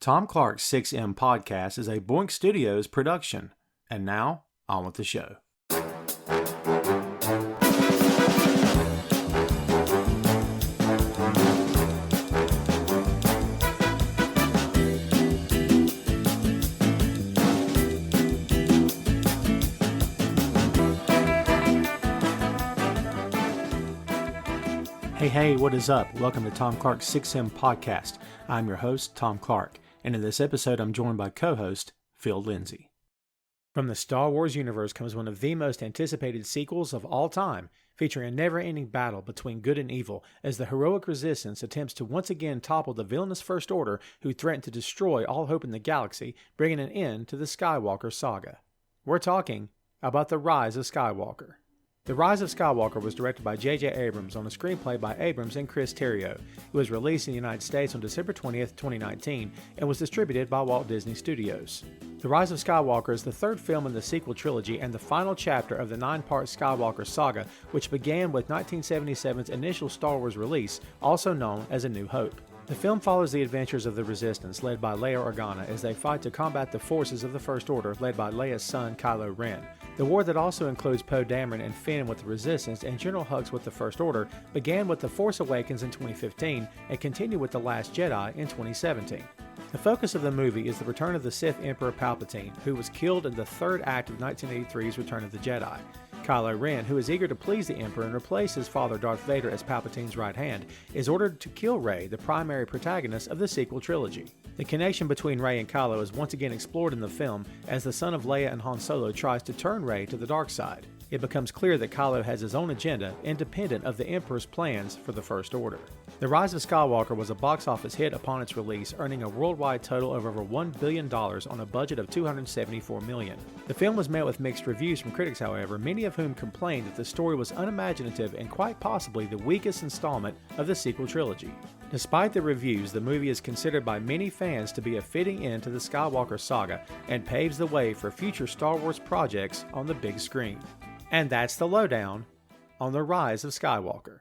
Tom Clark's 6M podcast is a Boink Studios production. And now, on with the show. Hey, what is up? Welcome to Tom Clark's 6M podcast. I'm your host, Tom Clark, and in this episode I'm joined by co-host Phil Lindsey. From the Star Wars universe comes one of the most anticipated sequels of all time, featuring a never-ending battle between good and evil as the heroic resistance attempts to once again topple the villainous First Order who threaten to destroy all hope in the galaxy, bringing an end to the Skywalker saga. We're talking about the Rise of Skywalker. The Rise of Skywalker was directed by J.J. Abrams on a screenplay by Abrams and Chris Terrio. It was released in the United States on December 20th, 2019, and was distributed by Walt Disney Studios. The Rise of Skywalker is the third film in the sequel trilogy and the final chapter of the 9-part Skywalker saga, which began with 1977's initial Star Wars release, also known as A New Hope. The film follows the adventures of the Resistance, led by Leia Organa, as they fight to combat the forces of the First Order, led by Leia's son Kylo Ren. The war that also includes Poe Dameron and Finn with the Resistance and General Hux with the First Order began with The Force Awakens in 2015 and continued with The Last Jedi in 2017. The focus of the movie is the return of the Sith Emperor Palpatine, who was killed in the third act of 1983's Return of the Jedi. Kylo Ren, who is eager to please the Emperor and replace his father Darth Vader as Palpatine's right hand, is ordered to kill Rey, the primary protagonist of the sequel trilogy. The connection between Rey and Kylo is once again explored in the film as the son of Leia and Han Solo tries to turn Rey to the dark side. It becomes clear that Kylo has his own agenda, independent of the Emperor's plans for the First Order. The Rise of Skywalker was a box office hit upon its release, earning a worldwide total of over $1 billion on a budget of $274 million. The film was met with mixed reviews from critics, however, many of whom complained that the story was unimaginative and quite possibly the weakest installment of the sequel trilogy. Despite the reviews, the movie is considered by many fans to be a fitting end to the Skywalker saga and paves the way for future Star Wars projects on the big screen. And that's the lowdown on the Rise of Skywalker.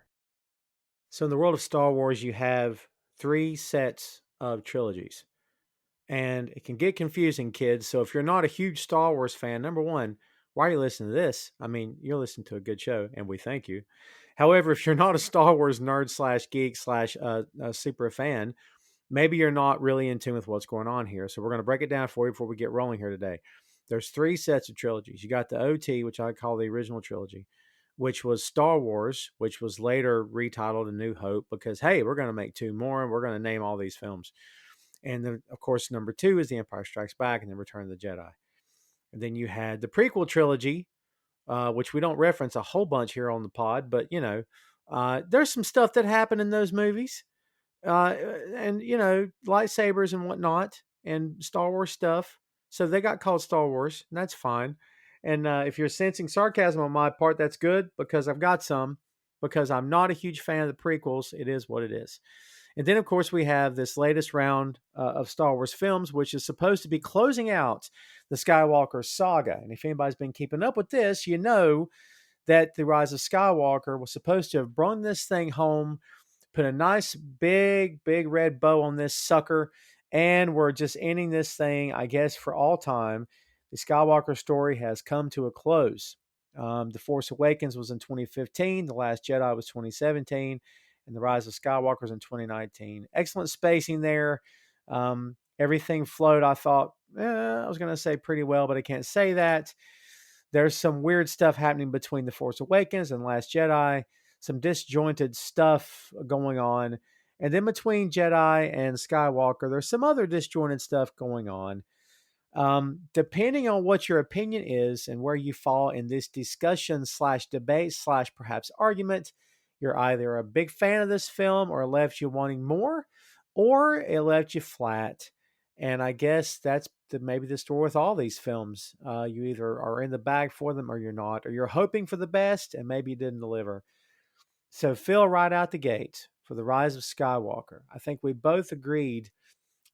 So in the world of Star Wars, you have 3 sets of trilogies. And it can get confusing, kids. So if you're not a huge Star Wars fan, number one, why are you listening to this? I mean, you're listening to a good show, and we thank you. However, if you're not a Star Wars nerd / geek / super fan, maybe you're not really in tune with what's going on here. So we're going to break it down for you before we get rolling here today. There's 3 sets of trilogies. You got the OT, which I call the original trilogy, which was Star Wars, which was later retitled A New Hope because, hey, we're going to make 2 more and we're going to name all these films. And then, of course, number 2 is The Empire Strikes Back and then Return of the Jedi. And then you had the prequel trilogy, which we don't reference a whole bunch here on the pod, but, there's some stuff that happened in those movies. And, lightsabers and whatnot and Star Wars stuff. So they got called Star Wars, and that's fine. And if you're sensing sarcasm on my part, that's good because I've got some. Because I'm not a huge fan of the prequels, it is what it is. And then, of course, we have this latest round of Star Wars films, which is supposed to be closing out the Skywalker saga. And if anybody's been keeping up with this, you know that The Rise of Skywalker was supposed to have brought this thing home, put a nice big red bow on this sucker, and we're just ending this thing, I guess, for all time. The Skywalker story has come to a close. The Force Awakens was in 2015, The Last Jedi was 2017, and The Rise of Skywalker was in 2019. Excellent spacing there. Everything flowed, I thought, I was going to say pretty well, but I can't say that. There's some weird stuff happening between The Force Awakens and Last Jedi, some disjointed stuff going on. And then between Jedi and Skywalker, there's some other disjointed stuff going on. Depending on what your opinion is and where you fall in this discussion / debate / perhaps argument, you're either a big fan of this film or it left you wanting more, or it left you flat. And I guess that's maybe the story with all these films. You either are in the bag for them or you're not, or you're hoping for the best and maybe you didn't deliver. So Phil, right out the gate for The Rise of Skywalker, I think we both agreed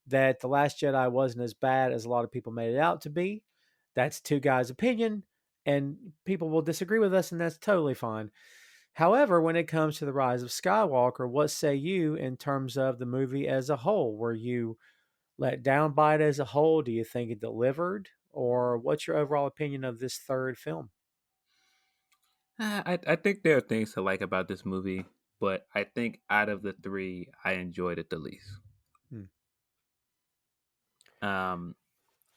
that The Last Jedi wasn't as bad as a lot of people made it out to be. That's 2 guys' opinion, and people will disagree with us, and that's totally fine. However, when it comes to The Rise of Skywalker, what say you in terms of the movie as a whole? Were you let down by it as a whole? Do you think it delivered? Or what's your overall opinion of this third film? I think there are things to like about this movie, but I think out of the three, I enjoyed it the least. Hmm. Um,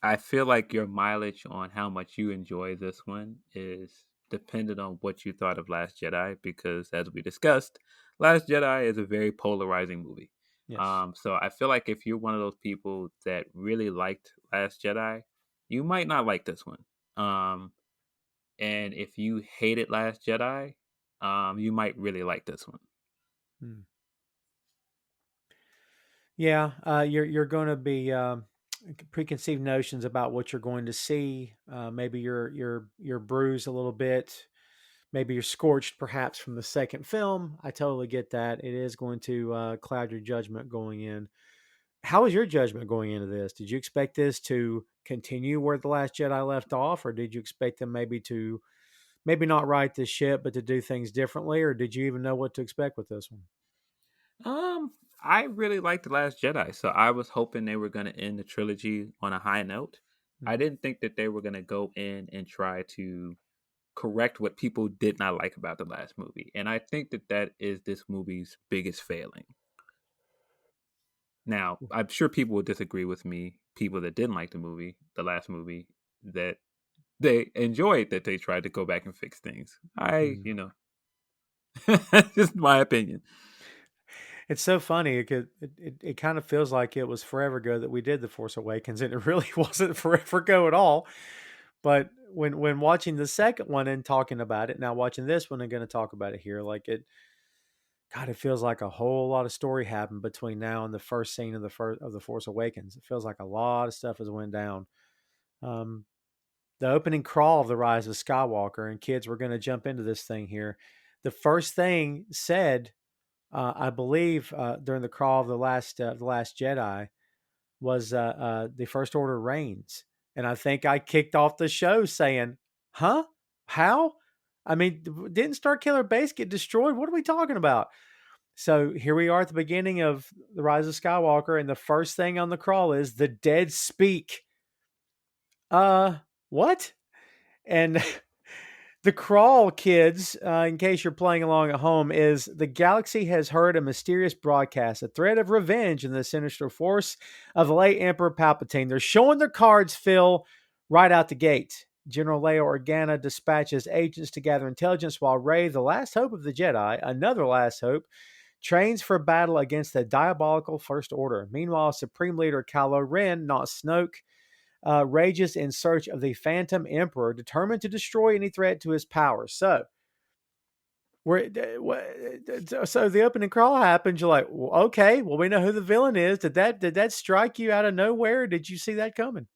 I feel like your mileage on how much you enjoy this one is dependent on what you thought of Last Jedi, because as we discussed, Last Jedi is a very polarizing movie. Yes. So I feel like if you're one of those people that really liked Last Jedi, you might not like this one. And if you hated Last Jedi, you might really like this one. Hmm. Yeah, you're going to be preconceived notions about what you're going to see. Maybe you're bruised a little bit. Maybe you're scorched, perhaps from the second film. I totally get that. It is going to cloud your judgment going in. How was your judgment going into this? Did you expect this to continue where the Last Jedi left off, or did you expect them maybe to maybe not right this ship, but to do things differently, or did you even know what to expect with this one? Um, I really liked The Last Jedi, so I was hoping they were going to end the trilogy on a high note. I Hmm. didn't think that they were going to go in and try to correct what people did not like about the last movie. And I think that that is this movie's biggest failing. Now, I'm sure people will disagree with me, people that didn't like the movie, the last movie, that they enjoyed that they tried to go back and fix things. Hmm. Just my opinion. It's so funny because it kind of feels like it was forever ago that we did The Force Awakens, and it really wasn't forever ago at all. But when watching the second one and talking about it, now watching this one and going to talk about it here, like God, it feels like a whole lot of story happened between now and the first scene of the Force Awakens. It feels like a lot of stuff has went down. Um, the opening crawl of the Rise of Skywalker, and kids, we're going to jump into this thing here. The first thing said, I believe, during the crawl of the Last Jedi was the First Order reigns, and I think I kicked off the show saying, "Huh? How? I mean, didn't Starkiller Base get destroyed? What are we talking about?" So here we are at the beginning of the Rise of Skywalker, and the first thing on the crawl is the dead speak. What? And the crawl, kids, in case you're playing along at home, is the galaxy has heard a mysterious broadcast, a threat of revenge in the sinister force of the late Emperor Palpatine. They're showing their cards, Phil, right out the gate. General Leia Organa dispatches agents to gather intelligence while Rey, the last hope of the Jedi, another last hope, trains for battle against the diabolical First Order. Meanwhile, Supreme Leader Kylo Ren, not Snoke, rages in search of the Phantom Emperor, determined to destroy any threat to his power. So, so the opening crawl happens. You're like, well, okay, well, we know who the villain is. Did that strike you out of nowhere? Did you see that coming?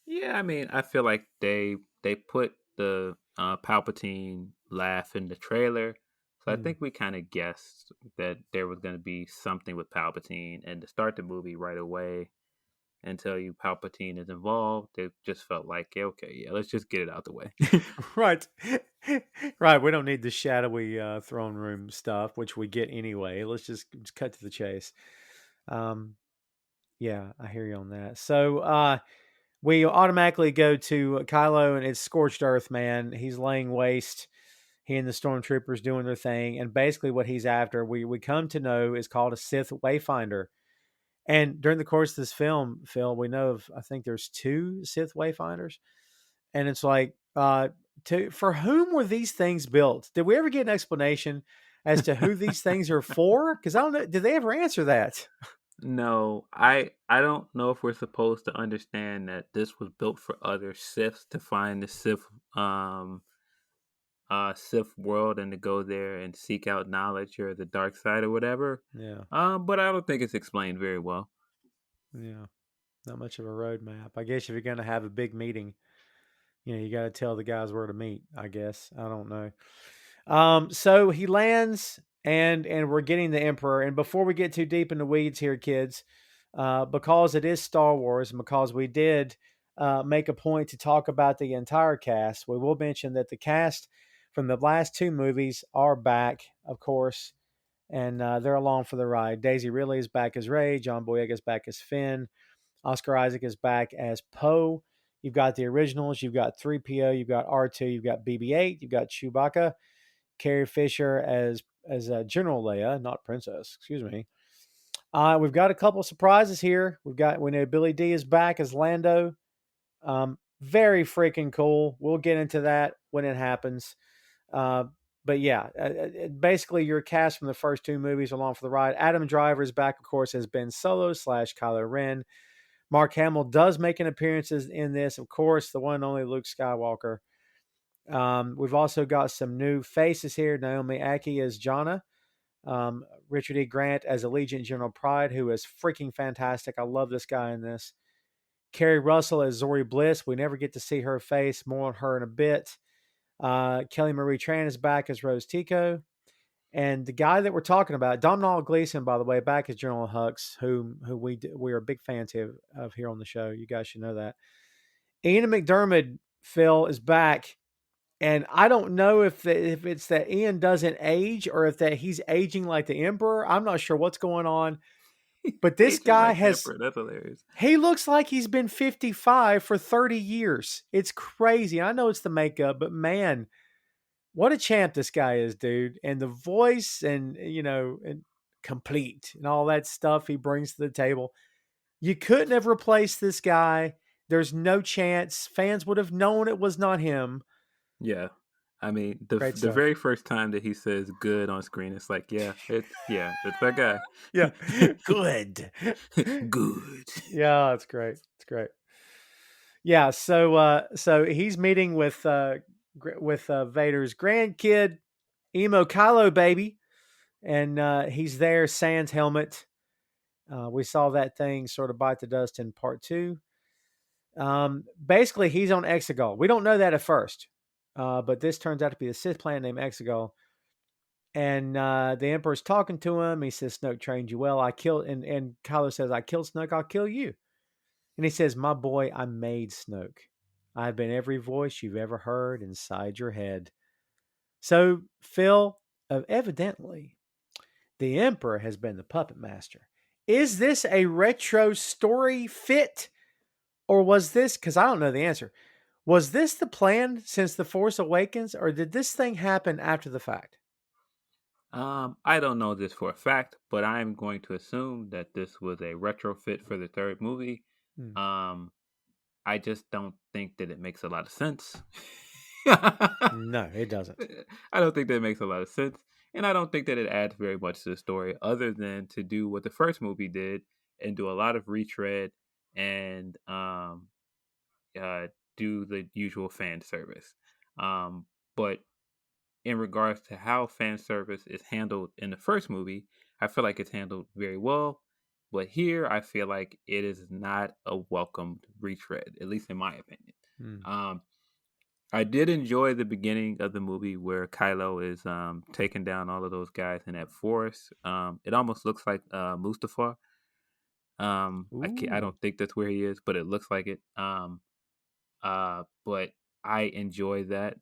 Yeah, I mean, I feel like they put the Palpatine laugh in the trailer, so I Hmm. think we kind of guessed that there was going to be something with Palpatine, and to start the movie right away and tell you Palpatine is involved, it just felt like, yeah, okay, yeah, let's just get it out the way. Right, right. We don't need the shadowy throne room stuff, which we get anyway. Let's just cut to the chase. Um, yeah, I hear you on that. So, we automatically go to Kylo and it's scorched earth, man. He's laying waste. He and the stormtroopers doing their thing, and basically what he's after, we come to know, is called a Sith Wayfinder. And during the course of this film, Phil, we know of, I think there's two Sith Wayfinders, and it's like, for whom were these things built? Did we ever get an explanation as to who these things are for? Because I don't know. Did they ever answer that? No, I don't know if we're supposed to understand that this was built for other Siths to find the Sith world and to go there and seek out knowledge or the dark side or whatever. Yeah, But I don't think it's explained very well. yeah. Not much of a roadmap. I guess if you're going to have a big meeting, you got to tell the guys where to meet. I guess I don't know. So he lands, and we're getting the Emperor. And before we get too deep in the weeds here, kids, because it is Star Wars, and because we did make a point to talk about the entire cast, we will mention that the cast from the last two movies are back, of course, and they're along for the ride. Daisy Ridley is back as Rey. John Boyega is back as Finn. Oscar Isaac is back as Poe. You've got the originals. You've got 3PO. You've got R2. You've got BB-8. You've got Chewbacca. Carrie Fisher as General Leia, not Princess. Excuse me. We've got a couple surprises here. We know Billy D is back as Lando. Very freaking cool. We'll get into that when it happens. But yeah, basically your cast from the first two movies along for the ride. Adam Driver is back, of course, as Ben Solo / Kylo Ren. Mark Hamill does make an appearance in this, of course, the one and only Luke Skywalker. We've also got some new faces here. Naomi Ackie as Jonna. Richard E. Grant as Allegiant General Pride, who is freaking fantastic. I love this guy in this. Kerry Russell as Zori Bliss. We never get to see her face. More on her in a bit. Kelly Marie Tran is back as Rose Tico. And the guy that we're talking about, Domhnall Gleeson, by the way, back as General Hux, who we are big fans of here on the show. You guys should know that. Ian McDermott, Phil, is back. And I don't know if it's that Ian doesn't age or if that he's aging like the Emperor. I'm not sure what's going on. But this guy like that's hilarious. He looks like he's been 55 for 30 years. It's crazy. I know it's the makeup, but man, what a champ this guy is, dude. And the voice and, and complete and all that stuff he brings to the table. You couldn't have replaced this guy. There's no chance. Fans would have known it was not him. Yeah. I mean, the very first time that he says good on screen, it's like, it's that guy. Yeah. Good. Good. Yeah, it's great. It's great. Yeah, so he's meeting with Vader's grandkid, Emo Kylo baby, and he's there, sans helmet. We saw that thing sort of bite the dust in part 2. Basically, he's on Exegol. We don't know that at first. But this turns out to be a Sith planet named Exegol. And the Emperor's talking to him. He says, Snoke trained you well. And Kylo says, I killed Snoke, I'll kill you. And he says, my boy, I made Snoke. I've been every voice you've ever heard inside your head. So, Phil, evidently, the Emperor has been the puppet master. Is this a retro story fit? Or was this, because I don't know the answer, was this the plan since The Force Awakens, or did this thing happen after the fact? I don't know this for a fact, but I'm going to assume that this was a retrofit for the third movie. I just don't think that it makes a lot of sense. No, it doesn't. I don't think that it makes a lot of sense. And I don't think that it adds very much to the story other than to do what the first movie did and do a lot of retread and do the usual fan service. But in regards to how fan service is handled in the first movie, I feel like it's handled very well. But here, I feel like it is not a welcomed retread, at least in my opinion. I did enjoy the beginning of the movie where Kylo is taking down all of those guys in that forest. It almost looks like Mustafar. I don't think that's where he is, but it looks like it. But I enjoy that.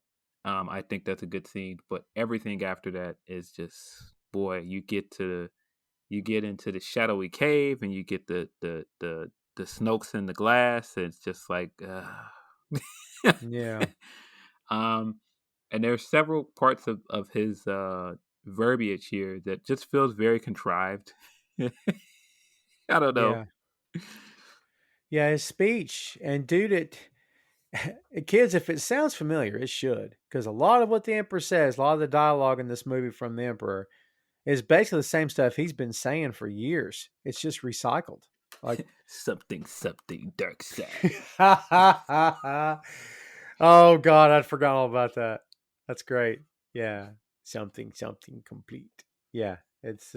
I think that's a good scene. But everything after that is just, boy, you get into the shadowy cave and you get the Snokes in the glass. And it's just like, yeah. And there's several parts of his verbiage here that just feels very contrived. I don't know. Yeah, his speech. And dude, kids, if it sounds familiar, it should. Because a lot of what the Emperor says, a lot of the dialogue in this movie from the Emperor is basically the same stuff he's been saying for years. It's just recycled. Like something dark side. Oh God, I'd forgotten all about that. That's great. Yeah. Something complete. Yeah. It's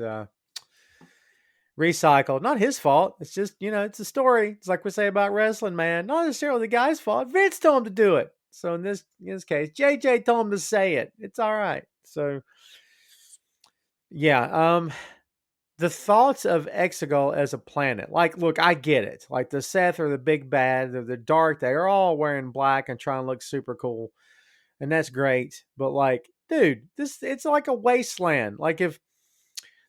recycled. Not his fault. It's just, it's a story. It's like we say about wrestling, man. Not necessarily the guy's fault. Vince told him to do it. So in this case, JJ told him to say it. It's all right. So yeah. The thoughts of Exegol as a planet. Like, look, I get it. Like the Seth are the big bad, they're the dark. They are all wearing black and trying to look super cool. And that's great. But like, dude, it's like a wasteland. Like if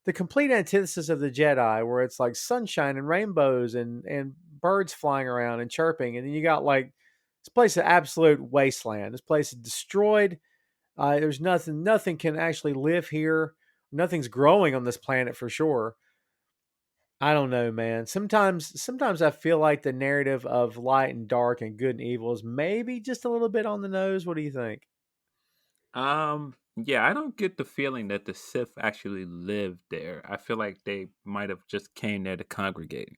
the complete antithesis of the Jedi, where it's like sunshine and rainbows and birds flying around and chirping, and then you got like this place is an absolute wasteland. This place is destroyed. There's nothing can actually live here. Nothing's growing on this planet for sure. I don't know, man. Sometimes I feel like the narrative of light and dark and good and evil is maybe just a little bit on the nose. What do you think? Yeah, I don't get the feeling that the Sith actually lived there. I feel like they might have just came there to congregate.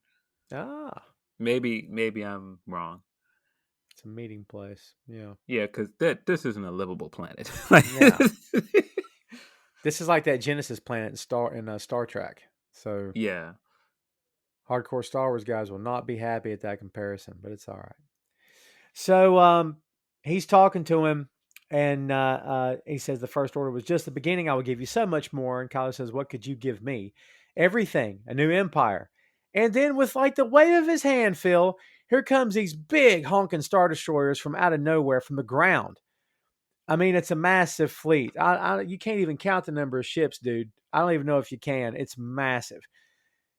Ah, Maybe I'm wrong. it's a meeting place. Yeah. Yeah, because this isn't a livable planet. Like, Yeah. This is like that Genesis planet in Star Trek. So yeah. hardcore Star Wars guys will not be happy at that comparison, but it's all right. So he's talking to him, and he says the first order was just the beginning. I will give you so much more. And Kylo says, "What could you give me? Everything, a new empire." And then with like the wave of his hand, Phil, here comes these big honking Star Destroyers from out of nowhere, from the ground. I mean, it's a massive fleet. You can't even count the number of ships, dude. I don't even know if you can. It's massive.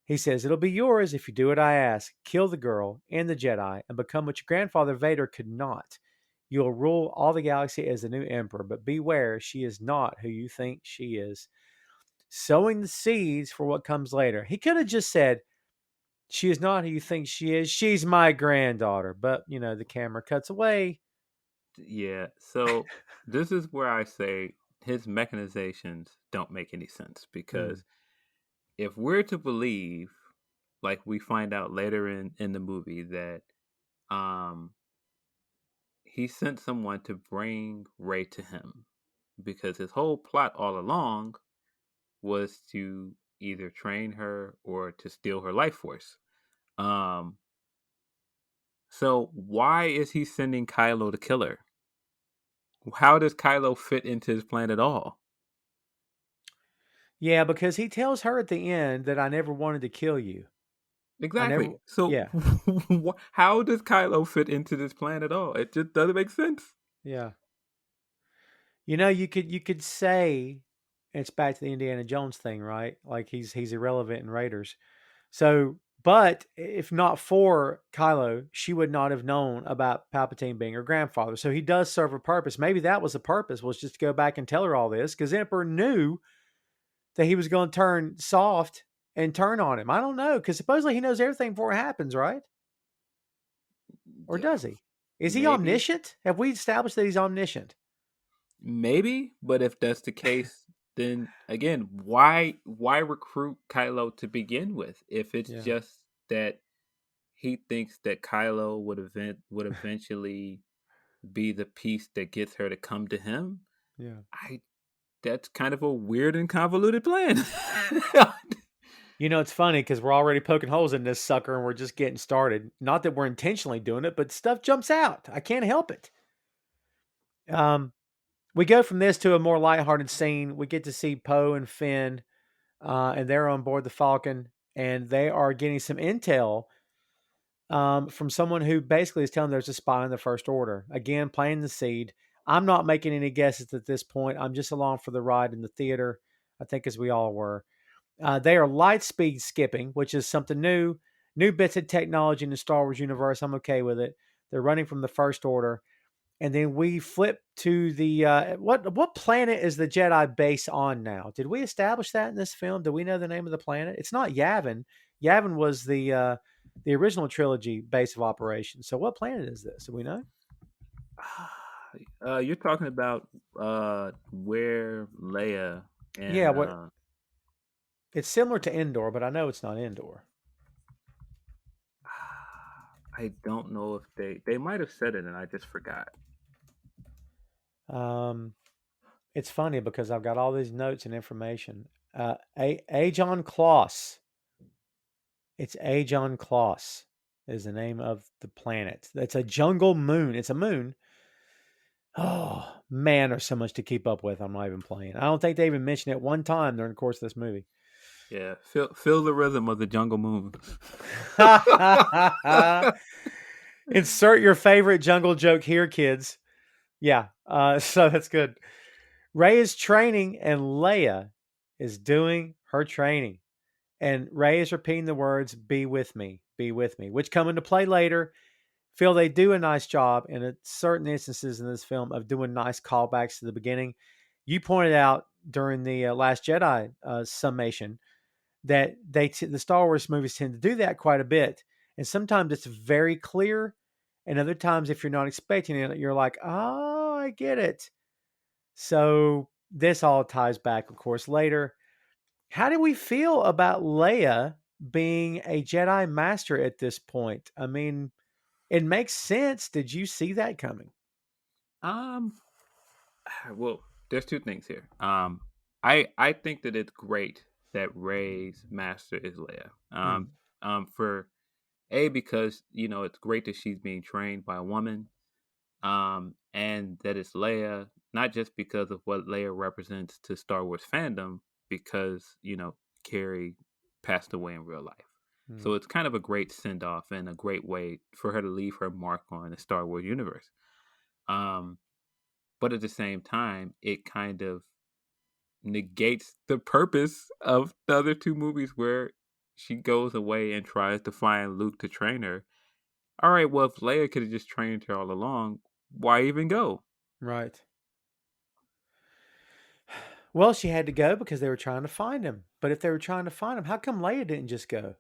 He says, "It'll be yours if you do what I ask. Kill the girl and the Jedi and become what your grandfather Vader could not. You'll rule all the galaxy as the new emperor, but beware, she is not who you think she is." Sowing the seeds for what comes later. He could have just said, "She is not who you think she is. She's my granddaughter." But, the camera cuts away. Yeah. So this is where I say his mechanizations don't make any sense because if we're to believe, like we find out later in the movie that um he sent someone to bring Rey to him because his whole plot all along was to either train her or to steal her life force. Um so why is he sending Kylo to kill her? How does Kylo fit into his plan at all? Yeah, because he tells her at the end that I never wanted to kill you. I never, Exactly. So, yeah, how does Kylo fit into this plan at all? It just doesn't make sense. yeah. You could say it's back to the Indiana Jones thing, right? Like he's irrelevant in Raiders. So, but if not for Kylo, she would not have known about Palpatine being her grandfather. So he does serve a purpose. Maybe that was the purpose, was just to go back and tell her all this, because Emperor knew that he was going to turn soft and turn on him. I don't know, because supposedly he knows everything before it happens, right? Or Yeah, does he? Is he maybe, omniscient? Have we established that he's omniscient? maybe. But if that's the case, then again, why recruit Kylo to begin with? If it's Yeah, just that he thinks that Kylo would eventually be the piece that gets her to come to him, yeah. I that's kind of a weird and convoluted plan. It's funny because we're already poking holes in this sucker and we're just getting started. Not that we're intentionally doing it, but stuff jumps out. I can't help it. We go from this to a more lighthearted scene. We get to see Poe and Finn, and they're on board the Falcon, and they are getting some intel from someone who basically is telling them there's a spy in the First Order. Again, planting the seed. I'm not making any guesses at this point. I'm just along for the ride in the theater, I think, as we all were. They are light speed skipping, which is something new. New bits of technology in the Star Wars universe. I'm okay with it. They're running from the First Order. And then we flip to the what planet is the Jedi base on now? Did we establish that in this film? Do we know the name of the planet? It's not Yavin. Yavin was the original trilogy base of operations. So what planet is this? Do we know? You're talking about where Leia Yeah, and what it's similar to Endor, but I know it's not Endor. I don't know if they might have said it and I just forgot. Um, it's funny because I've got all these notes and information. Ajon Kloss. It's Ajon Kloss is the name of the planet. It's a jungle moon. It's a moon. Oh man, there's so much to keep up with. I'm not even playing. I don't think they even mentioned it one time during the course of this movie. Yeah, feel the rhythm of the jungle moon. Insert your favorite jungle joke here, kids. Yeah, so that's good. Rey is training, and Leia is doing her training. And Rey is repeating the words, "Be with me, be with me, which come into play later. Feel they do a nice job in certain instances in this film of doing nice callbacks to the beginning. You pointed out during the Last Jedi summation that the Star Wars movies tend to do that quite a bit, and sometimes it's very clear, and other times if you're not expecting it, you're like, oh, I get it. So this all ties back, of course, later. How do we feel about Leia being a Jedi Master at this point? I mean, it makes sense. Did you see that coming? Um, well, there's two things here. I think that it's great that Ray's master is Leia. Mm, For a because it's great that she's being trained by a woman. And that it's Leia, not just because of what Leia represents to Star Wars fandom, because Carrie passed away in real life. mm, So it's kind of a great send off and a great way for her to leave her mark on the Star Wars universe. Um, but at the same time, it kind of negates the purpose of the other two movies where she goes away and tries to find Luke to train her. All right, well, if Leia could have just trained her all along, why even go? right. Well, she had to go because they were trying to find him. But if they were trying to find him, how come Leia didn't just go?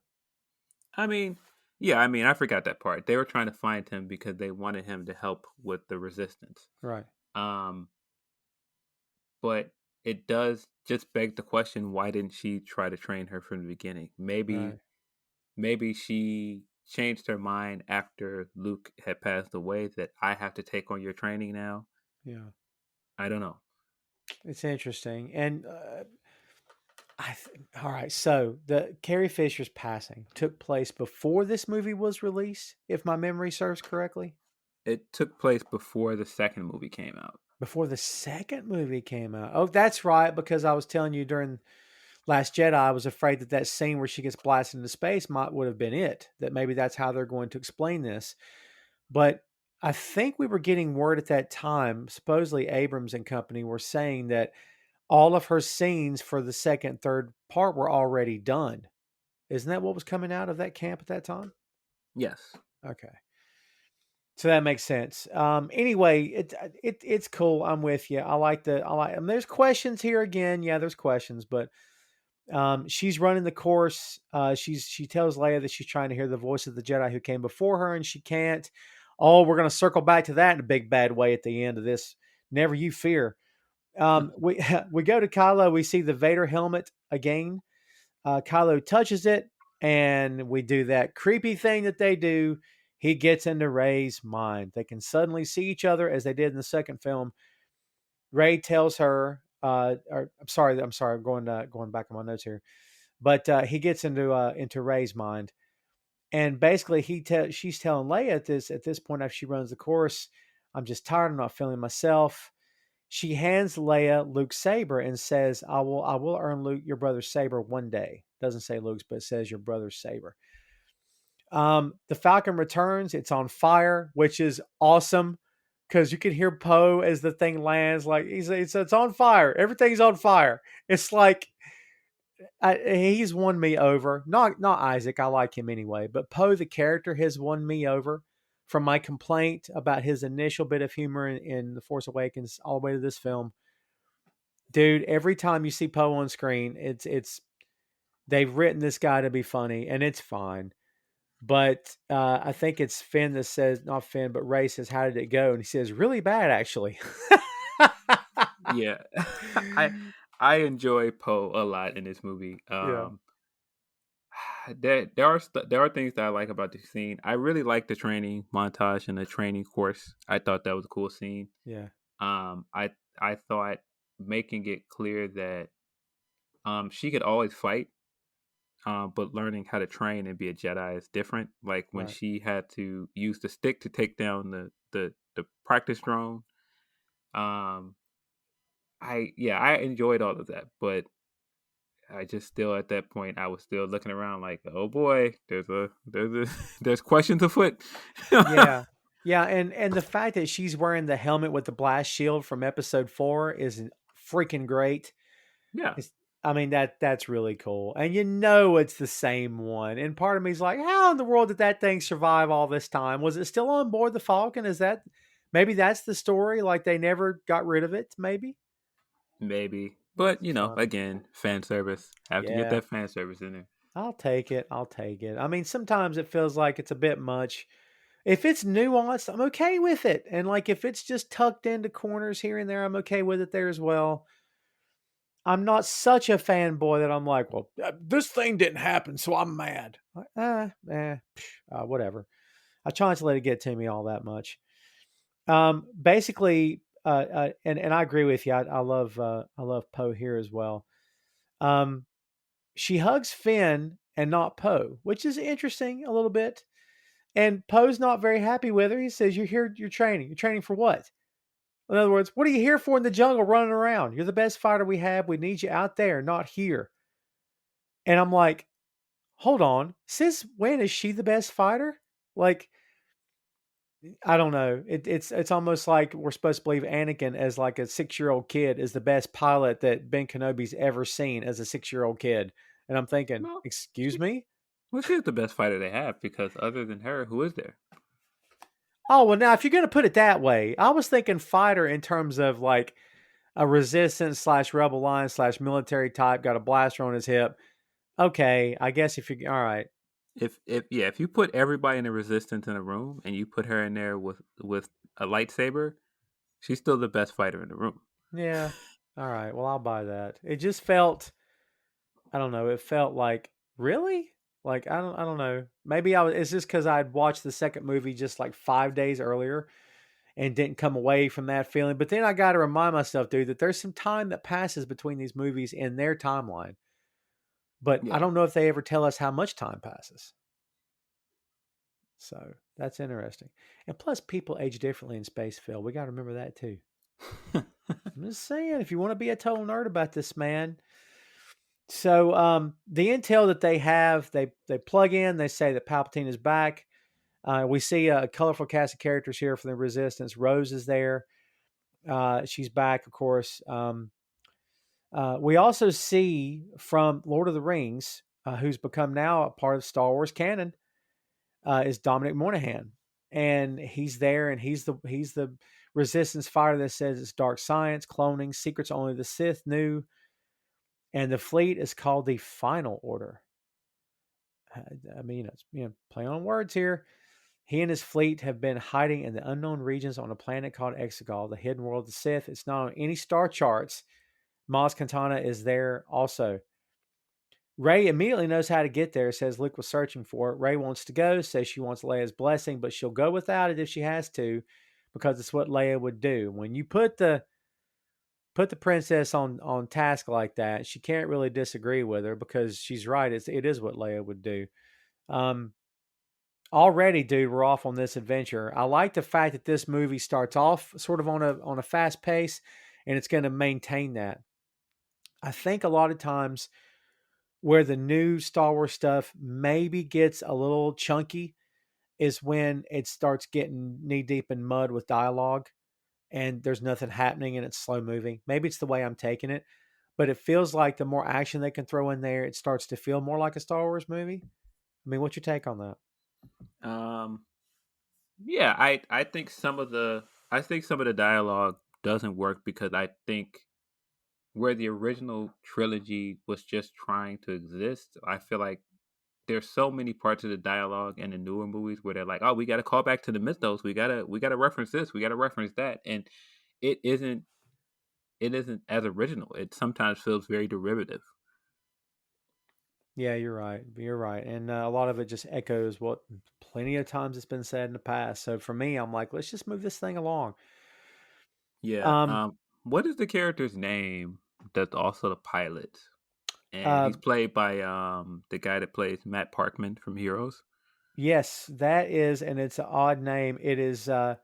I mean, yeah, I mean, I forgot that part. They were trying to find him because they wanted him to help with the resistance. Right, Um, but it does just beg the question: why didn't she try to train her from the beginning? right. Maybe she changed her mind after Luke had passed away. That I have to take on your training now. Yeah. I don't know. It's interesting. And all right, so the Carrie Fisher's passing took place before this movie was released, if my memory serves correctly. It took place before the second movie came out. Before the second movie came out. Oh, that's right, because I was telling you during Last Jedi, I was afraid that that scene where she gets blasted into space would have been it. That maybe that's how they're going to explain this. But I think we were getting word at that time. Supposedly, Abrams and company were saying that all of her scenes for the second, third part were already done. Isn't that what was coming out of that camp at that time? Yes. Okay. So that makes sense. Anyway, it's cool. I'm with you. I like. There's questions here again. Yeah, there's questions, but she's running the course. She tells Leia that she's trying to hear the voice of the Jedi who came before her, and she can't. Oh, we're going to circle back to that in a big bad way at the end of this. Never you fear. We we go to Kylo. We see the Vader helmet again. Kylo touches it, and we do that creepy thing that they do. He gets into Rey's mind. They can suddenly see each other as they did in the second film. Rey tells her, I'm sorry, I'm going back on my notes here, but he gets into Rey's mind, and basically she's telling Leia at this point after she runs the course, I'm just tired. I'm not feeling myself. She hands Leia Luke's saber and says, I will earn Luke your brother's saber one day. Doesn't say Luke's, but it says your brother's saber. The Falcon returns. It's on fire, which is awesome because you can hear Poe as the thing lands. Like it's on fire. Everything's on fire. It's like he's won me over. Not Isaac. I like him anyway, but Poe the character has won me over from my complaint about his initial bit of humor in The Force Awakens all the way to this film. Dude, every time you see Poe on screen, it's they've written this guy to be funny, and it's fine. But I think it's Finn that says, not Finn, but Ray says, "How did it go?" And he says, "Really bad, actually." Yeah. I I enjoy Poe a lot in this movie. Yeah, There are things that I like about the scene. I really like the training montage and the training course. I thought that was a cool scene. yeah, I thought making it clear that she could always fight, but learning how to train and be a Jedi is different. Like when right. she had to use the stick to take down the practice drone. Um, I enjoyed all of that, but I just still at that point I was still looking around like, oh boy, there's questions afoot. Yeah, yeah, and the fact that she's wearing the helmet with the blast shield from Episode 4 is freaking great. Yeah. It's, I mean, that's really cool. And you know it's the same one. And part of me's like, how in the world did that thing survive all this time? Was it still on board the Falcon? Is that maybe that's the story? Like they never got rid of it, maybe? Maybe. But, It's funny. again, fan service. Have to get Yeah. that fan service in there. I'll take it. I'll take it. I mean, sometimes it feels like it's a bit much. If it's nuanced, I'm okay with it. And like if it's just tucked into corners here and there, I'm okay with it there as well. I'm not such a fanboy that I'm like, well, this thing didn't happen, so I'm mad. Like, whatever. I try not to let it get to me all that much. Basically, and I agree with you. I love Poe here as well. Um, she hugs Finn and not Poe, which is interesting a little bit. And Poe's not very happy with her. He says, "You're here. You're training. You're training for what? In other words, what are you here for in the jungle running around? You're the best fighter we have. We need you out there, not here." And I'm like, hold on. Since when is she the best fighter? Like, I don't know. It's almost like we're supposed to believe Anakin as like a 6-year-old kid is the best pilot that Ben Kenobi's ever seen as a 6-year-old kid. And I'm thinking, Well, excuse she, me? well, she's the best fighter they have because other than her, who is there? Oh, well, now if you're going to put it that way, I was thinking fighter in terms of like a resistance slash rebel line slash military type, got a blaster on his hip. Okay, I guess if you all right. If you put everybody in the resistance in a room and you put her in there with a lightsaber, she's still the best fighter in the room. Yeah. All right. Well, I'll buy that. It just felt I don't know, it felt like really? Like I don't know. Maybe I was it's just cuz I'd watched the second movie just like 5 days earlier and didn't come away from that feeling. But then I got to remind myself, dude, that there's some time that passes between these movies in their timeline. But I Yeah. don't know if they ever tell us how much time passes. So that's interesting. And plus, people age differently in space, Phil. We got to remember that too. I'm just saying, if you want to be a total nerd about this, man. So the intel that they have, they plug in. They say that Palpatine is back. We see a colorful cast of characters here for the Resistance. Rose is there. She's back, of course. We also see from Lord of the Rings, who's become now a part of Star Wars canon, is Dominic Monaghan, and he's there, and he's the resistance fighter that says it's dark science, cloning, secrets only the Sith knew, and the fleet is called the Final Order. I mean, it's playing on words here. He and his fleet have been hiding in the unknown regions on a planet called Exegol, the hidden world of the Sith. It's not on any star charts. Maz Kanata is there also. Ray immediately knows how to get there, says Luke was searching for it. Ray wants to go, says she wants Leia's blessing, but she'll go without it if she has to, because it's what Leia would do. When you put the princess on task like that, she can't really disagree with her because she's right. It is what Leia would do. Um, Already, dude, we're off on this adventure. I like the fact that this movie starts off sort of on a fast pace, and it's going to maintain that. I think a lot of times where the new Star Wars stuff maybe gets a little chunky is when it starts getting knee deep in mud with dialogue and there's nothing happening and it's slow moving. Maybe it's the way I'm taking it, but it feels like the more action they can throw in there, it starts to feel more like a Star Wars movie. I mean, what's your take on that? Um. Yeah. I think some of the dialogue doesn't work because I think where the original trilogy was just trying to exist, I feel like there's so many parts of the dialogue in the newer movies where they're like, "Oh, we got to call back to the mythos. We got to reference this. We got to reference that," and it isn't it isn't as original. It sometimes feels very derivative. Yeah, you're right. You're right. And a lot of it just echoes what plenty of times it's been said in the past. So for me, I'm like, let's just move this thing along. Yeah. Um, What is the character's name? That's also the pilot, and uh, he's played by the guy that plays Matt Parkman from Heroes. yes, that is, and it's an odd name. It is, oh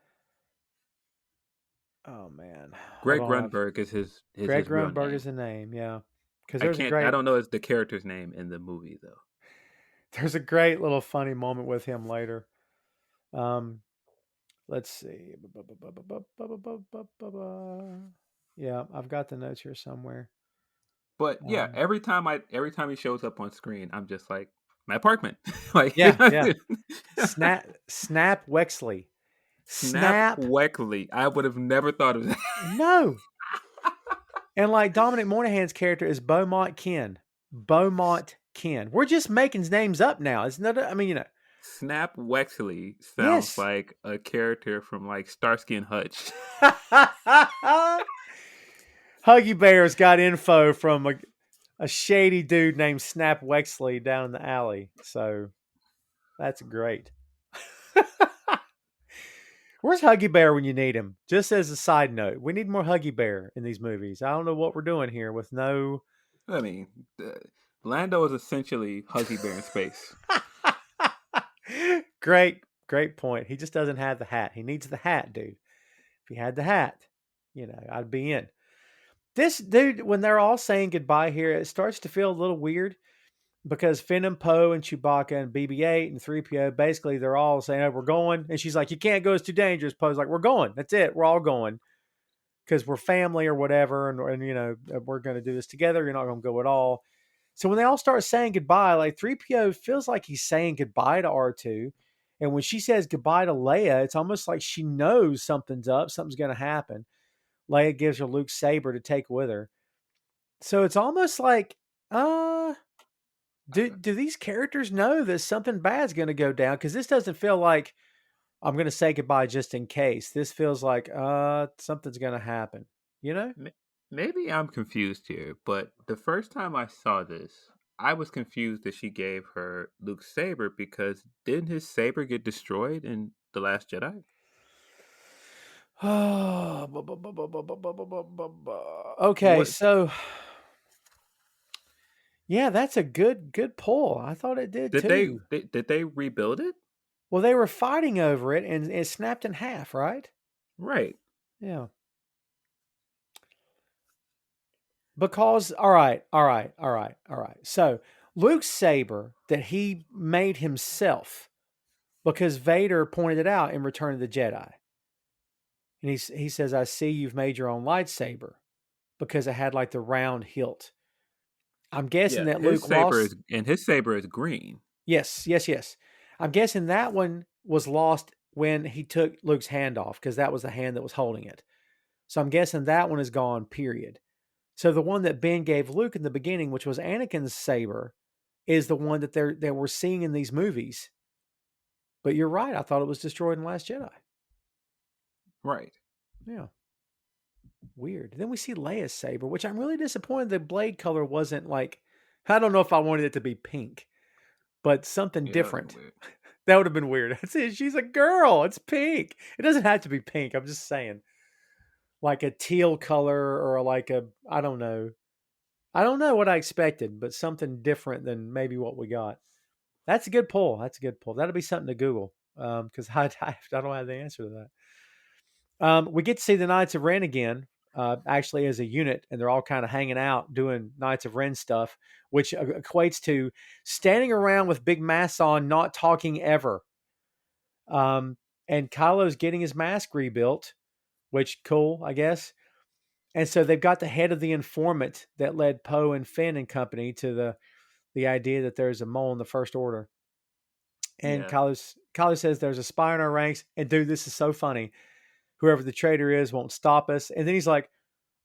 man, hold Greg on. Grunberg is Greg his real Grunberg is name. the name. Yeah. Because I don't know the character's name in the movie though. there's a great little funny moment with him later. Um, let's see. Yeah, I've got the notes here somewhere. But yeah, Um, every time he shows up on screen, I'm just like Matt Parkman, like yeah, yeah. Snap Wexley. Snap Snap. Wexley. I would have never thought of that. No. And like Dominic Monaghan's character is Beaumont Ken. Beaumont Ken. We're just making names up now. It's not. I mean, Snap Wexley sounds Yes. like a character from like Starsky and Hutch. Huggy Bear's got info from a shady dude named Snap Wexley down in the alley. So that's great. Where's Huggy Bear when you need him? Just as a side note, we need more Huggy Bear in these movies. I don't know what we're doing here with no. I mean, Lando is essentially Huggy Bear in space. Great point. He just doesn't have the hat. He needs the hat, dude. If he had the hat, I'd be in. This dude, when they're all saying goodbye here, it starts to feel a little weird because Finn and Poe and Chewbacca and BB-8 and 3PO, basically they're all saying, "Oh, we're going." And she's like, "You can't go. It's too dangerous." Poe's like, "We're going. That's it. We're all going because we're family or whatever. And we're going to do this together. You're not going to go at all." So when they all start saying goodbye, like 3PO feels like he's saying goodbye to R2. And when she says goodbye to Leia, it's almost like she knows something's up, something's going to happen. Leia gives her Luke's saber to take with her. So it's almost like, do these characters know that something bad's going to go down? Because this doesn't feel like I'm going to say goodbye just in case. This feels like, something's going to happen, Maybe I'm confused here, but the first time I saw this, I was confused that she gave her Luke's saber because didn't his saber get destroyed in The Last Jedi? Okay, What so yeah, that's a good pull. I thought it did too. did they rebuild it? Well, they were fighting over it and it snapped in half, right? Right. Yeah. Because all right. So Luke's saber that he made himself because Vader pointed it out in Return of the Jedi. And he says, "I see you've made your own lightsaber," because it had like the round hilt. I'm guessing Yeah, that Luke lost. his saber is green. Yes. I'm guessing that one was lost when he took Luke's hand off because that was the hand that was holding it. So I'm guessing that one is gone, period. So the one that Ben gave Luke in the beginning, which was Anakin's saber, is the one that we're seeing in these movies. But you're right. I thought it was destroyed in Last Jedi. Right. Yeah. Weird. Then we see Leia's saber, which I'm really disappointed the blade color wasn't like, I don't know if I wanted it to be pink, but something Yeah, that would different. be weird. That would have been weird. She's a girl. It's pink. It doesn't have to be pink. I'm just saying. Like a teal color or like I don't know. I don't know what I expected, but something different than maybe what we got. That's a good pull. That'll be something to Google because I don't have the answer to that. We get to see the Knights of Ren again, actually as a unit, and they're all kind of hanging out doing Knights of Ren stuff, which equates to standing around with big masks on, not talking ever. And Kylo's getting his mask rebuilt, which cool, I guess. And so they've got the head of the informant that led Poe and Finn and company to the idea that there's a mole in the First Order. And Yeah. Kylo says there's a spy in our ranks. And dude, this is so funny. Whoever the traitor is won't stop us. And then he's like,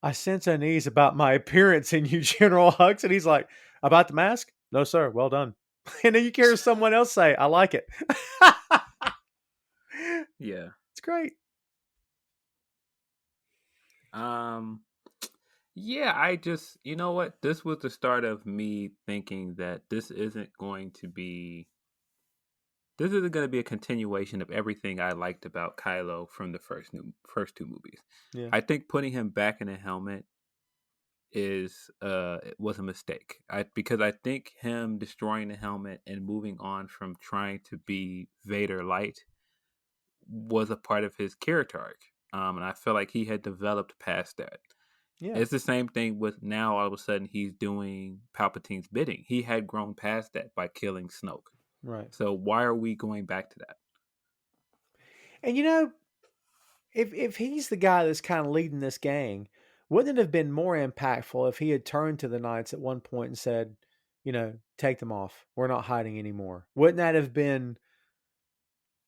"I sense unease about my appearance in you, General Hux." And he's like, "About the mask? No, sir. Well done." And then you hear someone else say, "I like it." Yeah. It's great. Yeah, I just, you know what? This was the start of me thinking that this isn't going to be a continuation of everything I liked about Kylo from the first two movies. Yeah. I think putting him back in a helmet was a mistake. Because I think him destroying the helmet and moving on from trying to be Vader light was a part of his character arc. And I feel like he had developed past that. Yeah. It's the same thing with now all of a sudden he's doing Palpatine's bidding. He had grown past that by killing Snoke. Right. So why are we going back to that? And if he's the guy that's kind of leading this gang, wouldn't it have been more impactful if he had turned to the knights at one point and said, take them off. We're not hiding anymore. Wouldn't that have been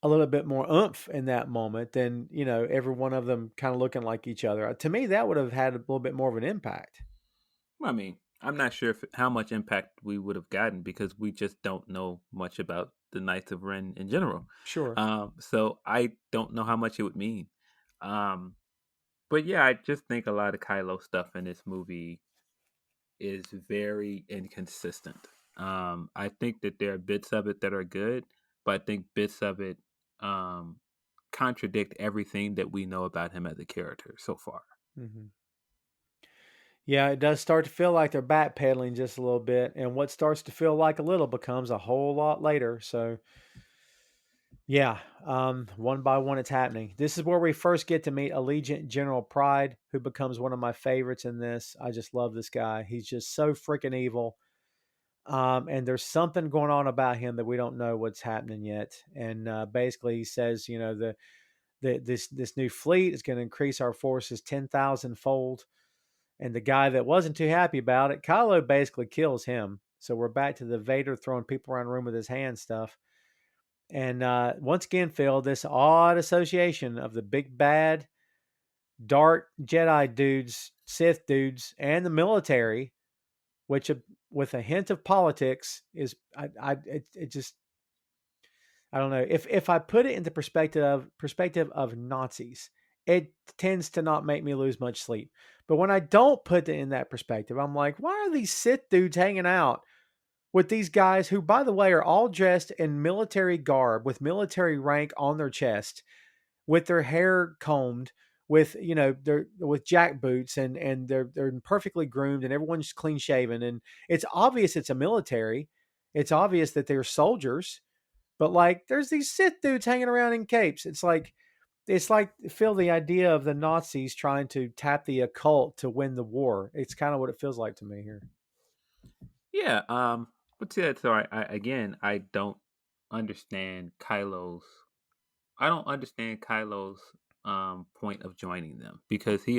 a little bit more oomph in that moment than, every one of them kind of looking like each other? To me, that would have had a little bit more of an impact. I mean, I'm not sure how much impact we would have gotten because we just don't know much about the Knights of Ren in general. Sure. So I don't know how much it would mean. Um, but yeah, I just think a lot of Kylo stuff in this movie is very inconsistent. I think that there are bits of it that are good, but I think bits of it um, contradict everything that we know about him as a character so far. Mm-hmm. Yeah, it does start to feel like they're backpedaling just a little bit, and what starts to feel like a little becomes a whole lot later. So, yeah, one by one, it's happening. This is where we first get to meet Allegiant General Pride, who becomes one of my favorites in this. I just love this guy. He's just so freaking evil. And there's something going on about him that we don't know what's happening yet. And basically, he says, this new fleet is going to increase our forces 10,000 fold. And the guy that wasn't too happy about it, Kylo basically kills him. So we're back to the Vader throwing people around the room with his hand stuff. And once again, Phil, this odd association of the big bad, dark Jedi dudes, Sith dudes, and the military, which with a hint of politics is, it just, I don't know. If I put it into perspective of Nazis, it tends to not make me lose much sleep. But when I don't put it in that perspective, I'm like, why are these Sith dudes hanging out with these guys who, by the way, are all dressed in military garb with military rank on their chest, with their hair combed, with they're with jack boots, and they're perfectly groomed, and everyone's clean shaven, and it's obvious it's a military. It's obvious that they're soldiers, but like there's these Sith dudes hanging around in capes. It's like Phil, the idea of the Nazis trying to tap the occult to win the war. It's kind of what it feels like to me here. Yeah, but yeah, so I don't understand Kylo's. I don't understand Kylo's point of joining them because he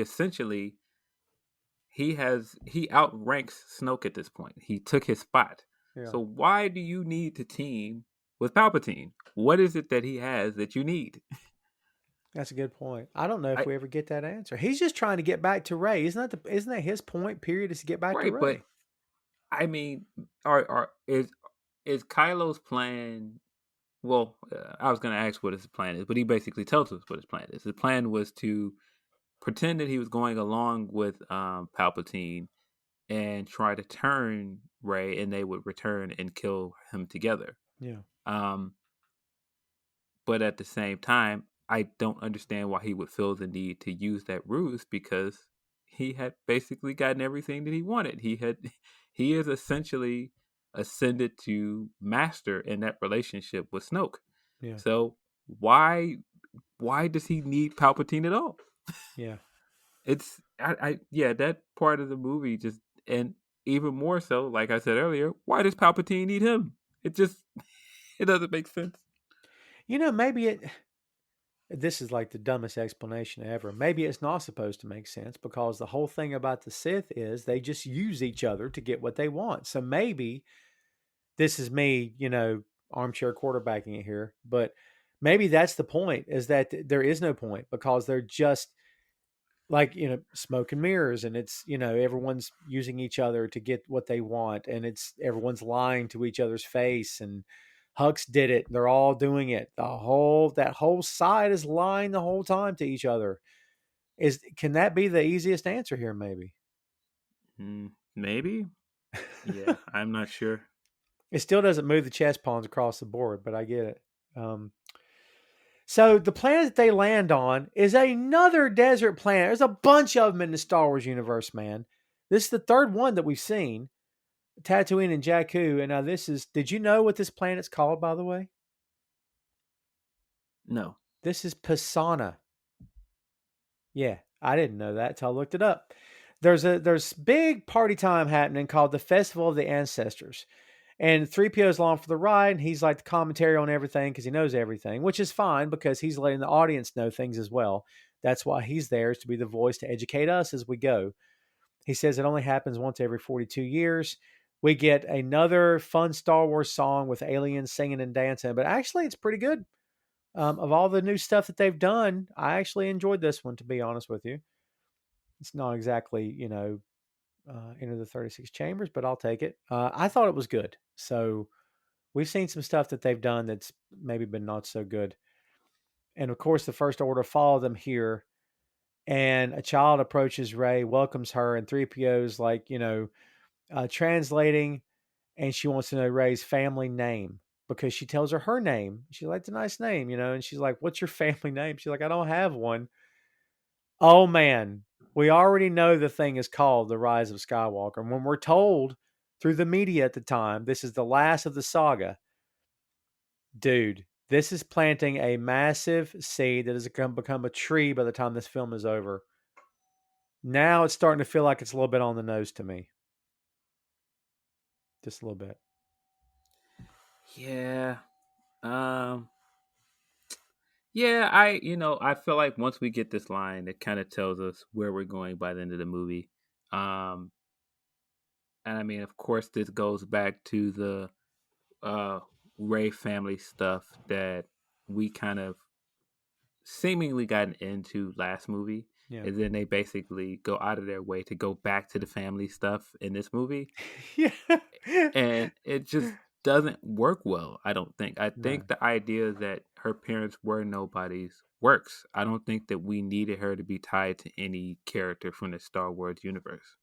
outranks Snoke at this point. He took his spot. Yeah. So why do you need to team with Palpatine? What is it that he has that you need? That's a good point. I don't know if I, we ever get that answer. He's just trying to get back to Rey. Isn't that his point? Period, is to get back to right, but Rey. I mean, is Kylo's plan? Well, I was going to ask what his plan is, but he basically tells us what his plan is. His plan was to pretend that he was going along with Palpatine and try to turn Rey, and they would return and kill him together. Yeah. Um, but at the same time, I don't understand why he would feel the need to use that ruse because he had basically gotten everything that he wanted. He is essentially ascended to master in that relationship with Snoke. Yeah. So why does he need Palpatine at all? Yeah. It's yeah, that part of the movie just, and even more so, like I said earlier, why does Palpatine need him? It just it doesn't make sense. Maybe this is like the dumbest explanation ever. Maybe it's not supposed to make sense because the whole thing about the Sith is they just use each other to get what they want. So maybe this is me, armchair quarterbacking it here, but maybe that's the point, is that there is no point because they're just like, smoke and mirrors, and it's, everyone's using each other to get what they want, and it's everyone's lying to each other's face, and Hux did it. They're all doing it. That whole side is lying the whole time to each other. Can that be the easiest answer here? Maybe. Maybe. Yeah, I'm not sure. It still doesn't move the chess pawns across the board, but I get it. So the planet that they land on is another desert planet. There's a bunch of them in the Star Wars universe, man. This is the third one that we've seen. Tatooine and Jakku. And now did you know what this planet's called, by the way? No. This is Pisana. Yeah, I didn't know that until I looked it up. There's big party time happening called the Festival of the Ancestors. And 3PO is along for the ride, and he's like the commentary on everything because he knows everything, which is fine because he's letting the audience know things as well. That's why he's there, is to be the voice to educate us as we go. He says it only happens once every 42 years. We get another fun Star Wars song with aliens singing and dancing, but actually, it's pretty good. Of all the new stuff that they've done, I actually enjoyed this one, to be honest with you. It's not exactly, Enter the 36 Chambers, but I'll take it. I thought it was good. So we've seen some stuff that they've done that's maybe been not so good. And of course, the First Order follow them here, and a child approaches Rey, welcomes her, and 3PO's like, translating, and she wants to know Rey's family name because she tells her name. She's like, it's a nice name, and she's like, what's your family name? She's like, I don't have one. Oh man, we already know the thing is called The Rise of Skywalker. And when we're told through the media at the time, this is the last of the saga, dude, this is planting a massive seed that has become a tree by the time this film is over. Now it's starting to feel like it's a little bit on the nose to me. Just a little bit. Yeah. Um yeah, I feel like once we get this line, it kind of tells us where we're going by the end of the movie. Um and I mean, of course, this goes back to the uh Ray family stuff that we kind of seemingly gotten into last movie. Yeah. And then they basically go out of their way to go back to the family stuff in this movie. Yeah. And it just doesn't work well, I don't think. I No. think the idea that her parents were nobodies works. I don't think that we needed her to be tied to any character from the Star Wars universe.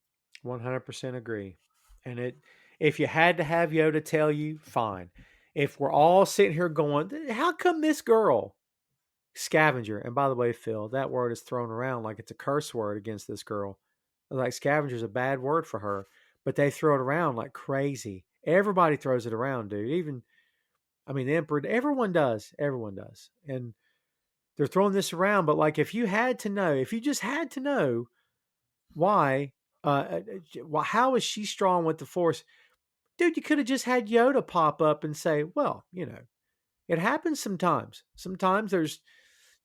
100% agree. And if you had to have Yoda tell you, fine. If we're all sitting here going, how come this girl, scavenger, and by the way, Phil, that word is thrown around like it's a curse word against this girl. Like scavenger is a bad word for her, but they throw it around like crazy. Everybody throws it around, dude. The Emperor, everyone does. Everyone does. And they're throwing this around, but like if you just had to know why, how is she strong with the Force? Dude, you could have just had Yoda pop up and say, well, it happens sometimes. Sometimes there's,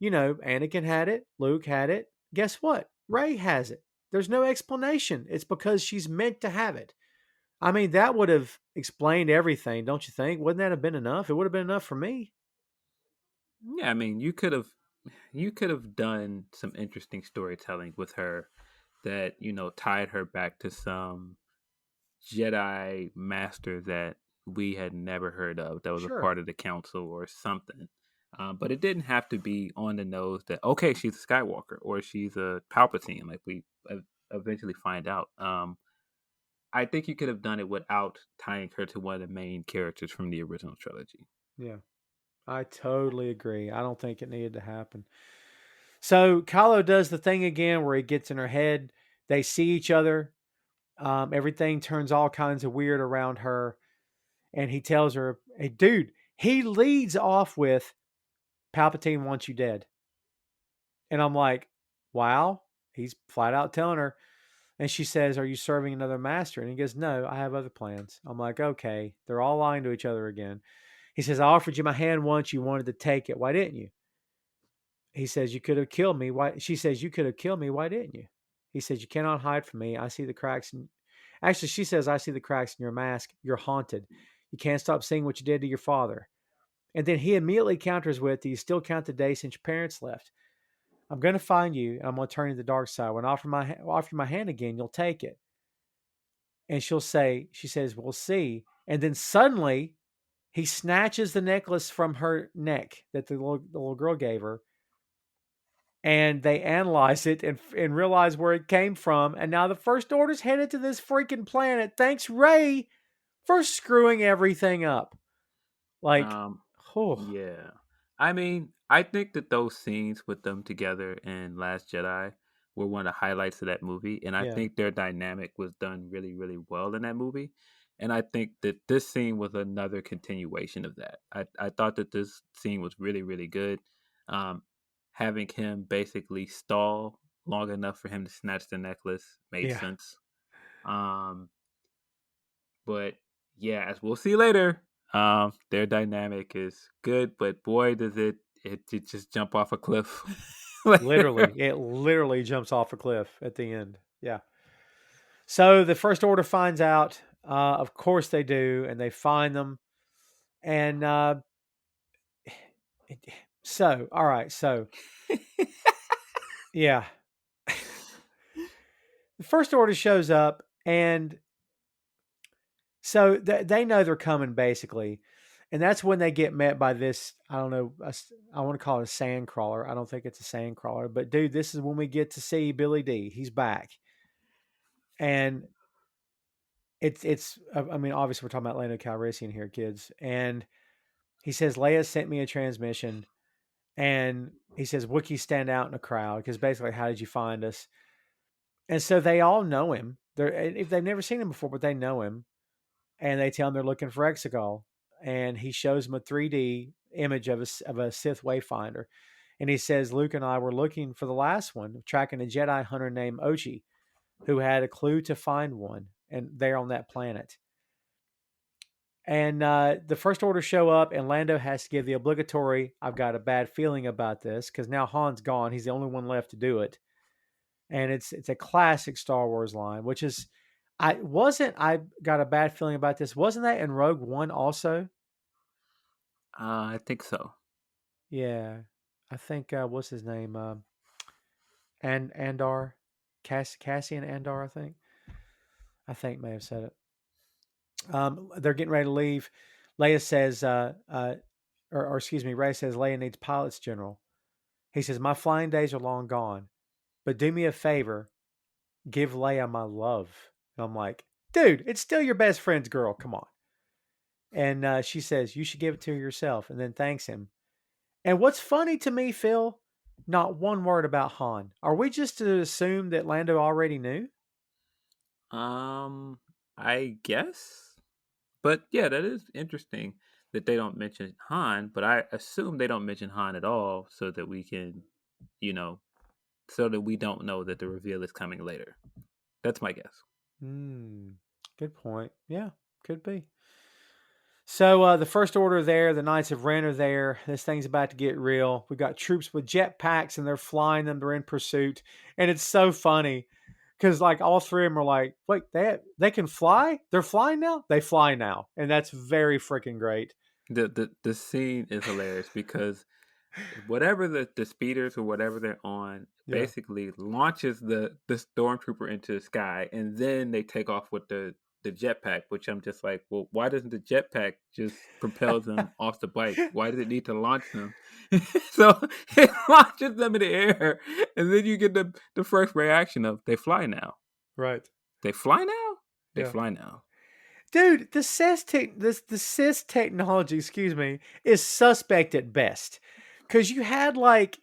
Anakin had it, Luke had it. Guess what? Rey has it. There's no explanation. It's because she's meant to have it. I mean, that would have explained everything, don't you think? Wouldn't that have been enough? It would have been enough for me. Yeah, I mean, you could have done some interesting storytelling with her that, tied her back to some Jedi master that we had never heard of, that was a Sure. part of the council or something. But it didn't have to be on the nose that, okay, she's a Skywalker or she's a Palpatine, like we eventually find out. I think you could have done it without tying her to one of the main characters from the original trilogy. Yeah. I totally agree. I don't think it needed to happen. So Kylo does the thing again where he gets in her head. They see each other. Everything turns all kinds of weird around her. And he tells her, hey, dude, he leads off with Palpatine wants you dead. And I'm like, wow. He's flat out telling her. And she says, are you serving another master? And he goes, no, I have other plans. I'm like, okay. They're all lying to each other again. He says, I offered you my hand once. You wanted to take it. Why didn't you? He says, you could have killed me. Why? She says, you could have killed me. Why didn't you? He says, you cannot hide from me. I see the cracks in. Actually, she says, I see the cracks in your mask. You're haunted. You can't stop seeing what you did to your father. And then he immediately counters with, do you still count the days since your parents left? I'm going to find you, and I'm going to turn you to the dark side. When I offer you my hand again, you'll take it. And she says, we'll see. And then suddenly, he snatches the necklace from her neck that the little girl gave her, and they analyze it and realize where it came from. And now the First Order's headed to this freaking planet. Thanks, Rey, for screwing everything up. Like, oh, Yeah. I mean, I think that those scenes with them together in Last Jedi were one of the highlights of that movie. And I yeah, think their dynamic was done really, really well in that movie. And I think that this scene was another continuation of that. I thought that this scene was really, really good. Um, Having him basically stall long enough for him to snatch the necklace made yeah. sense. Um, but yeah, as we'll see later, their dynamic is good, but boy, does it just jump off a cliff. It literally jumps off a cliff at the end. Yeah. So the First Order finds out. Of course they do, and they find them. And so, all right. So, yeah. The First Order shows up, and so they know they're coming, basically. And that's when they get met by this, I don't know, I want to call it a sand crawler. I don't think it's a sand crawler. But, dude, this is when we get to see Billy D. He's back. And it's I mean, obviously we're talking about Lando Calrissian here, kids. And he says, Leia sent me a transmission. And he says, Wookiees stand out in a crowd. Because basically, how did you find us? And so they all know him. If they've never seen him before, but they know him. And they tell him they're looking for Exegol. And he shows them a 3D image of a Sith Wayfinder. And he says, Luke and I were looking for the last one, tracking a Jedi hunter named Ochi, who had a clue to find one. And they're on that planet. And the First Order show up, and Lando has to give the obligatory, I've got a bad feeling about this, because now Han's gone. He's the only one left to do it. And it's a classic Star Wars line, which is, I got a bad feeling about this. Wasn't that in Rogue One also? I think so. Yeah. I think, what's his name? Andar? Cassian Andar, I think. I think may have said it. They're getting ready to leave. Leia says, or excuse me, Ray says Leia needs pilots, General. He says, my flying days are long gone, but do me a favor, give Leia my love. And I'm like, dude, it's still your best friend's girl. Come on. And she says, you should give it to her yourself, and then thanks him. And what's funny to me, Phil, not one word about Han. Are we just to assume that Lando already knew? I guess. But yeah, that is interesting that they don't mention Han, but I assume they don't mention Han at all so that we can, so that we don't know that the reveal is coming later. That's my guess. Good point. Yeah, could be. So the First Order there, the Knights of Ren are there. This thing's about to get real. We've got troops with jetpacks, and they're flying them. They're in pursuit, and it's so funny because like all three of them are like, "Wait, they can fly? They're flying now? They fly now!" And that's very freaking great. The scene is hilarious because whatever the speeders or whatever they're on basically launches the stormtrooper into the sky, and then they take off with the jetpack, which I'm just like, well, why doesn't the jetpack just propel them off the bike? Why does it need to launch them? So it launches them in the air, and then you get the first reaction of they fly now. Right. They fly now? They fly now. Dude, the Cis technology, excuse me, is suspect at best. Because you had like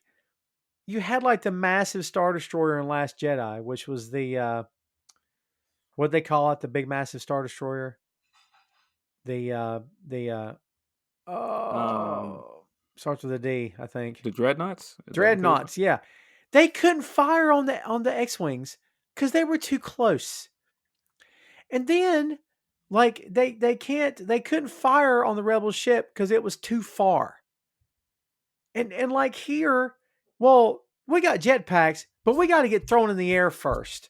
the massive Star Destroyer in Last Jedi, which was the what they call it, the big massive Star Destroyer. Starts with a D, I think. The dreadnoughts. Dreadnoughts, yeah. They couldn't fire on the X-wings because they were too close. And then, like they couldn't fire on the rebel ship because it was too far. And like here, well, we got jetpacks, but we got to get thrown in the air first.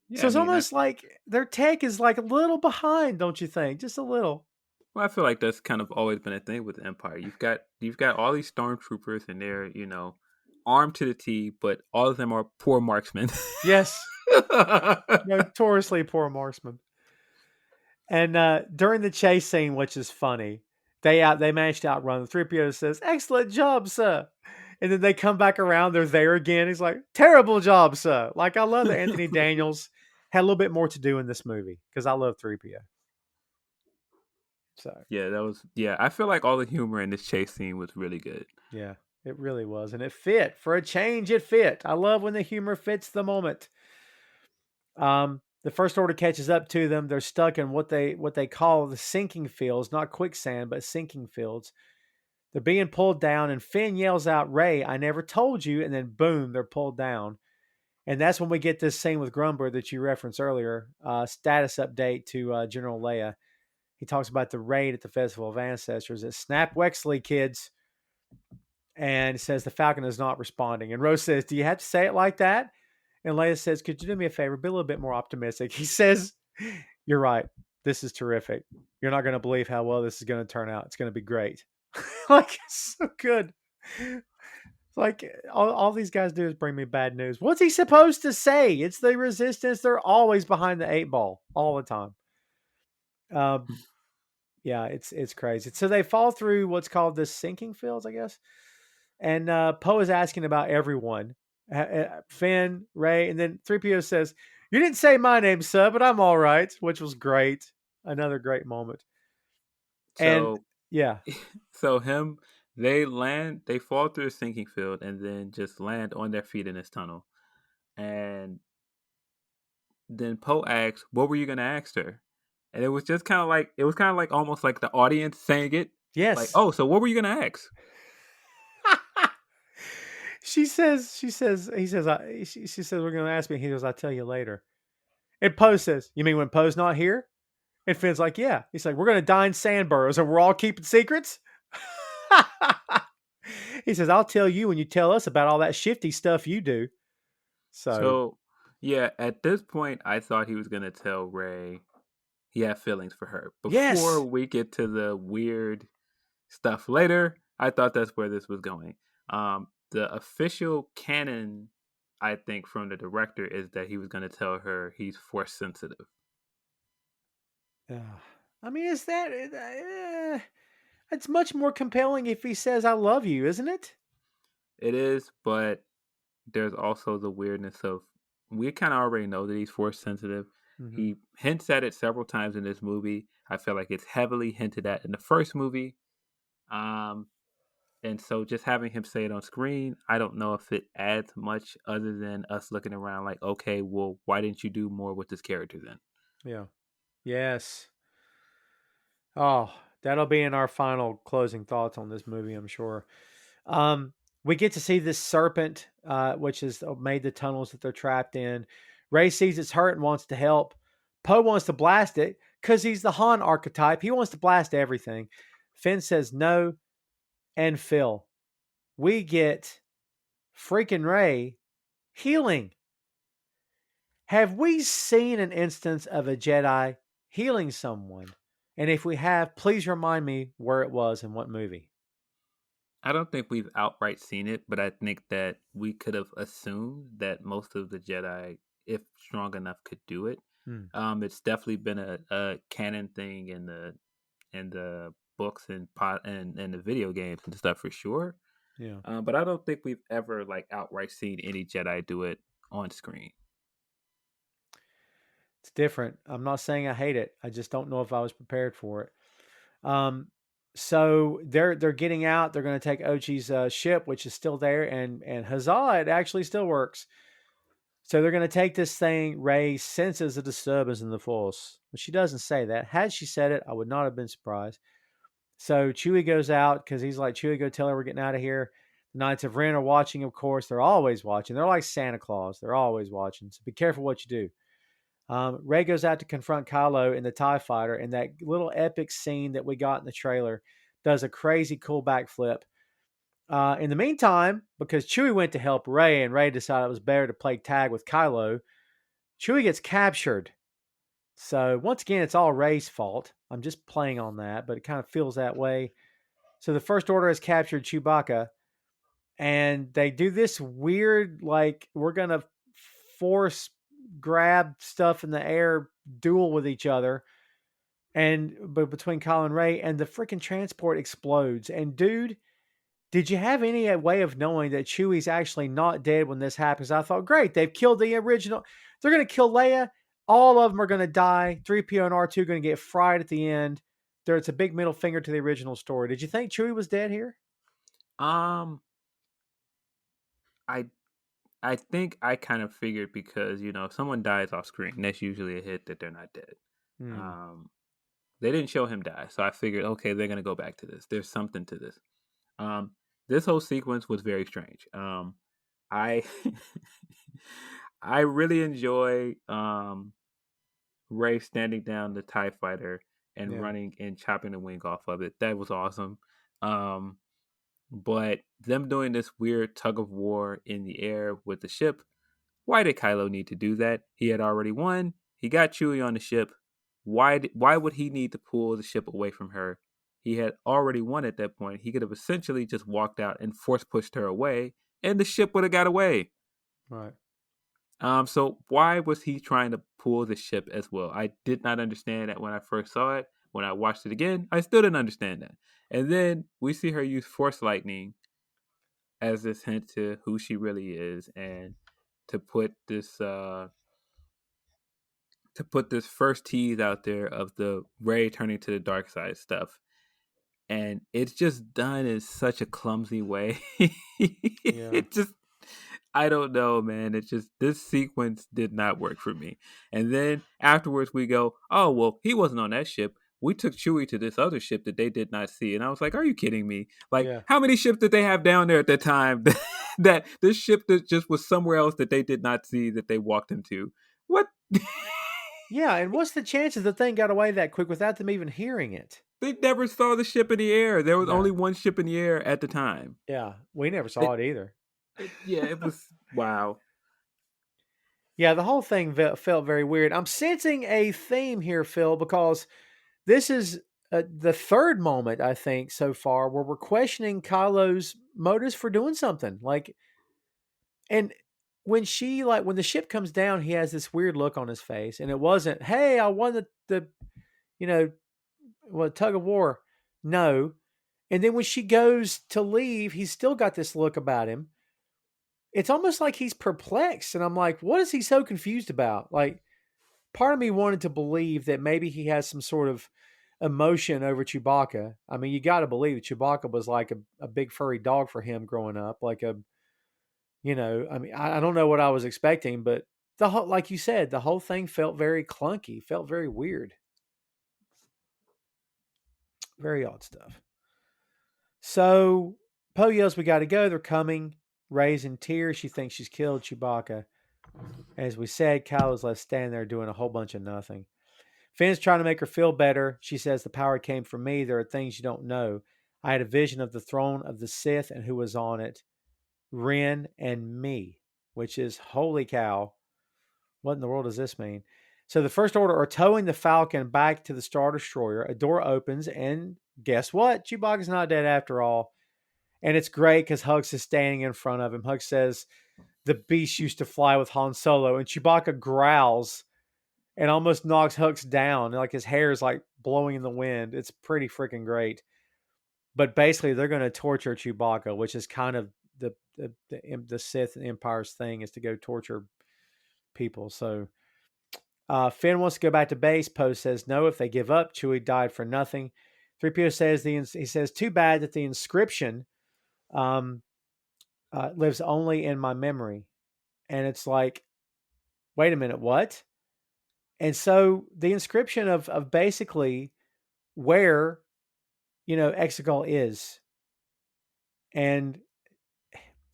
Yeah, so it's almost like their tech is like a little behind, don't you think? Just a little. Well, I feel like that's kind of always been a thing with the Empire. You've got all these stormtroopers, and they're armed to the T, but all of them are poor marksmen. Yes, notoriously poor marksmen. And during the chase scene, which is funny, they managed to outrun. The 3PO says, "Excellent job, sir." And then they come back around. They're there again. He's like, "Terrible job, sir." Like, I love that Anthony Daniels had a little bit more to do in this movie because I love 3PO. So yeah, I feel like all the humor in this chase scene was really good. Yeah, it really was, and it fit. For a change, it fit. I love when the humor fits the moment. The First Order catches up to them. They're stuck in what they call the sinking fields, not quicksand, but sinking fields. They're being pulled down, and Finn yells out, "Rey, I never told you," and then boom, they're pulled down. And that's when we get this scene with Grumber that you referenced earlier, status update to General Leia. He talks about the raid at the Festival of Ancestors at Snap Wexley, kids. and says the Falcon is not responding. And Rose says, "Do you have to say it like that?" And Leia says, "Could you do me a favor? Be a little bit more optimistic." He says, "You're right. This is terrific. You're not going to believe how well this is going to turn out. It's going to be great." Like, it's so good. Like, all these guys do is bring me bad news. What's he supposed to say? It's the Resistance. They're always behind the 8 ball all the time. Yeah, it's crazy. So they fall through what's called the sinking fields, I guess. And Poe is asking about everyone. Finn, Ray, and then 3PO says, "You didn't say my name, sir, but I'm all right," which was great. Another great moment. And So, yeah. so they fall through a sinking field and then just land on their feet in this tunnel. And then Poe asks, "What were you gonna ask her?" And it was just kind of like almost like the audience saying it, like, Yes. "Oh, so what were you gonna ask?" She says, she says, "We're going to ask me." He goes, "I'll tell you later." And Poe says, "You mean when Poe's not here?" And Finn's like, "Yeah." He's like, "We're going to dine Sandburrows and we're all keeping secrets?" He says, "I'll tell you when you tell us about all that shifty stuff you do." So, So, yeah, at this point, I thought he was gonna tell Ray he had feelings for her. Before yes. we get to the weird stuff later, I thought that's where this was going. The official canon, I think, from the director is that he was gonna tell her he's force sensitive. I mean, is that it's much more compelling if he says "I love you," isn't it? It is, but there's also the weirdness of we kind of already know that he's force sensitive. Mm-hmm. He hints at it several times in this movie. I feel like it's heavily hinted at in the first movie. Um, and so just having him say it on screen, I don't know if it adds much other than us looking around like, okay, well, why didn't you do more with this character then? Yeah. Yes. Oh, that'll be in our final closing thoughts on this movie, I'm sure. Um, we get to see this serpent, which has made the tunnels that they're trapped in. Ray sees it's hurt and wants to help. Poe wants to blast it because he's the Han archetype. He wants to blast everything. Finn says no. And Phil, we get freaking Ray healing. Have we seen an instance of a Jedi healing someone? And if we have, please remind me where it was and what movie. I don't think we've outright seen it, but I think that we could have assumed that most of the Jedi, if strong enough, could do it. Hmm. It's definitely been a canon thing in the books and and the video games and stuff for sure. Yeah. But I don't think we've ever like outright seen any Jedi do it on screen. It's different. I'm not saying I hate it. I just don't know if I was prepared for it. Um, so they're getting out. They're going to take Ochi's ship, which is still there, and huzzah, it actually still works. So they're going to take this thing. Ray senses a disturbance in the force, but she doesn't say that. Had she said it, I would not have been surprised. So Chewie goes out because he's like, "Chewie, go tell her we're getting out of here." The Knights of Ren are watching, of course. They're always watching. They're like Santa Claus. They're always watching. So be careful what you do. Ray goes out to confront Kylo in the TIE fighter, and that little epic scene that we got in the trailer does a crazy cool backflip. In the meantime, because Chewie went to help Ray, and Ray decided it was better to play tag with Kylo, Chewie gets captured. So once again, it's all Ray's fault. I'm just playing on that, but it kind of feels that way. So the First Order has captured Chewbacca, and they do this weird, like, we're going to force grab stuff in the air duel with each other. But between Kyle and Ray, and the freaking transport explodes. And dude, did you have any way of knowing that Chewie's actually not dead when this happens? I thought, great, they've killed the original. They're going to kill Leia. All of them are going to die. 3PO and R2 are going to get fried at the end. It's a big middle finger to the original story. Did you think Chewie was dead here? Um, I I think I kind of figured because if someone dies off screen, that's usually a hit that they're not dead. Hmm. Um, they didn't show him die, so I figured, okay, they're gonna go back to this. There's something to this. Um, this whole sequence was very strange. I I really enjoy Ray standing down the Tie Fighter and Yeah. running and chopping the wing off of it. That was awesome. Um, But them doing this weird tug of war in the air with the ship, why did Kylo need to do that? He had already won. He got Chewie on the ship. Why would he need to pull the ship away from her? He had already won at that point. He could have essentially just walked out and force pushed her away, and the ship would have got away. Right. So why was he trying to pull the ship as well? I did not understand that when I first saw it. When I watched it again, I still didn't understand that. And then we see her use Force Lightning as this hint to who she really is, and to put this first tease out there of the Rey turning to the dark side stuff. And it's just done in such a clumsy way. Yeah. It just, I don't know, man. It's just, this sequence did not work for me. And then afterwards we go, oh, well, he wasn't on that ship. We took Chewie to this other ship that they did not see. And I was like, are you kidding me? Like, Yeah. how many ships did they have down there at that time that this ship that just was somewhere else that they did not see that they walked into? What? Yeah, and what's the chances the thing got away that quick without them even hearing it? They never saw the ship in the air. There was No. only one ship in the air at the time. Yeah, we never saw It, it either. yeah, it was wow. Yeah, the whole thing felt very weird. I'm sensing a theme here, Phil, because this is the third moment, I think, so far where we're questioning Kylo's motives for doing something. Like, and when the ship comes down, he has this weird look on his face, and it wasn't, "Hey, I won the you know, tug of war." No, and then when she goes to leave, he's still got this look about him. It's almost like he's perplexed, and I'm like, what is he so confused about? Like, part of me wanted to believe that maybe he has some sort of emotion over Chewbacca. I mean, you got to believe that Chewbacca was like a big furry dog for him growing up. Like I mean, I don't know what I was expecting, but the whole, like you said, the whole thing felt very clunky, felt very weird, very odd stuff. So Poe yells, "We got to go. They're coming." Rey's in tears. She thinks she's killed Chewbacca. As we said, Kylo's left standing there doing a whole bunch of nothing. Finn's trying to make her feel better. She says, "The power came from me. There are things you don't know. I had a vision of the throne of the Sith and who was on it. Ren and me," which is, holy cow. What in the world does this mean? So the First Order are towing the Falcon back to the Star Destroyer. A door opens, and guess what? Chewbacca's not dead after all. And it's great because Hux is standing in front of him. Hux says, "The beast used to fly with Han Solo," and Chewbacca growls and almost knocks Hux down. Like his hair is like blowing in the wind. It's pretty freaking great. But basically, they're going to torture Chewbacca, which is kind of the Sith and Empire's thing, is to go torture people. So Finn wants to go back to base. Poe says no. If they give up, Chewie died for nothing. 3PO says he says, "Too bad that the inscription um, lives only in my memory." And it's like, wait a minute, what? And so the inscription of basically where Exegol is. And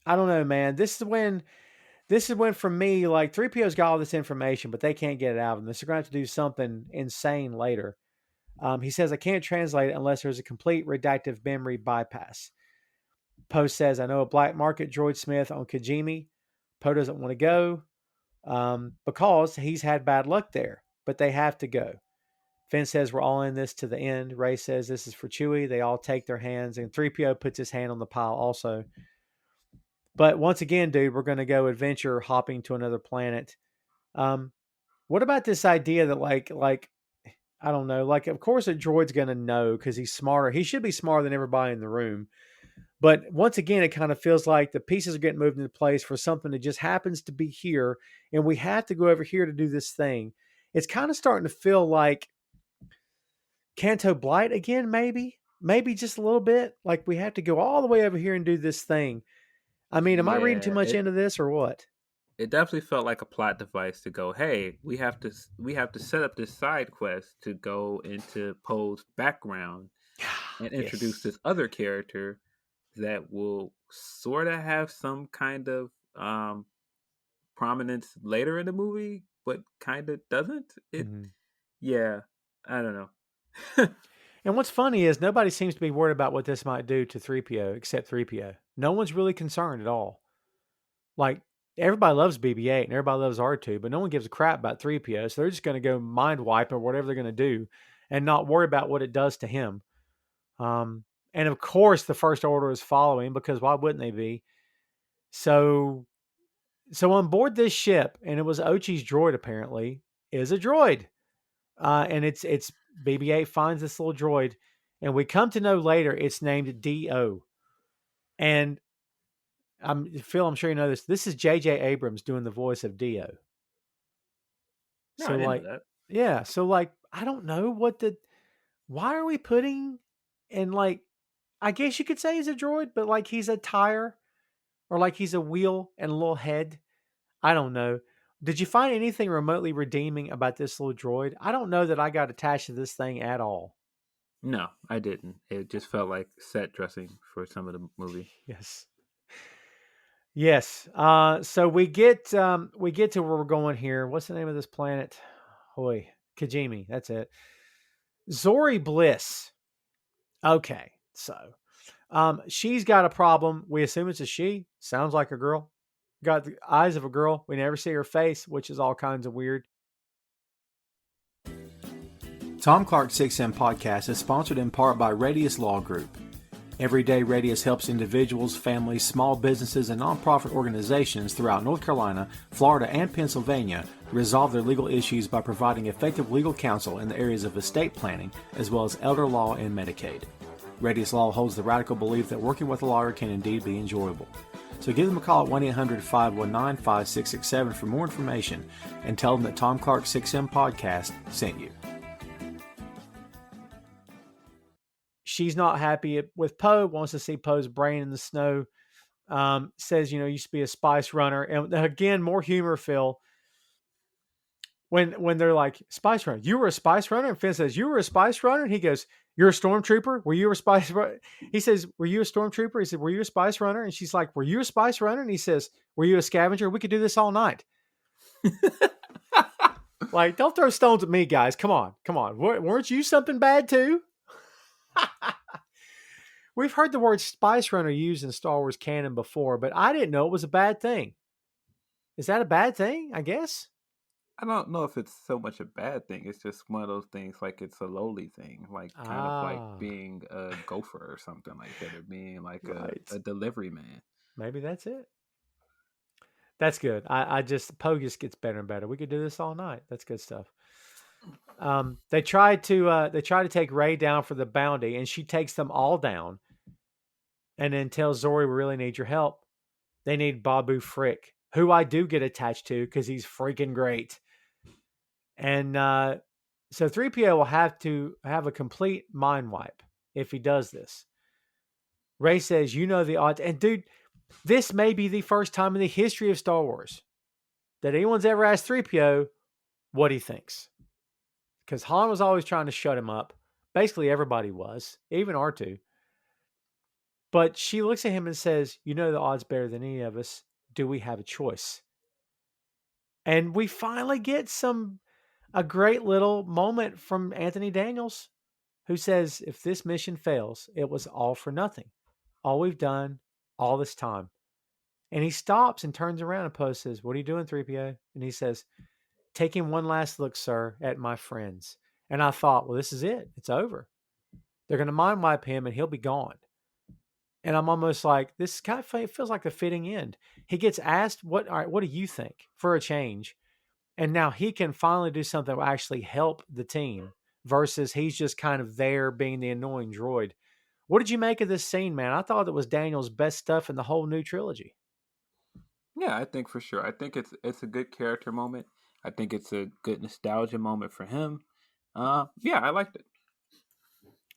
I don't know, man. This is when for me, like 3PO's got all this information, but they can't get it out of them. So they're gonna have to do something insane later. He says, "I can't translate it unless there's a complete redactive memory bypass." Poe says, "I know a black market droid smith on Kijimi." Poe doesn't want to go because he's had bad luck there, but they have to go. Finn says, "We're all in this to the end." Rey says, "This is for Chewie." They all take their hands, and 3PO puts his hand on the pile also. But once again, dude, we're going to go adventure hopping to another planet. Um, what about this idea that like I don't know, like of course a droid's going to know because he's smarter. He should be smarter than everybody in the room. But once again, it kind of feels like the pieces are getting moved into place for something that just happens to be here, and we have to go over here to do this thing. It's kind of starting to feel like Canto Blight again, maybe just a little bit. Like we have to go all the way over here and do this thing. I mean, am I reading too Yeah, much into this or what? it definitely felt like a plot device to go, hey, we have to set up this side quest to go into Poe's background and introduce Yes. this other character that will sort of have some kind of prominence later in the movie, but kind of doesn't. It Mhm. Yeah, I don't know. And what's funny is nobody seems to be worried about what this might do to 3PO except 3PO. No one's really concerned at all. Like, everybody loves BB-8 and everybody loves R2, but no one gives a crap about 3PO. So they're just going to go mind wipe or whatever they're going to do and not worry about what it does to him. Um, and of course, the First Order is following, because why wouldn't they be? So on board this ship, and it was Ochi's droid apparently, is a droid. And it's BB-8 finds this little droid, and we come to know later it's named D-O. And Phil, I'm sure you know this. This is J.J. Abrams doing the voice of D-O. No, So I didn't like, know that. yeah. So like, I don't know why are we putting in, like, I guess you could say he's a droid, but like he's a tire or like he's a wheel and a little head. I don't know. Did you find anything remotely redeeming about this little droid? I don't know that I got attached to this thing at all. No, I didn't. It just felt like set dressing for some of the movie. Yes. Yes. So we get to where we're going here. What's the name of this planet? Hoy, Kijimi. That's it. Zori Bliss. Okay. So, she's got a problem. We assume it's a she. Sounds like a girl. Got the eyes of a girl. We never see her face, which is all kinds of weird. Tom Clark's 6M podcast is sponsored in part by Radius Law Group. Every day, Radius helps individuals, families, small businesses, and nonprofit organizations throughout North Carolina, Florida, and Pennsylvania resolve their legal issues by providing effective legal counsel in the areas of estate planning, as well as elder law and Medicaid. Radius Law holds the radical belief that working with a lawyer can indeed be enjoyable. So give them a call at 1-800-519-5667 for more information, and tell them that Tom Clark's 6M podcast sent you. She's not happy with Poe, wants to see Poe's brain in the snow. Says, used to be a spice runner. And again, more humor, Phil. When they're like, spice runner, you were a spice runner? And Finn says, you were a spice runner? And he goes, you're a stormtrooper? Were you a spice runner? He says, were you a stormtrooper? He said, were you a spice runner? And she's like, were you a spice runner? And he says, were you a scavenger? We could do this all night. Like, don't throw stones at me, guys. Come on. Weren't you something bad too? We've heard the word spice runner used in Star Wars canon before, but I didn't know it was a bad thing. Is that a bad thing? I guess. I don't know if it's so much a bad thing. It's just one of those things, like it's a lowly thing, like kind of like being a gopher or something like that, or being like a delivery man. Maybe that's it. That's good. I just, Poe just gets better and better. We could do this all night. That's good stuff. They try to take Rey down for the bounty, and she takes them all down, and then tells Zori, we really need your help. They need Babu Frick, who I do get attached to because he's freaking great. And so 3PO will have to have a complete mind wipe if he does this. Rey says, you know the odds. And dude, this may be the first time in the history of Star Wars that anyone's ever asked 3PO what he thinks. Because Han was always trying to shut him up. Basically, everybody was, even R2. But she looks at him and says, you know the odds better than any of us. Do we have a choice? And we finally get a great little moment from Anthony Daniels, who says, if this mission fails, it was all for nothing. All we've done, all this time. And he stops and turns around, and Poe says, what are you doing, 3PO? And he says, taking one last look, sir, at my friends. And I thought, well, this is it. It's over. They're going to mind wipe him and he'll be gone. And I'm almost like, this kind of feels like the fitting end. He gets asked, all right, what do you think for a change? And now he can finally do something that will actually help the team versus he's just kind of there being the annoying droid. What did you make of this scene, man? I thought it was Daniel's best stuff in the whole new trilogy. Yeah, I think for sure. I think it's a good character moment. I think it's a good nostalgia moment for him. Yeah, I liked it.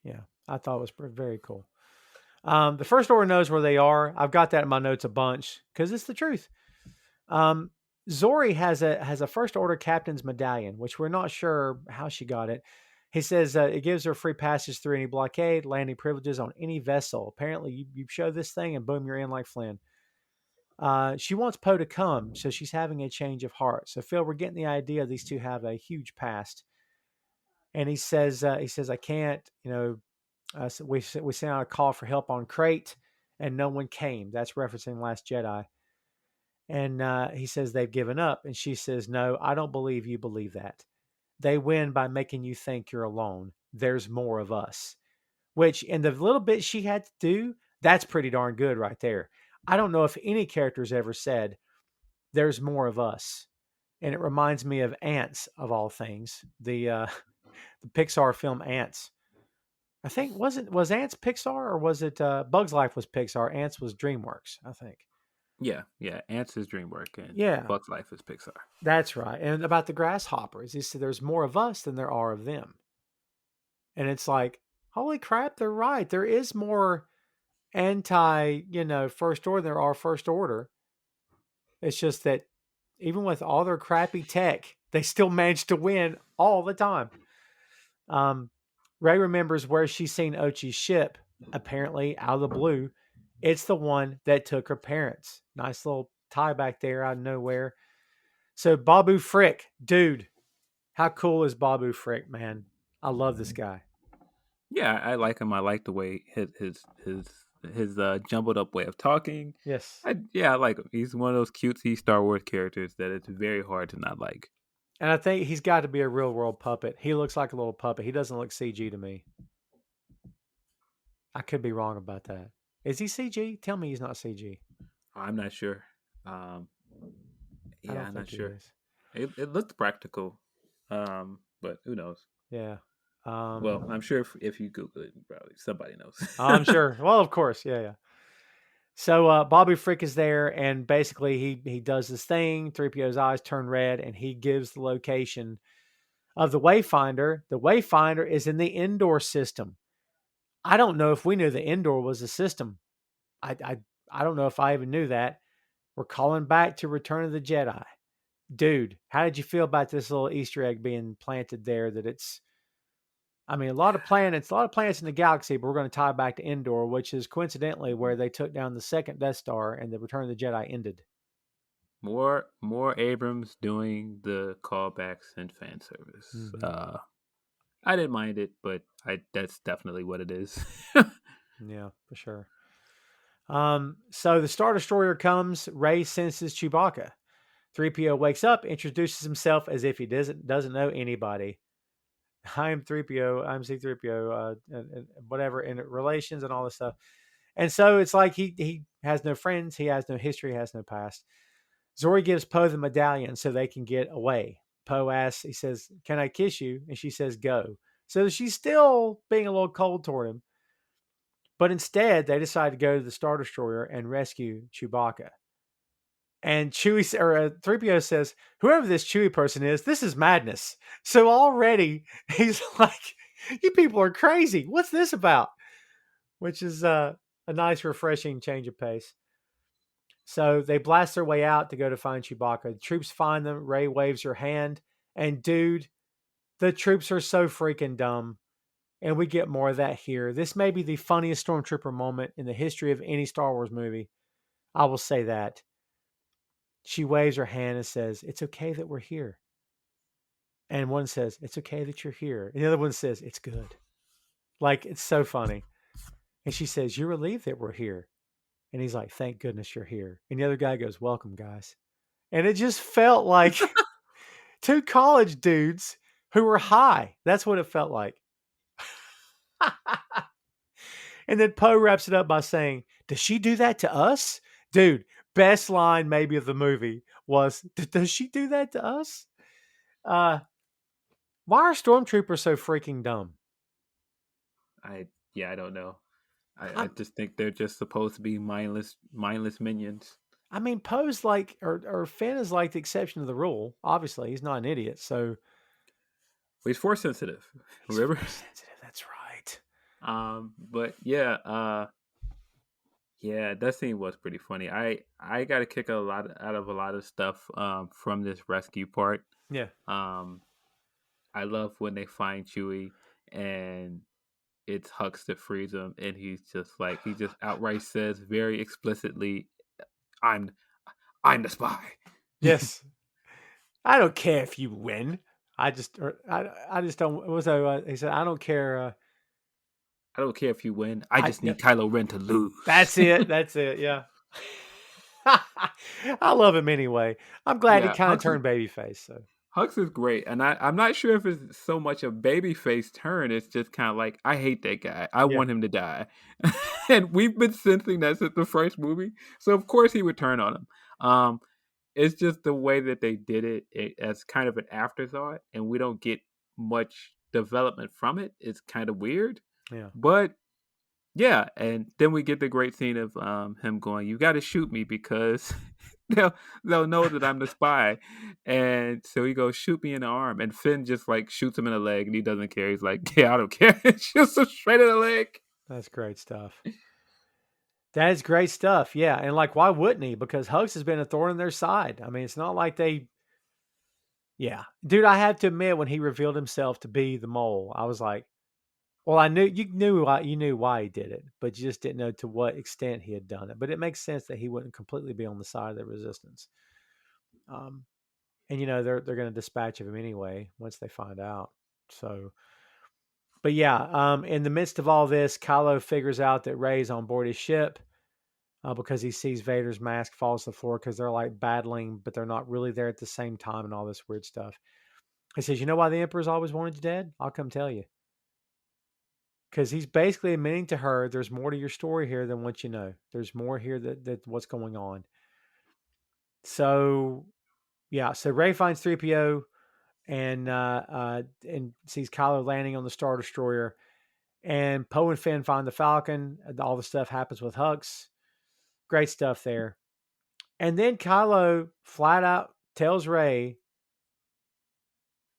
Yeah, I thought it was very cool. The First Order knows where they are. I've got that in my notes a bunch because it's the truth. Zori has a First Order captain's medallion, which we're not sure how she got it. He says it gives her free passage through any blockade, landing privileges on any vessel. Apparently, you show this thing and boom, you're in like Flynn. She wants Poe to come, so she's having a change of heart. So, Phil, we're getting the idea these two have a huge past. And he says, I can't, we sent out a call for help on Crate and no one came. That's referencing Last Jedi. And he says they've given up. And she says, no, I don't believe you believe that. They win by making you think you're alone. There's more of us. Which, in the little bit she had to do, that's pretty darn good right there. I don't know if any character's ever said, there's more of us. And it reminds me of Ants, of all things. The Pixar film Ants. I think, was Ants Pixar, or was it Bug's Life was Pixar? Ants was DreamWorks, I think. Yeah. Ants is DreamWorks and Yeah. Bugs Life is Pixar. That's right. And about the grasshoppers, he said there's more of us than there are of them. And it's like, holy crap, they're right. There is more First Order than there are First Order. It's just that even with all their crappy tech, they still manage to win all the time. Rey remembers where she's seen Ochi's ship, apparently out of the blue. It's the one that took her parents. Nice little tie back there out of nowhere. So Babu Frick, dude, how cool is Babu Frick, man? I love this guy. Yeah, I like him. I like the way his jumbled up way of talking. Yes. I like him. He's one of those cutesy Star Wars characters that it's very hard to not like. And I think he's got to be a real world puppet. He looks like a little puppet. He doesn't look CG to me. I could be wrong about that. Is he CG? Tell me he's not CG. I'm not sure. I'm not sure. It looked practical, but who knows? Yeah. Well, I'm sure if you Google it, probably somebody knows. I'm sure. Well, of course. Yeah. So Babu Frick is there, and basically he does this thing. 3PO's eyes turn red, and he gives the location of the Wayfinder. The Wayfinder is in the Endor system. I don't know if we knew the Endor was a system. I don't know if I even knew that. We're calling back to Return of the Jedi. Dude, how did you feel about this little Easter egg being planted there? That it's, I mean, a lot of planets in the galaxy, but we're going to tie back to Endor, which is coincidentally where they took down the second Death Star and the Return of the Jedi ended. More Abrams doing the callbacks and fan service. Mm-hmm. I didn't mind it, but that's definitely what it is. Yeah, for sure. So the Star Destroyer comes. Rey senses Chewbacca. 3PO wakes up, introduces himself as if he doesn't know anybody. I'm 3PO, I'm C-3PO, and whatever, in relations and all this stuff. And so it's like he has no friends, he has no history, he has no past. Zori gives Poe the medallion so they can get away. Poe asks, he says, can I kiss you? And she says, go. So she's still being a little cold toward him. But instead, they decide to go to the Star Destroyer and rescue Chewbacca. And 3PO says, whoever this Chewie person is, this is madness. So already he's like, you people are crazy. What's this about? Which is a nice, refreshing change of pace. So they blast their way out to go to find Chewbacca. The troops find them. Rey waves her hand. And dude, the troops are so freaking dumb. And we get more of that here. This may be the funniest Stormtrooper moment in the history of any Star Wars movie. I will say that. She waves her hand and says, it's okay that we're here. And one says, it's okay that you're here. And the other one says, it's good. Like, it's so funny. And she says, you're relieved that we're here. And he's like, thank goodness you're here. And the other guy goes, welcome, guys. And it just felt like two college dudes who were high. That's what it felt like. And then Poe wraps it up by saying, does she do that to us? Dude, best line maybe of the movie was, does she do that to us? Why are stormtroopers so freaking dumb? I don't know. I just think they're just supposed to be mindless minions. I mean, Poe's like, or Finn is like the exception to the rule. Obviously, he's not an idiot, so. He's force sensitive. Remember? Force sensitive, that's right. But yeah, that scene was pretty funny. I got to kick out of a lot of stuff from this rescue part. Yeah. I love when they find Chewie and it's Hux that frees him, and he just outright says very explicitly, I'm the spy. Yes. I don't care if you win. I just don't. So he said, I don't care. I don't care if you win. I just Yep. need Kylo Ren to lose. That's it. That's it. Yeah. I love him anyway. I'm glad he Yeah, kind of turned babyface. So Hux is great, and I'm not sure if it's so much a babyface turn. It's just kind of like I hate that guy. I want him to die, and we've been sensing that since the first movie. So of course he would turn on him. It's just the way that they did it as kind of an afterthought, and we don't get much development from it. It's kind of weird, yeah. but yeah, and then we get the great scene of him going, "You got to shoot me because they'll know that I'm the spy." And so he goes, "Shoot me in the arm," and Finn just like shoots him in the leg, and he doesn't care. He's like, "Yeah, I don't care." Shoots him straight in the leg. That's great stuff. That is great stuff. Yeah, and like, why wouldn't he? Because Hux has been a thorn in their side. I mean, it's not like they. Yeah, dude, I have to admit, when he revealed himself to be the mole, I was like, well, I knew you knew why he did it, but you just didn't know to what extent he had done it. But it makes sense that he wouldn't completely be on the side of the resistance. And they're going to dispatch of him anyway once they find out. So, but yeah, in the midst of all this, Kylo figures out that Rey's on board his ship because he sees Vader's mask falls to the floor because they're like battling, but they're not really there at the same time and all this weird stuff. He says, "You know why the Emperor's always wanted you dead? I'll come tell you." Because he's basically admitting to her, there's more to your story here than what you know. There's more here that what's going on. So, yeah. So Rey finds 3PO and sees Kylo landing on the Star Destroyer. And Poe and Finn find the Falcon. All the stuff happens with Hux. Great stuff there. And then Kylo flat out tells Rey,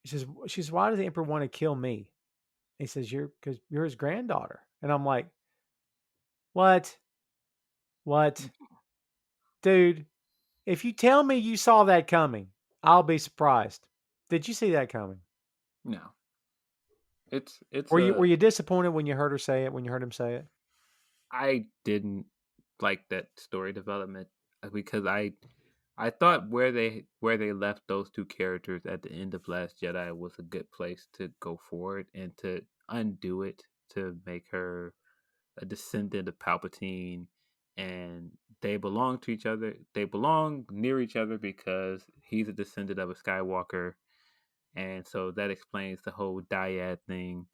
she says, "Why does the Emperor want to kill me?" He says, because you're his granddaughter. And I'm like, what? Dude, if you tell me you saw that coming, I'll be surprised. Did you see that coming? No, it's were you disappointed when you heard her say it? When you heard him say it? I didn't like that story development because I thought where they left those two characters at the end of Last Jedi was a good place to go forward and to undo it, to make her a descendant of Palpatine, and they belong to each other. They belong near each other because he's a descendant of a Skywalker, and so that explains the whole dyad thing.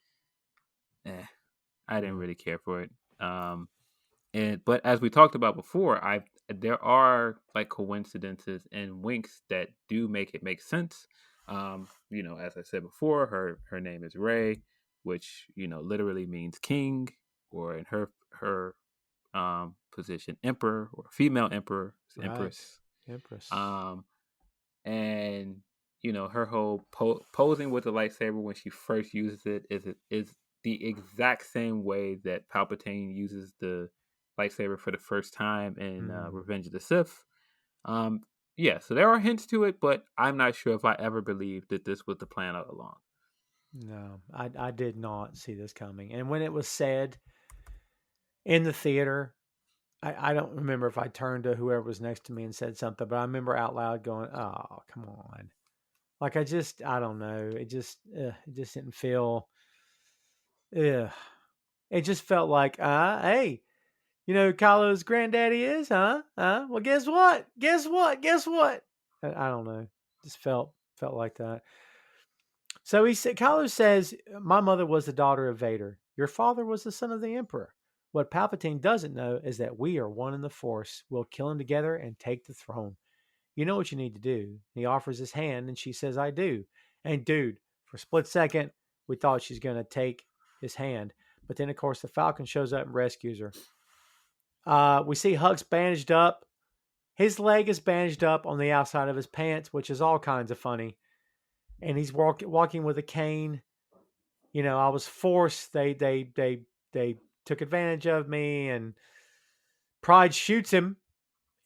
I didn't really care for it. But as we talked about before, there are like coincidences and winks that do make it make sense. As I said before, her name is Rey, which literally means king, or in her position, emperor or female emperor, right. empress. Empress. And her whole posing with the lightsaber when she first uses it is the exact same way that Palpatine uses the lightsaber for the first time in Revenge of the Sith. So there are hints to it, but I'm not sure if I ever believed that this was the plan all along. No, I did not see this coming. And when it was said in the theater, I don't remember if I turned to whoever was next to me and said something, but I remember out loud going, "Oh, come on." Like I don't know. It just didn't feel, it just felt like, hey, Kylo's granddaddy is, huh? Well, guess what? I don't know. Just felt like that. So Kylo says, "My mother was the daughter of Vader. Your father was the son of the Emperor. What Palpatine doesn't know is that we are one in the Force. We'll kill him together and take the throne. You know what you need to do." He offers his hand, and she says, "I do." And dude, for a split second, we thought she's going to take his hand. But then, of course, the Falcon shows up and rescues her. We see Hux bandaged up. His leg is bandaged up on the outside of his pants, which is all kinds of funny. And he's walking with a cane. I was forced. They took advantage of me, and Pride shoots him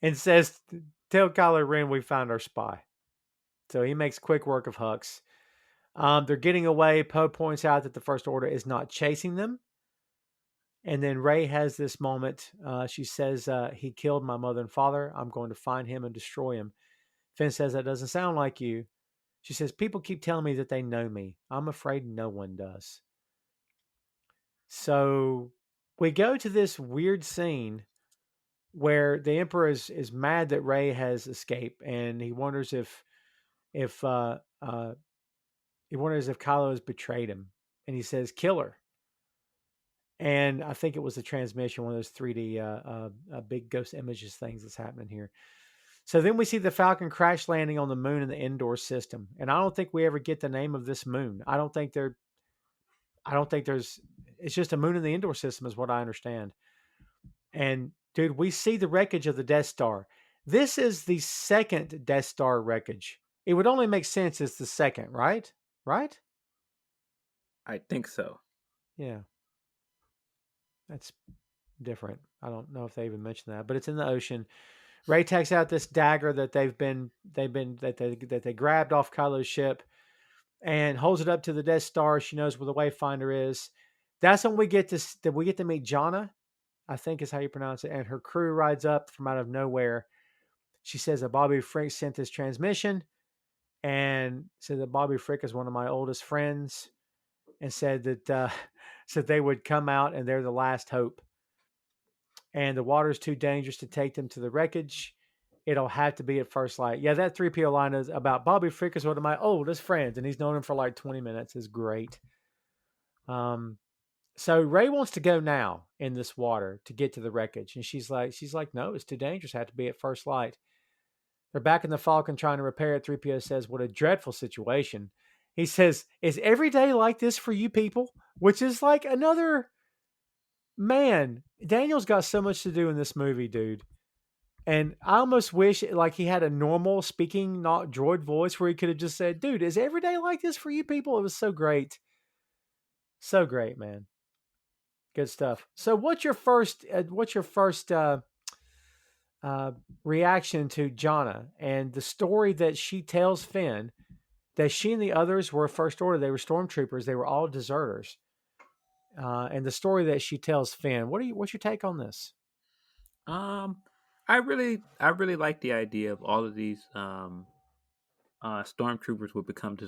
and says, "Tell Kylo Ren we found our spy." So he makes quick work of Hux. They're getting away. Poe points out that the First Order is not chasing them. And then Rey has this moment. She says, "He killed my mother and father. I'm going to find him and destroy him." Finn says, "That doesn't sound like you." She says, people keep telling me that they know me. I'm afraid no one does. So we go to this weird scene where the Emperor is mad that Rey has escaped, and he wonders if he wonders if Kylo has betrayed him, and he says, "Kill her." And I think it was the transmission, one of those 3D big ghost images things that's happening here. So then we see the Falcon crash landing on the moon in the Endor system, and I don't think we ever get the name of this moon. I don't think there's. It's just a moon in the Endor system, is what I understand. And dude, we see the wreckage of the Death Star. This is the second Death Star wreckage. It would only make sense it's the second, right? Right? I think so. Yeah. That's different. I don't know if they even mentioned that, but it's in the ocean. Rey takes out this dagger that they grabbed off Kylo's ship and holds it up to the Death Star. She knows where the Wayfinder is. That's when we get to meet Jannah, I think is how you pronounce it, and her crew rides up from out of nowhere. She says that Bobby Frick sent this transmission and said that Bobby Frick is one of my oldest friends, and said that said they would come out and they're the last hope. And the water's too dangerous to take them to the wreckage. It'll have to be at first light. Yeah, that 3PO line is about Bobby Frick is one of my oldest friends, and he's known him for like 20 minutes. Is great. So Rey wants to go now in this water to get to the wreckage, and she's like, no, it's too dangerous. It had to be at first light. They're back in the Falcon trying to repair it. 3PO says, what a dreadful situation. He says, is every day like this for you people? Which is like another, man, Daniel's got so much to do in this movie, dude. And I almost wish like he had a normal speaking, not droid voice where he could have just said, dude, is every day like this for you people? It was so great. So great, man. Good stuff. So what's your first reaction to Jannah and the story that she tells Finn that she and the others were First Order? They were stormtroopers. They were all deserters. And the story that she tells Finn. What's your take on this? I really like the idea of all of these stormtroopers would become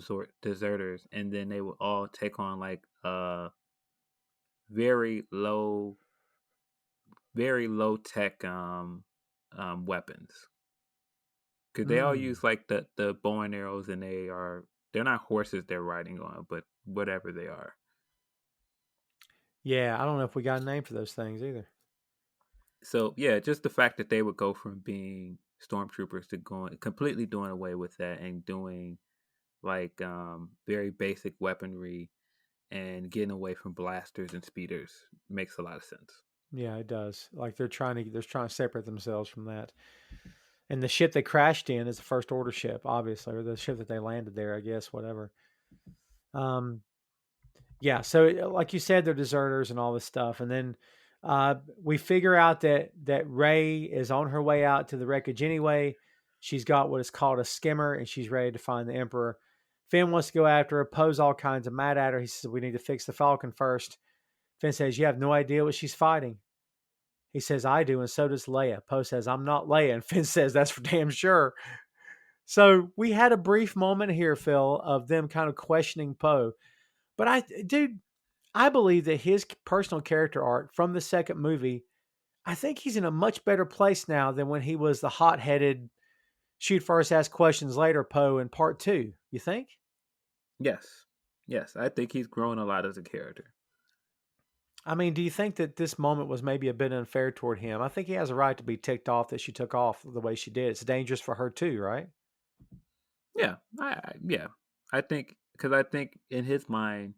deserters, and then they would all take on like very low tech weapons, because they all use like the bow and arrows, and they're not horses they're riding on, but whatever they are. Yeah, I don't know if we got a name for those things either. So yeah, just the fact that they would go from being stormtroopers to completely doing away with that and doing like very basic weaponry and getting away from blasters and speeders makes a lot of sense. Yeah, it does. Like they're trying to separate themselves from that. And the ship they crashed in is the First Order ship, obviously, or the ship that they landed there, I guess, whatever. Yeah, so like you said, they're deserters and all this stuff. And then we figure out that Rey is on her way out to the wreckage anyway. She's got what is called a skimmer, and she's ready to find the Emperor. Finn wants to go after her, Poe's all kinds of mad at her. He says, we need to fix the Falcon first. Finn says, you have no idea what she's fighting. He says, I do, and so does Leia. Poe says, I'm not Leia. And Finn says, that's for damn sure. So we had a brief moment here, Phil, of them kind of questioning Poe. But I believe that his personal character arc from the second movie, I think he's in a much better place now than when he was the hot-headed, shoot first, ask questions later Poe in part 2. You think? Yes. I think he's grown a lot as a character. I mean, do you think that this moment was maybe a bit unfair toward him? I think he has a right to be ticked off that she took off the way she did. It's dangerous for her too, right? Yeah, I think in his mind,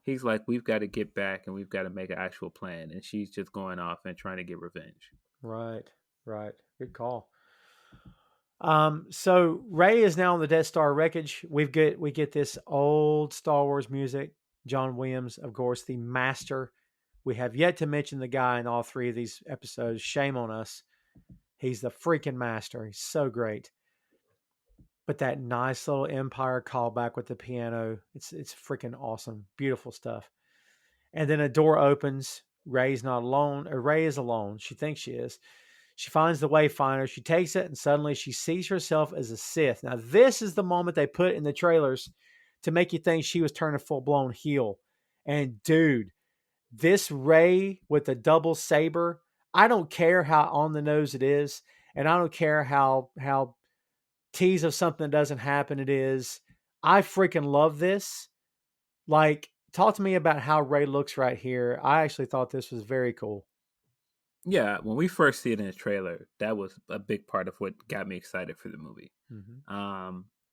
he's like, we've got to get back and we've got to make an actual plan, and she's just going off and trying to get revenge. Right. Good call. So Rey is now on the Death Star wreckage. We get this old Star Wars music. John Williams, of course, the master. We have yet to mention the guy in all 3 of these episodes. Shame on us. He's the freaking master. He's so great. But that nice little Empire callback with the piano, it's freaking awesome. Beautiful stuff. And then a door opens. Rey's not alone. Or Rey is alone. She thinks she is. She finds the Wayfinder. She takes it, and suddenly she sees herself as a Sith. Now, this is the moment they put in the trailers to make you think she was turning full-blown heel. And, dude, this Rey with the double saber, I don't care how on the nose it is, and I don't care how tease of something that doesn't happen it is. I freaking love this. Like, talk to me about how Rey looks right here. I actually thought this was very cool. Yeah, when we first see it in the trailer, that was a big part of what got me excited for the movie.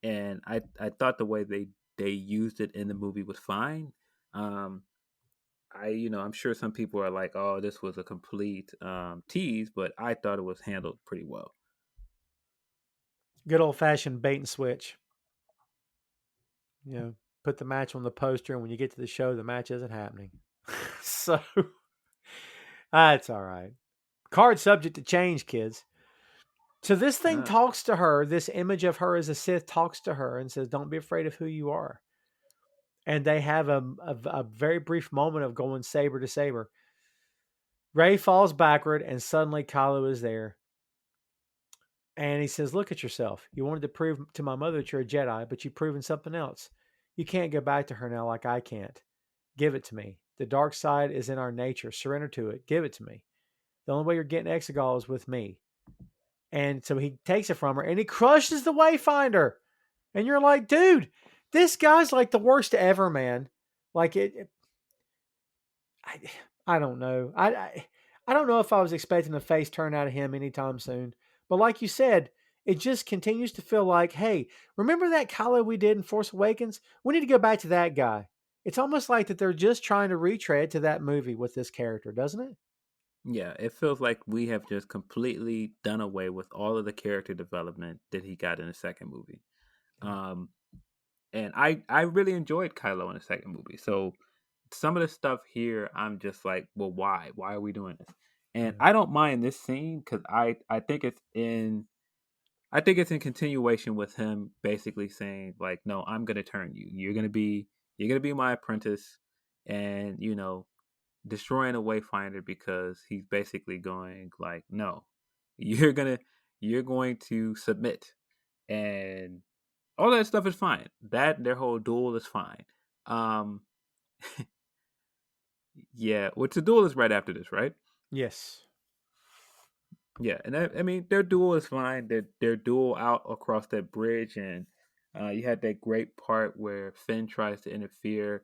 And I thought the way they used it in the movie was fine. I'm sure some people are like, oh, this was a complete tease, but I thought it was handled pretty well. Good old fashioned bait and switch. You know, put the match on the poster, and when you get to the show, the match isn't happening. So that's all right. Card subject to change, kids. So this thing talks to her. This image of her as a Sith talks to her and says, "Don't be afraid of who you are." And they have a very brief moment of going saber to saber. Rey falls backward, and suddenly Kylo is there. And he says, "Look at yourself. You wanted to prove to my mother that you're a Jedi, but you've proven something else. You can't go back to her now like I can't. Give it to me. The dark side is in our nature. Surrender to it. Give it to me. The only way you're getting Exegol is with me." And so he takes it from her, and he crushes the Wayfinder. And you're like, dude, this guy's like the worst ever, man. Like I don't know. I don't know if I was expecting a face turn out of him anytime soon. But like you said, it just continues to feel like, hey, remember that Kylo we did in Force Awakens? We need to go back to that guy. It's almost like that they're just trying to retread to that movie with this character, doesn't it? Yeah, it feels like we have just completely done away with all of the character development that he got in the second movie. And I really enjoyed Kylo in the second movie. So some of the stuff here, I'm just like, well, why? Why are we doing this? And I don't mind this scene because I think it's in continuation with him basically saying like, no, I'm gonna turn you. You're gonna be my apprentice, and destroying a Wayfinder because he's basically going like, no, you're going to submit, and all that stuff is fine. That their whole duel is fine. Yeah, which the duel is right after this, right? Yes. Yeah, and I mean their duel is fine. Their duel out across that bridge, and you had that great part where Finn tries to interfere,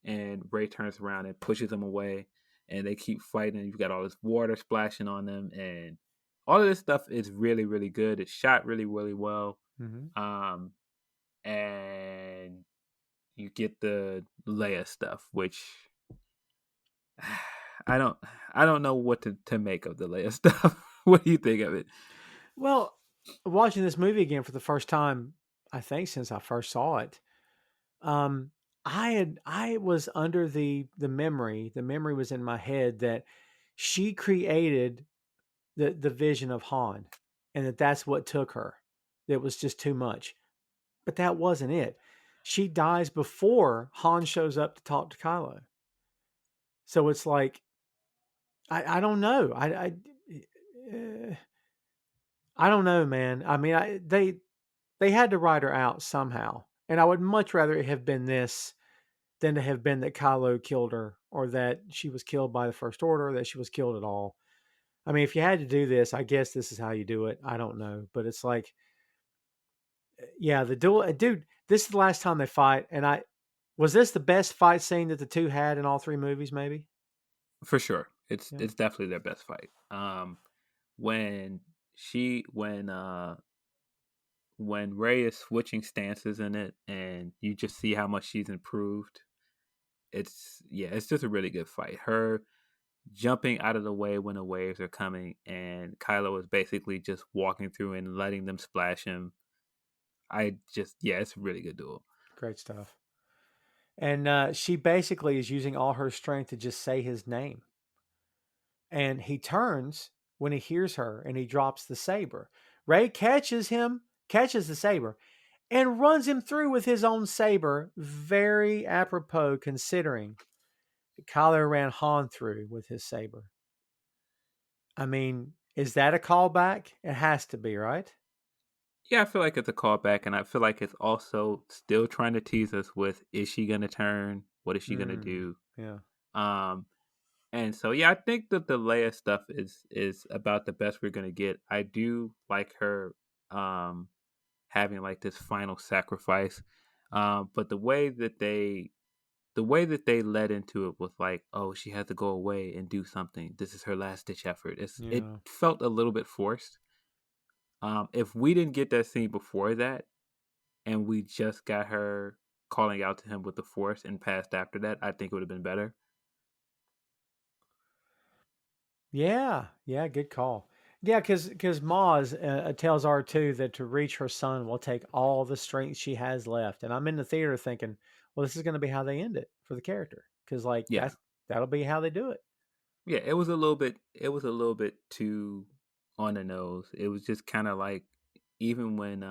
and Rey turns around and pushes him away, and they keep fighting. You've got all this water splashing on them, and all of this stuff is really, really good. It's shot really, really well. And you get the Leia stuff, which I don't know what to make of the Leia stuff. What do you think of it? Well, watching this movie again for the first time, I think since I first saw it, I was under the memory. The memory was in my head that she created the vision of Han, and that's what took her. It was just too much. But that wasn't it. She dies before Han shows up to talk to Kylo. So it's like, I don't know. I don't know, man. I mean, they had to write her out somehow, and I would much rather it have been this than to have been that Kylo killed her, or that she was killed by the First Order, or that she was killed at all. I mean, if you had to do this, I guess this is how you do it. I don't know, but it's like, yeah, the duel, dude. This is the last time they fight, and was this the best fight scene that the two had in all three movies? Maybe. For sure, it's definitely their best fight. When Rey is switching stances in it, and you just see how much she's improved. It's just a really good fight. Her jumping out of the way when the waves are coming, and Kylo is basically just walking through and letting them splash him. It's a really good duel. Great stuff. And she basically is using all her strength to just say his name. And he turns when he hears her, and he drops the saber. Rey catches the saber, and runs him through with his own saber. Very apropos considering that Kylo ran Han through with his saber. I mean, Is that a callback? It has to be, right? Yeah, I feel like it's a callback, and I feel like it's also still trying to tease us with: is she gonna turn? What is she gonna do? Yeah. Um, and so yeah, I think that the Leia stuff is about the best we're gonna get. I do like her having like this final sacrifice, but the way that they led into it with like, oh, she had to go away and do something. This is her last ditch effort. It Yeah. felt a little bit forced. If we didn't get that scene before that, and we just got her calling out to him with the Force and passed after that, I think it would have been better. Yeah. Yeah. Good call. Yeah, because Maz tells R2 that to reach her son will take all the strength she has left, and I'm in the theater thinking, well, this is going to be how they end it for the character, because like Yeah, that'll be how they do it. yeah. It was a little bit. It was a little bit too on the nose. It was just kind of like, even when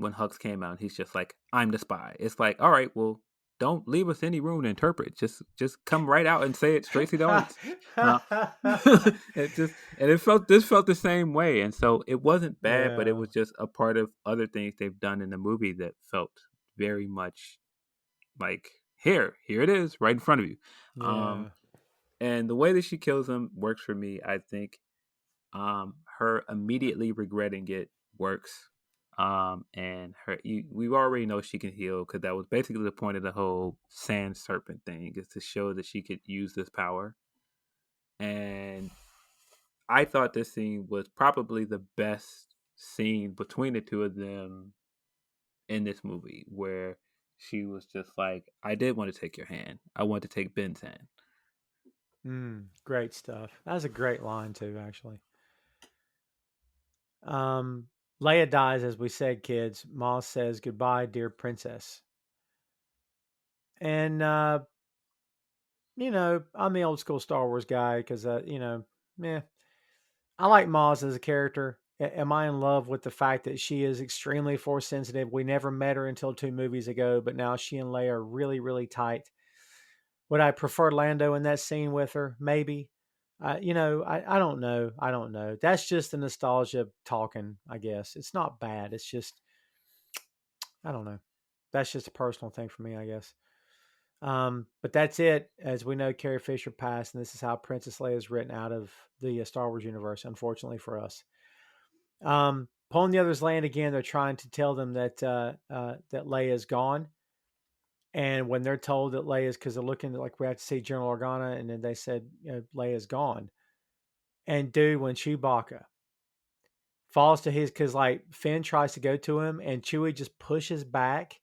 Hux came out, he's just like, "I'm the spy." It's like, all right, well, don't leave us any room to interpret. Just come right out and say it straight to the audience. Uh, it felt the same way, and so it wasn't bad, but it Yeah. was just a part of other things they've done in the movie that felt very much like, here it is, right in front of you. Um, Yeah. and the way that she kills him works for me. I think her immediately regretting it works. And we already know she can heal, because that was basically the point of the whole sand serpent thing, is to show that she could use this power. And I thought this scene was probably the best scene between the two of them in this movie, where she was just like, I did want to take your hand. I want to take Ben's hand. Great stuff. That was a great line too, actually. Um, Leia dies, as we said, kids. Moss says goodbye, dear princess. And I'm the old school Star Wars guy because I like Maz as a character. Am I in love with the fact that she is extremely force sensitive? We never met her until 2 movies ago, but now she and Leia are really, really tight. Would I prefer Lando in that scene with her? Maybe. I don't know. I don't know. That's just the nostalgia talking, I guess. It's not bad. It's just, I don't know. That's just a personal thing for me, I guess. But that's it. As we know, Carrie Fisher passed, and this is how Princess Leia is written out of the Star Wars universe, unfortunately for us. Paul and the others land again. They're trying to tell them that that Leia is gone. And when they're told that Leia's, because they're looking like we have to see General Organa, and then they said Leia's gone. And dude, when Chewbacca falls to his, because like Finn tries to go to him, and Chewie just pushes back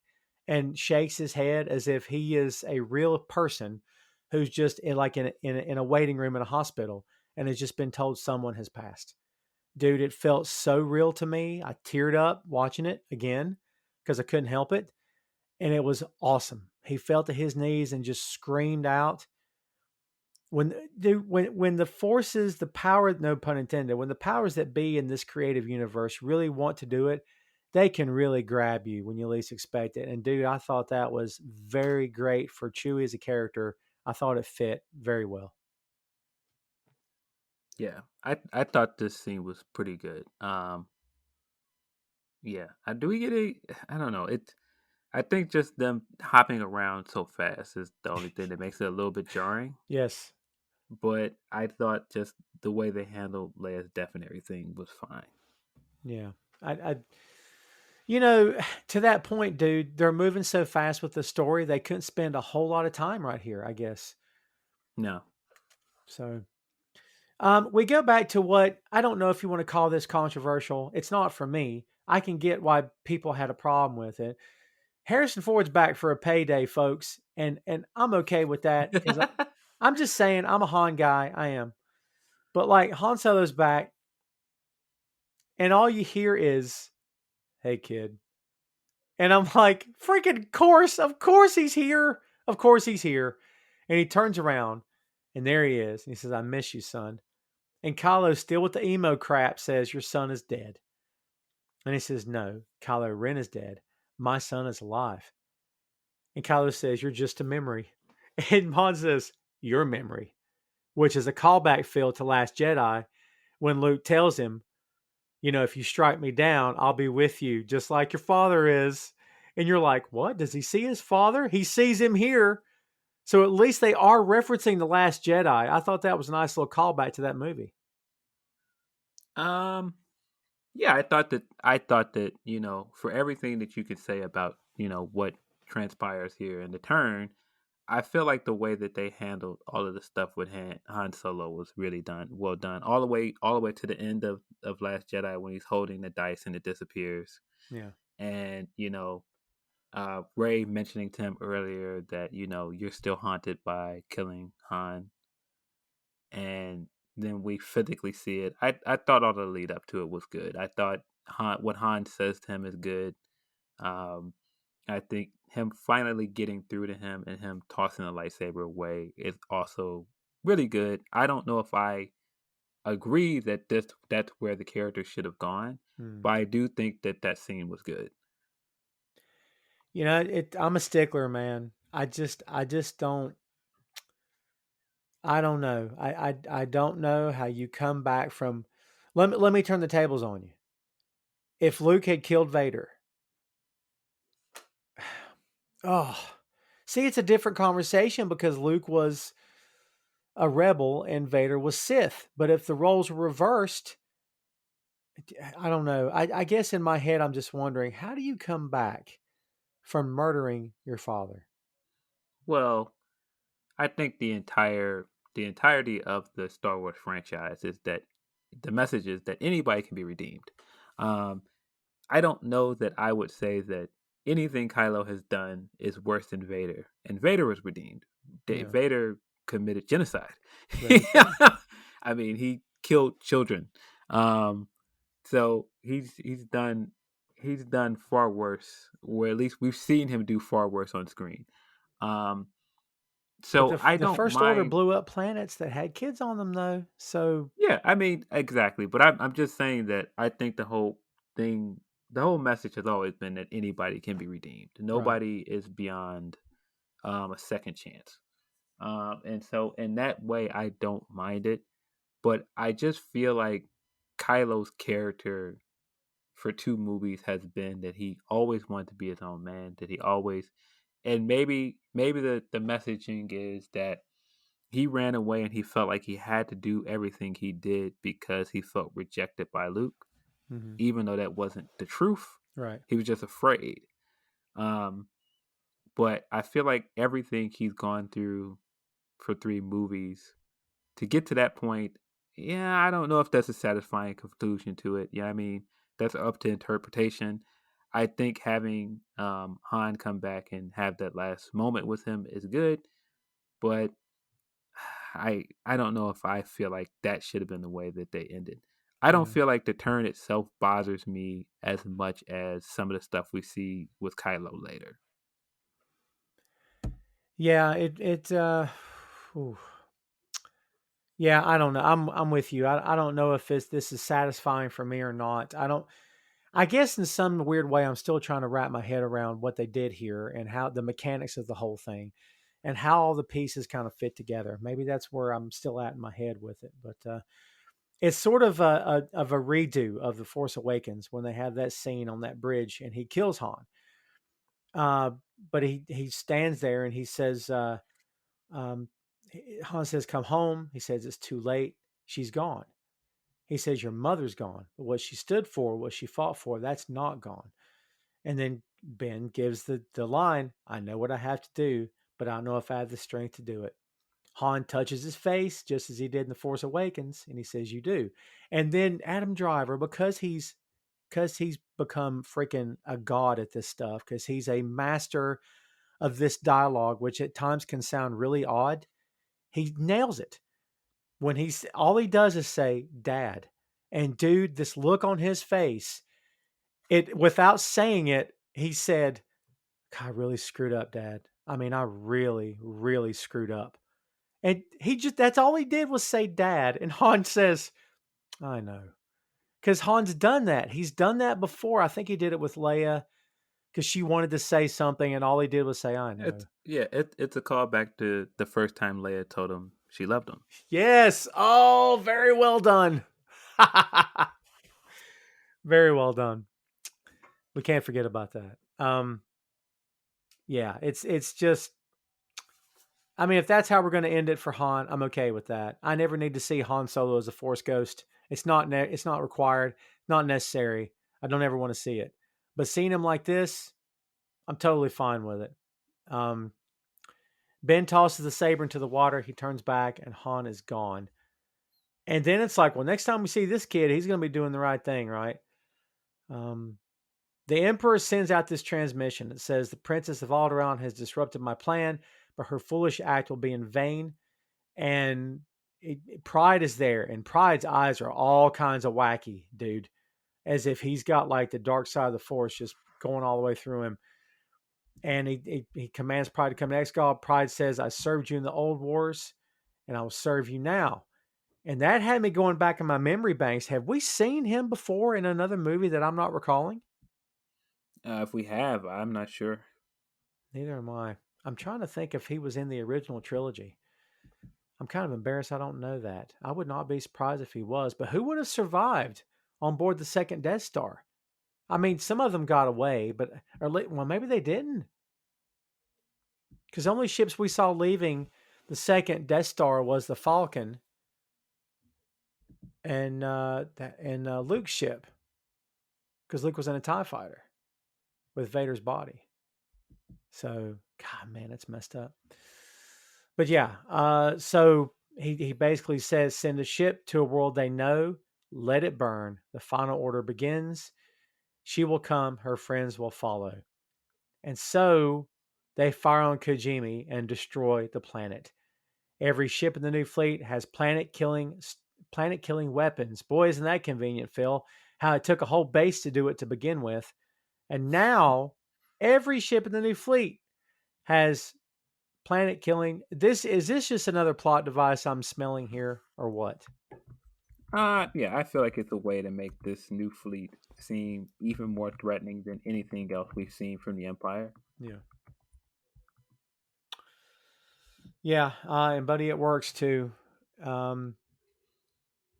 and shakes his head as if he is a real person who's just in a waiting room in a hospital and has just been told someone has passed. Dude, it felt so real to me. I teared up watching it again because I couldn't help it. And it was awesome. He fell to his knees and just screamed out. When the forces, the power, no pun intended, when the powers that be in this creative universe really want to do it, they can really grab you when you least expect it. And dude, I thought that was very great for Chewie as a character. I thought it fit very well. Yeah, I thought this scene was pretty good. Yeah, do we get a? I don't know. I think just them hopping around so fast is the only thing that makes it a little bit jarring. Yes. But I thought just the way they handled Leia's death and everything was fine. Yeah. I to that point, dude, they're moving so fast with the story, they couldn't spend a whole lot of time right here, I guess. No. So we go back to what I don't know if you want to call this controversial. It's not for me. I can get why people had a problem with it. Harrison Ford's back for a payday, folks, and I'm okay with that because I'm just saying I'm a Han guy. I am, but like Han Solo's back, and all you hear is, "Hey, kid," and I'm like, "Freaking course! Of course he's here! Of course he's here!" And he turns around, and there he is, and he says, "I miss you, son." And Kylo, still with the emo crap, says, "Your son is dead." And he says, "No, Kylo Ren is dead. My son is alive." And Kylo says, "You're just a memory." And Mon says, "Your memory," which is a callback, Phil, to Last Jedi, when Luke tells him, if you strike me down, I'll be with you, just like your father is. And you're like, what? Does he see his father? He sees him here. So at least they are referencing The Last Jedi. I thought that was a nice little callback to that movie. Yeah, I thought that, for everything that you could say about, what transpires here in the turn, I feel like the way that they handled all of the stuff with Han Solo was really well done. All the way to the end of Last Jedi when he's holding the dice and it disappears. Yeah. And, Rey mentioning to him earlier that, you're still haunted by killing Han. And then we physically see it. I thought all the lead up to it was good. I thought what Han says to him is good. I think him finally getting through to him and him tossing the lightsaber away is also really good. I don't know if I agree that that's where the character should have gone, but I do think that scene was good. I'm a stickler, man. I just don't. I don't know. I don't know how you come back from. Let me turn the tables on you. If Luke had killed Vader, see, it's a different conversation because Luke was a rebel and Vader was Sith. But if the roles were reversed, I don't know. I guess in my head, I'm just wondering, how do you come back from murdering your father? Well, I think the entirety of the Star Wars franchise is that the message is that anybody can be redeemed. I don't know that I would say that anything Kylo has done is worse than Vader, and Vader was redeemed. Yeah. Vader committed genocide. Right. I mean, he killed children. So he's done far worse, or at least we've seen him do far worse on screen. So I don't the First mind. Order blew up planets that had kids on them, though. So Yeah, I mean, exactly. But I'm just saying that I think the whole message has always been that anybody can be redeemed. Nobody is beyond a second chance. And so in that way, I don't mind it. But I just feel like Kylo's character for 2 movies has been that he always wanted to be his own man. That he always, and maybe the messaging is that he ran away and he felt like he had to do everything he did because he felt rejected by Luke, even though that wasn't the truth. Right. He was just afraid. But I feel like everything he's gone through for 3 movies to get to that point, yeah, I don't know if that's a satisfying conclusion to it. Yeah, I mean, that's up to interpretation. I think having Han come back and have that last moment with him is good, but I don't know if I feel like that should have been the way that they ended. I don't feel like the turn itself bothers me as much as some of the stuff we see with Kylo later. Yeah, yeah, I don't know. I'm with you. I don't know if this is satisfying for me or not. I guess in some weird way I'm still trying to wrap my head around what they did here and how the mechanics of the whole thing and how all the pieces kind of fit together. Maybe that's where I'm still at in my head with it. But it's sort of a redo of The Force Awakens when they have that scene on that bridge and he kills Han. But he stands there and he says, Han says, come home. He says, it's too late. She's gone. He says, your mother's gone. But what she stood for, what she fought for, that's not gone. And then Ben gives the line, I know what I have to do, but I don't know if I have the strength to do it. Han touches his face just as he did in The Force Awakens, and he says, you do. And then Adam Driver, because he's become freaking a god at this stuff, because he's a master of this dialogue, which at times can sound really odd, he nails it. When all he does is say, Dad. And dude, this look on his face, it without saying it, he said, I really screwed up, Dad. I mean, I really, really screwed up. And that's all he did was say Dad. And Han says, I know. Because Han's done that. He's done that before. I think he did it with Leia because she wanted to say something and all he did was say, I know. It's a callback to the first time Leia told him she loved him. Yes. Oh, very well done. Very well done. We can't forget about that. Yeah, it's just. I mean, if that's how we're going to end it for Han, I'm okay with that. I never need to see Han Solo as a Force ghost. It's not required, not necessary. I don't ever want to see it. But seeing him like this, I'm totally fine with it. Um, Ben tosses the saber into the water. He turns back, and Han is gone. And then it's like, well, next time we see this kid, he's going to be doing the right thing, right? The Emperor sends out this transmission that says the Princess of Alderaan has disrupted my plan, but her foolish act will be in vain. And Pride is there, and Pride's eyes are all kinds of wacky, dude, as if he's got like the dark side of the Force just going all the way through him. And he commands Pride to come to Exegol. Pride says, I served you in the old wars, and I will serve you now. And that had me going back in my memory banks. Have we seen him before in another movie that I'm not recalling? If we have, I'm not sure. Neither am I. I'm trying to think if he was in the original trilogy. I'm kind of embarrassed I don't know that. I would not be surprised if he was, but who would have survived on board the second Death Star? I mean, some of them got away, but well, maybe they didn't. Because the only ships we saw leaving the second Death Star was the Falcon and Luke's ship, because Luke was in a TIE fighter with Vader's body. So, God, man, it's messed up. But yeah, so he basically says, send a ship to a world they know, let it burn. The final order begins. She will come, her friends will follow. And so they fire on Kojimi and destroy the planet. Every ship in the new fleet has planet-killing weapons. Boy, isn't that convenient, Phil? How it took a whole base to do it to begin with. And now every ship in the new fleet has planet-killing. Is this just another plot device I'm smelling here, or what? Yeah, I feel like it's a way to make this new fleet seem even more threatening than anything else we've seen from the Empire. Yeah. Yeah, and buddy, it works too.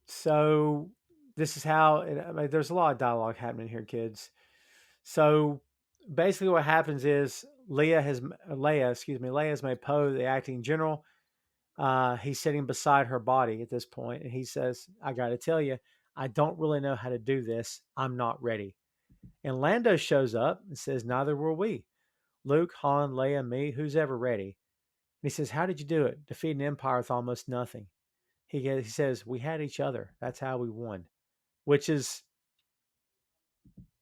So this is how. I mean, there's a lot of dialogue happening here, kids. So basically, what happens is Leia has made Poe the acting general. He's sitting beside her body at this point, and he says, "I got to tell you, I don't really know how to do this. I'm not ready." And Lando shows up and says, "Neither were we. Luke, Han, Leia, me, who's ever ready?" And he says, "How did you do it? Defeat an empire with almost nothing." He says, "We had each other. That's how we won," which is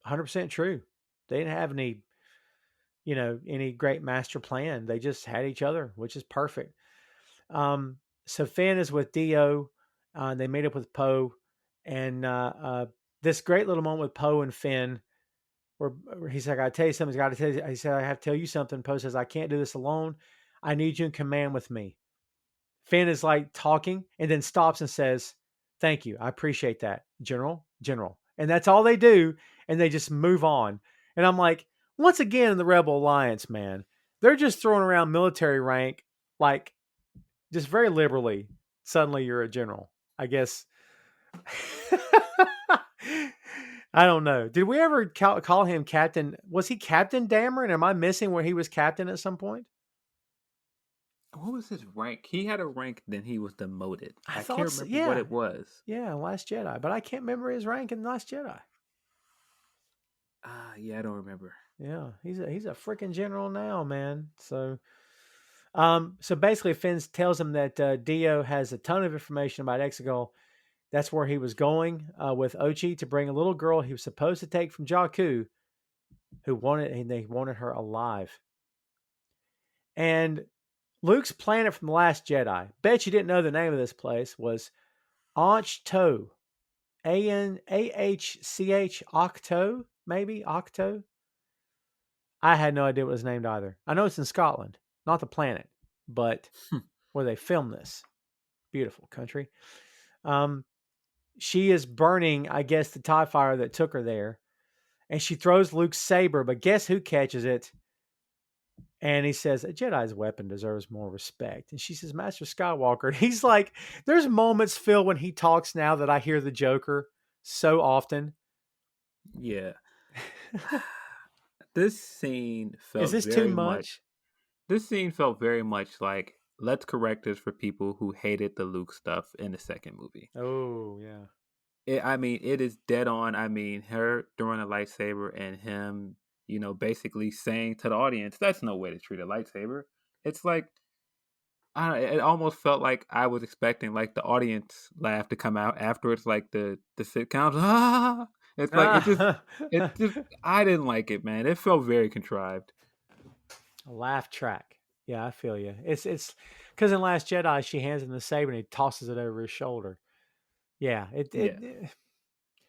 100% true. They didn't have any great master plan. They just had each other, which is perfect. So Finn is with Dio. They meet up with Poe, and this great little moment with Poe and Finn, where he's like, "I tell you something. He said, I have to tell you something." Poe says, "I can't do this alone. I need you in command with me." Finn is like talking, and then stops and says, "Thank you. I appreciate that, General." And that's all they do, and they just move on. And I'm like, once again in the Rebel Alliance, man, they're just throwing around military rank like just very liberally. Suddenly you're a general, I guess. I don't know. Did we ever call him Captain? Was he Captain Dameron? Am I missing where he was captain at some point? What was his rank? He had a rank, then he was demoted. I thought can't remember what it was. Yeah, Last Jedi. But I can't remember his rank in Last Jedi. Yeah, I don't remember. Yeah, he's a freaking general now, man. So basically, Finn tells him that Dio has a ton of information about Exegol. That's where he was going with Ochi to bring a little girl he was supposed to take from Jakku, they wanted her alive. And Luke's planet from The Last Jedi, bet you didn't know the name of this place, was Ahch-To. Anachch, Octo, maybe? Octo? I had no idea what it was named either. I know it's in Scotland, not the planet, but where they filmed this. Beautiful country. She is burning, I guess, the TIE fighter that took her there. And she throws Luke's saber, but guess who catches it? And he says, a Jedi's weapon deserves more respect. And she says, Master Skywalker. And he's like, there's moments, Phil, when he talks now that I hear the Joker so often. Yeah. This scene Is felt this too very much. much? This scene felt very much like, let's correct this for people who hated the Luke stuff in the second movie. Oh, yeah. It is dead on. I mean, her throwing a lightsaber and him, basically saying to the audience, "That's no way to treat a lightsaber." It's like, it almost felt like I was expecting like the audience laugh to come out afterwards, like the sitcoms. Ah, it's like it just. I didn't like it, man. It felt very contrived. A laugh track. Yeah, I feel you. It's because in Last Jedi, she hands him the saber and he tosses it over his shoulder. Yeah, Yeah.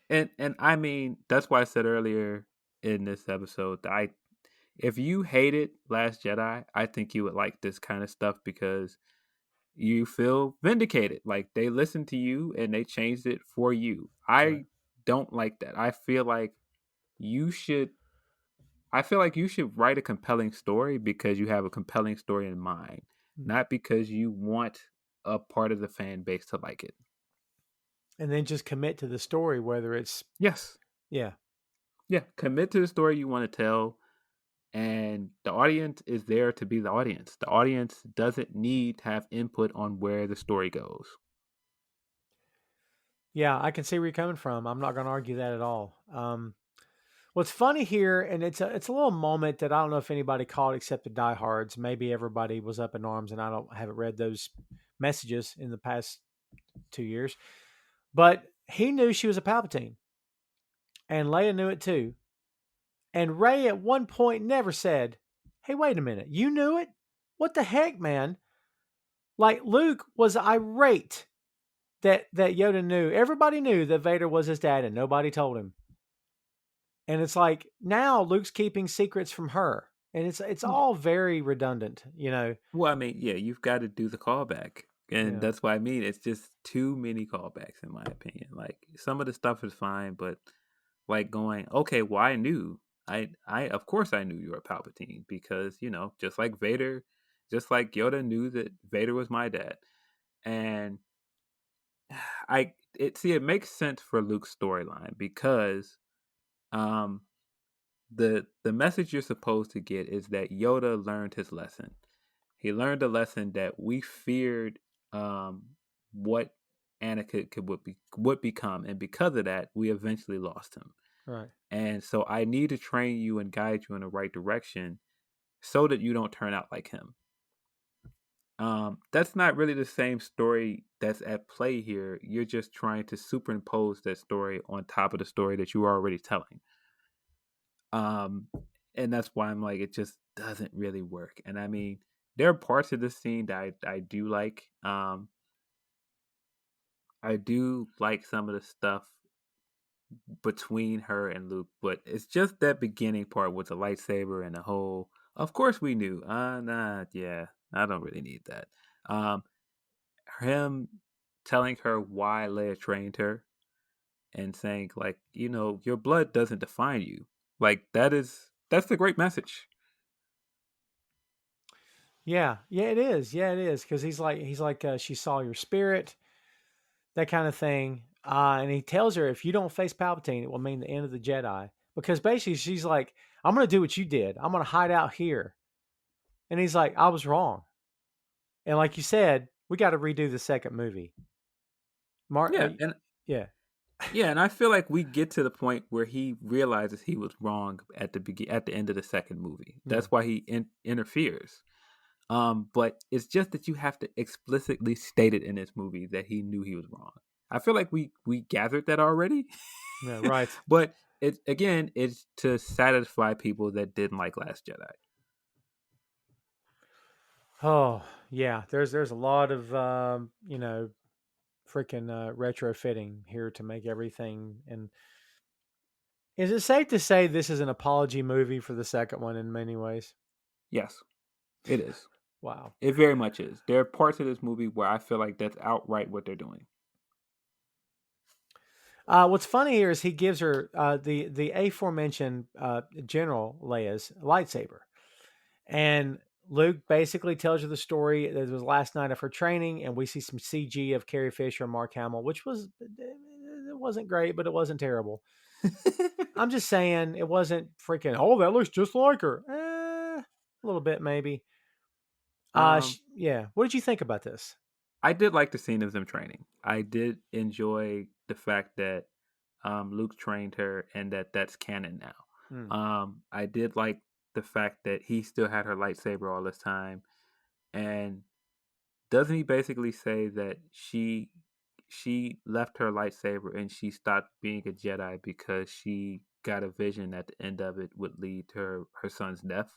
And I mean, that's why I said earlier in this episode that if you hated Last Jedi, I think you would like this kind of stuff because you feel vindicated. Like they listened to you and they changed it for you. I don't like that. You should I feel like you should write a compelling story because you have a compelling story in mind, not because you want a part of the fan base to like it. And then just commit to the story, whether it's Yes. Yeah. Yeah. Commit to the story you want to tell. And the audience is there to be the audience. The audience doesn't need to have input on where the story goes. Yeah, I can see where you're coming from. I'm not going to argue that at all. What's funny here, and it's a little moment that I don't know if anybody caught except the diehards. Maybe everybody was up in arms, and haven't read those messages in the past 2 years. But he knew she was a Palpatine, and Leia knew it too. And Rey at one point never said, "Hey, wait a minute, you knew it? What the heck, man?" Like Luke was irate that Yoda knew. Everybody knew that Vader was his dad, and nobody told him. And it's like now Luke's keeping secrets from her, and it's all very redundant, Well, I mean, yeah, you've got to do the callback, and Yeah. that's why I mean it's just too many callbacks in my opinion. Like some of the stuff is fine, but like going, okay, well, I knew, I of course I knew you were Palpatine because just like Vader, just like Yoda knew that Vader was my dad, and it makes sense for Luke's storyline because the message you're supposed to get is that Yoda learned his lesson. He learned a lesson that we feared what Anakin would become, and because of that, we eventually lost him. Right. And so I need to train you and guide you in the right direction so that you don't turn out like him. That's not really the same story that's at play here. You're just trying to superimpose that story on top of the story that you were already telling. And that's why I'm like, it just doesn't really work. And I mean, there are parts of this scene that I do like. I do like some of the stuff between her and Luke, but it's just that beginning part with the lightsaber and the whole. Of course, we knew. Yeah, I don't really need that. Him telling her why Leia trained her and saying like, your blood doesn't define you. Like that's a great message. Yeah, it is. Yeah, it is because he's like she saw your spirit, that kind of thing. And he tells her if you don't face Palpatine, it will mean the end of the Jedi. Because basically, she's like, "I'm going to do what you did. I'm going to hide out here." And he's like, "I was wrong." And like you said, we got to redo the second movie. Yeah, and I feel like we get to the point where he realizes he was wrong at the end of the second movie. That's why he interferes. But it's just that you have to explicitly state it in this movie that he knew he was wrong. I feel like we gathered that already. Yeah, right. But it's to satisfy people that didn't like Last Jedi. Oh yeah, there's a lot of freaking retrofitting here to make everything. And is it safe to say this is an apology movie for the second one in many ways? Yes, it is. Wow. It very much is. There are parts of this movie where I feel like that's outright what they're doing. What's funny here is he gives her the aforementioned General Leia's lightsaber, And Luke basically tells you the story. It was last night of her training, and we see some CG of Carrie Fisher and Mark Hamill, which it wasn't great, but it wasn't terrible. I'm just saying it wasn't freaking. Oh, that looks just like her. A little bit maybe. Yeah. What did you think about this? I did like the scene of them training. I did enjoy the fact that Luke trained her and that's canon now. I did like the fact that he still had her lightsaber all this time, and doesn't he basically say that she left her lightsaber and she stopped being a Jedi because she got a vision at the end of it would lead to her son's death?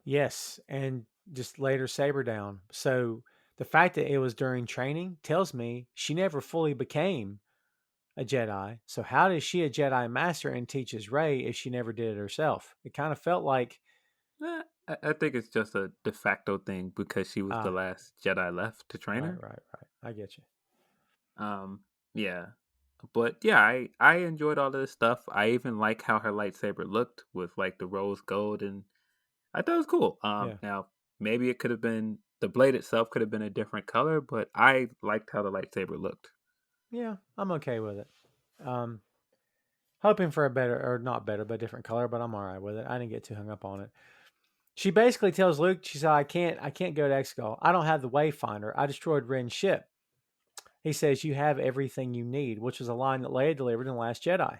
Yes, and just laid her saber down. So the fact that it was during training tells me she never fully became a Jedi. So how is she a Jedi Master and teaches Rey if she never did it herself? It kind of felt like I think it's just a de facto thing because she was the last Jedi left to train her. Right. I get you. Yeah. But yeah, I enjoyed all of this stuff. I even like how her lightsaber looked with like the rose gold, and I thought it was cool. Now maybe it could have been the blade itself could have been a different color, but I liked how the lightsaber looked. Yeah, I'm okay with it. Hoping for a better, or not better, but a different color, but I'm all right with it. I didn't get too hung up on it. She basically tells Luke, she said, I can't go to Exegol. I don't have the Wayfinder. I destroyed Ren's ship. He says, you have everything you need, which was a line that Leia delivered in The Last Jedi.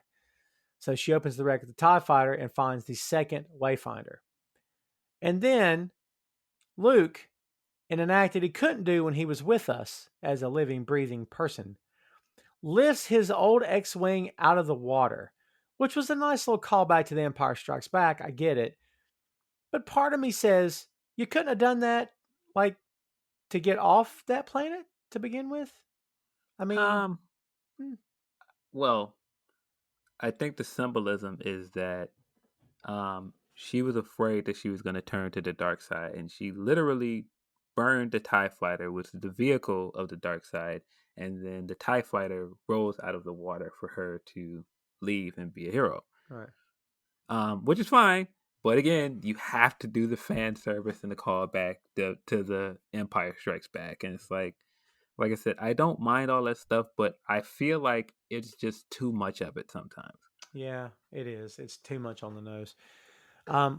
So she opens the wreck of the TIE fighter and finds the second Wayfinder. And then Luke, in an act that he couldn't do when he was with us as a living, breathing person, lifts his old X-Wing out of the water, which was a nice little callback to The Empire Strikes Back. I get it. But part of me says, you couldn't have done that, like, to get off that planet to begin with? I mean... Well, I think the symbolism is that she was afraid that she was going to turn to the dark side, and she literally burned the TIE fighter, which is the vehicle of the dark side, and then the TIE fighter rose out of the water for her to leave and be a hero. Right. Which is fine, but again, you have to do the fan service and the callback to the Empire Strikes Back, and it's like I said, I don't mind all that stuff, but I feel like it's just too much of it sometimes. Yeah, it is. It's too much on the nose.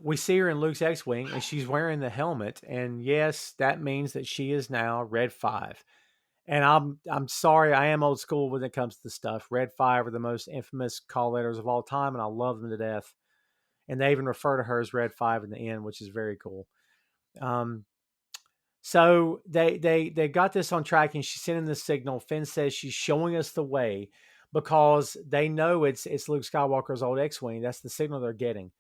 We see her in Luke's X-Wing, and she's wearing the helmet. And yes, that means that she is now Red 5. And I'm sorry, I am old school when it comes to this stuff. Red 5 are the most infamous call letters of all time, and I love them to death. And they even refer to her as Red 5 in the end, which is very cool. So they got this on track, and she's sending the signal. Finn says she's showing us the way because they know it's Luke Skywalker's old X-Wing. That's the signal they're getting.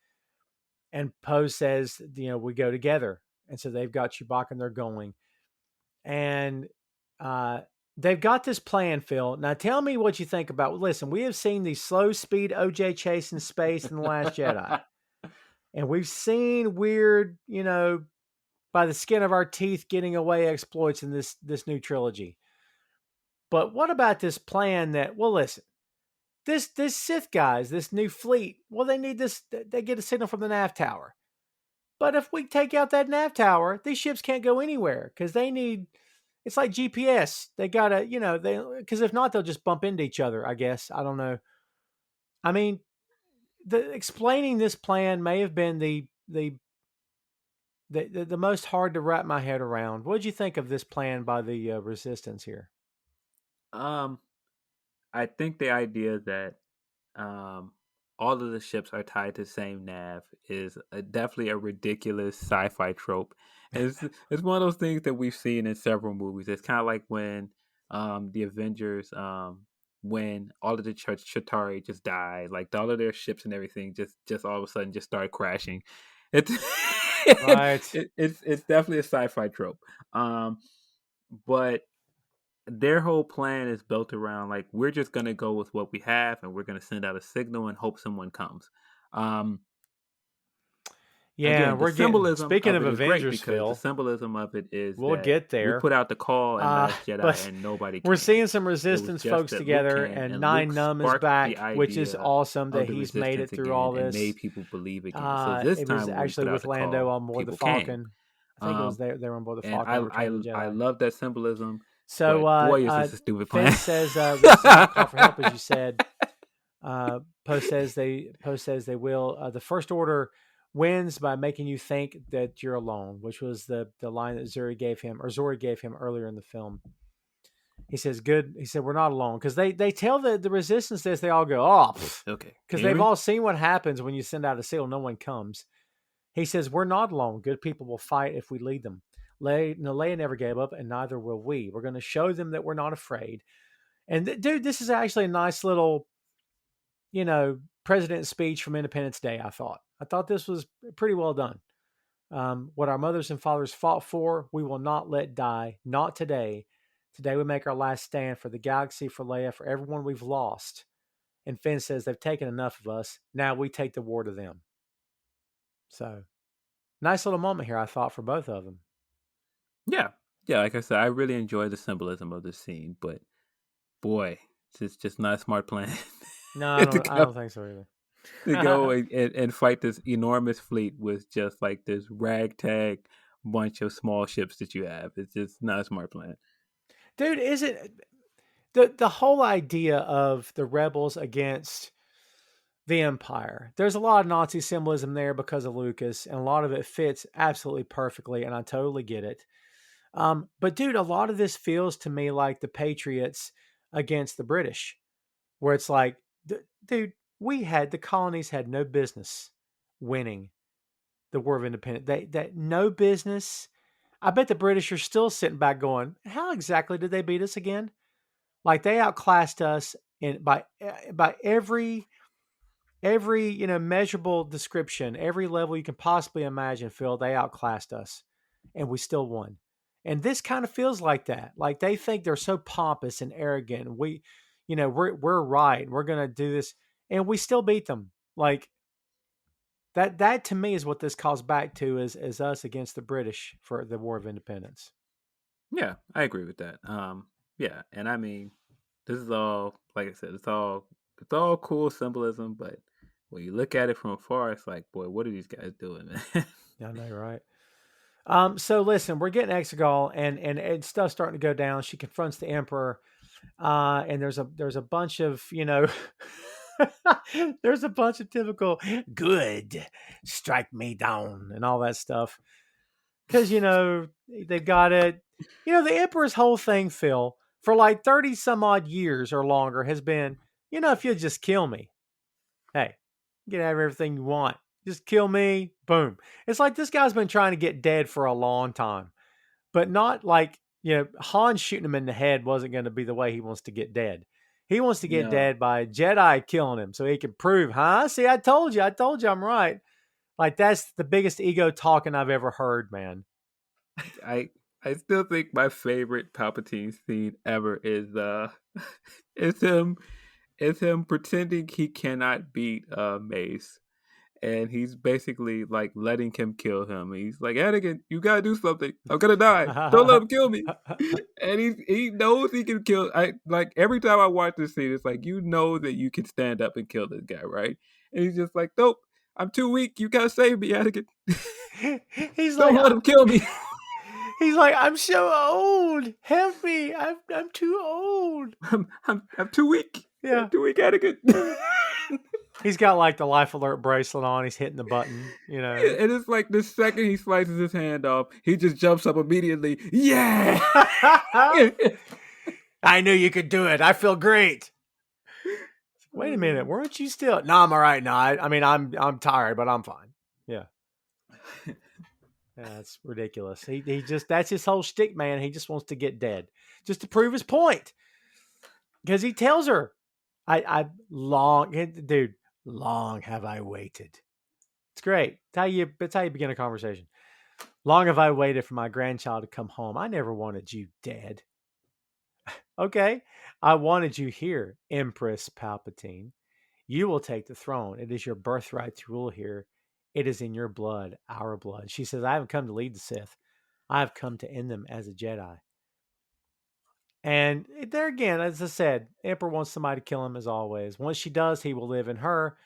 And Poe says, we go together. And so they've got Chewbacca and they're going. And they've got this plan, Phil. Now tell me what you think about. Listen, we have seen the slow speed OJ chase in space in The Last Jedi. And we've seen weird, by the skin of our teeth getting away exploits in this new trilogy. But what about this plan that, well, listen, this Sith guys, this new fleet, well, they need this, they get a signal from the nav tower. But if we take out that nav tower, these ships can't go anywhere because they need, it's like GPS. They gotta, because if not, they'll just bump into each other, I guess. I don't know. I mean, explaining this plan may have been the most hard to wrap my head around. What did you think of this plan by the Resistance here? I think the idea that all of the ships are tied to the same nav is definitely a ridiculous sci-fi trope. It's one of those things that we've seen in several movies. It's kind of like when the Avengers, when all of the Chitauri just died, like all of their ships and everything just all of a sudden just started crashing. It's right. It's definitely a sci-fi trope. But their whole plan is built around like we're just gonna go with what we have and we're gonna send out a signal and hope someone comes. Yeah, again, the we're getting. symbolism Speaking of of it is great Avengers, because the Phil, symbolism of it is we'll that get we there. put out the call in Last Jedi But and nobody we're came. seeing some It was Resistance just folks that Luke together, came, and and Nine Luke Numb is sparked the back, which is idea awesome of that the he's made it resistance through all again and this. made people believe again. So this It was time when we actually put out with the Lando call, on board the people came. Falcon. I think it was they were on board the And Falcon, Return of the I Jedi. love that symbolism, So but boy, is this a stupid Finn plan. says we'll send out a call for help, as you said. Poe says they will. The First Order wins by making you think that you're alone, which was the line that Zori gave him earlier in the film. He says, "Good." He said, "We're not alone," because they tell the Resistance this. They all go, "Oh," Okay, because they've all seen what happens when you send out a seal. No one comes. He says, "We're not alone. Good people will fight if we lead them. Leia never gave up, and neither will we. We're going to show them that we're not afraid." And dude, this is actually a nice little, president's speech from Independence Day. I thought this was pretty well done. What our mothers and fathers fought for, we will not let die. Not today. Today we make our last stand for the galaxy, for Leia, for everyone we've lost. And Finn says they've taken enough of us. Now we take the war to them. So, nice little moment here, I thought, for both of them. Yeah. Like I said, I really enjoy the symbolism of this scene, but boy, it's just not a smart plan. No, I don't think so either. To go and fight this enormous fleet with just like this ragtag bunch of small ships that you have. It's just not a smart plan. Dude, is it the whole idea of the rebels against the Empire? There's a lot of Nazi symbolism there because of Lucas, and a lot of it fits absolutely perfectly, and I totally get it. But dude, a lot of this feels to me like the Patriots against the British, where it's like, dude, the colonies had no business winning the War of Independence. That no business. I bet the British are still sitting back going, how exactly did they beat us again? Like they outclassed us by every measurable description, every level you can possibly imagine. Phil, they outclassed us, and we still won. And this kind of feels like that. Like they think they're so pompous and arrogant. And we're right. And we're gonna do this, and we still beat them. Like that to me is what this calls back to is us against the British for the War of Independence. Yeah, I agree with that. Yeah, and I mean, this is all, like I said, it's all cool symbolism, but when you look at it from afar, it's like, boy, what are these guys doing, man? I know, right? So listen, we're getting Exegol, and stuff's starting to go down. She confronts the Emperor, and there's a bunch of there's a bunch of typical good strike me down and all that stuff because they've got it. The Emperor's whole thing, Phil, for like 30 some odd years or longer has been, if you just kill me, hey, you can have everything you want. Just kill me. Boom. It's like this guy's been trying to get dead for a long time, but not like, Han shooting him in the head wasn't going to be the way he wants to get dead. He wants to get dead by Jedi killing him so he can prove, see, I told you I'm right. Like that's the biggest ego talking I've ever heard, man. I still think my favorite Palpatine scene ever is it's him pretending he cannot beat Mace. And he's basically like letting him kill him. And he's like, Anakin, you gotta do something. I'm gonna die. Don't let him kill me. And he knows he can kill. I like every time I watch this scene, it's like you know that you can stand up and kill this guy, right? And he's just like, nope, I'm too weak. You gotta save me, Anakin. He's Don't like, let him kill me. He's like, I'm so old. Help me. I'm too old. I'm too weak. Yeah. I'm too weak, Anakin. He's got like the life alert bracelet on. He's hitting the button, And it's like the second he slices his hand off, he just jumps up immediately. Yeah. I knew you could do it. I feel great. Wait a minute. Weren't you still? No, I'm all right. No, I mean, I'm tired, but I'm fine. Yeah. That's ridiculous. He just, that's his whole shtick, man. He just wants to get dead just to prove his point. Because he tells her, long have I waited. It's great. It's how you begin a conversation. Long have I waited for my grandchild to come home. I never wanted you dead. Okay. I wanted you here, Empress Palpatine. You will take the throne. It is your birthright to rule here. It is in your blood, our blood. She says, I haven't come to lead the Sith. I have come to end them as a Jedi. And there again, as I said, Emperor wants somebody to kill him as always. Once she does, he will live in her.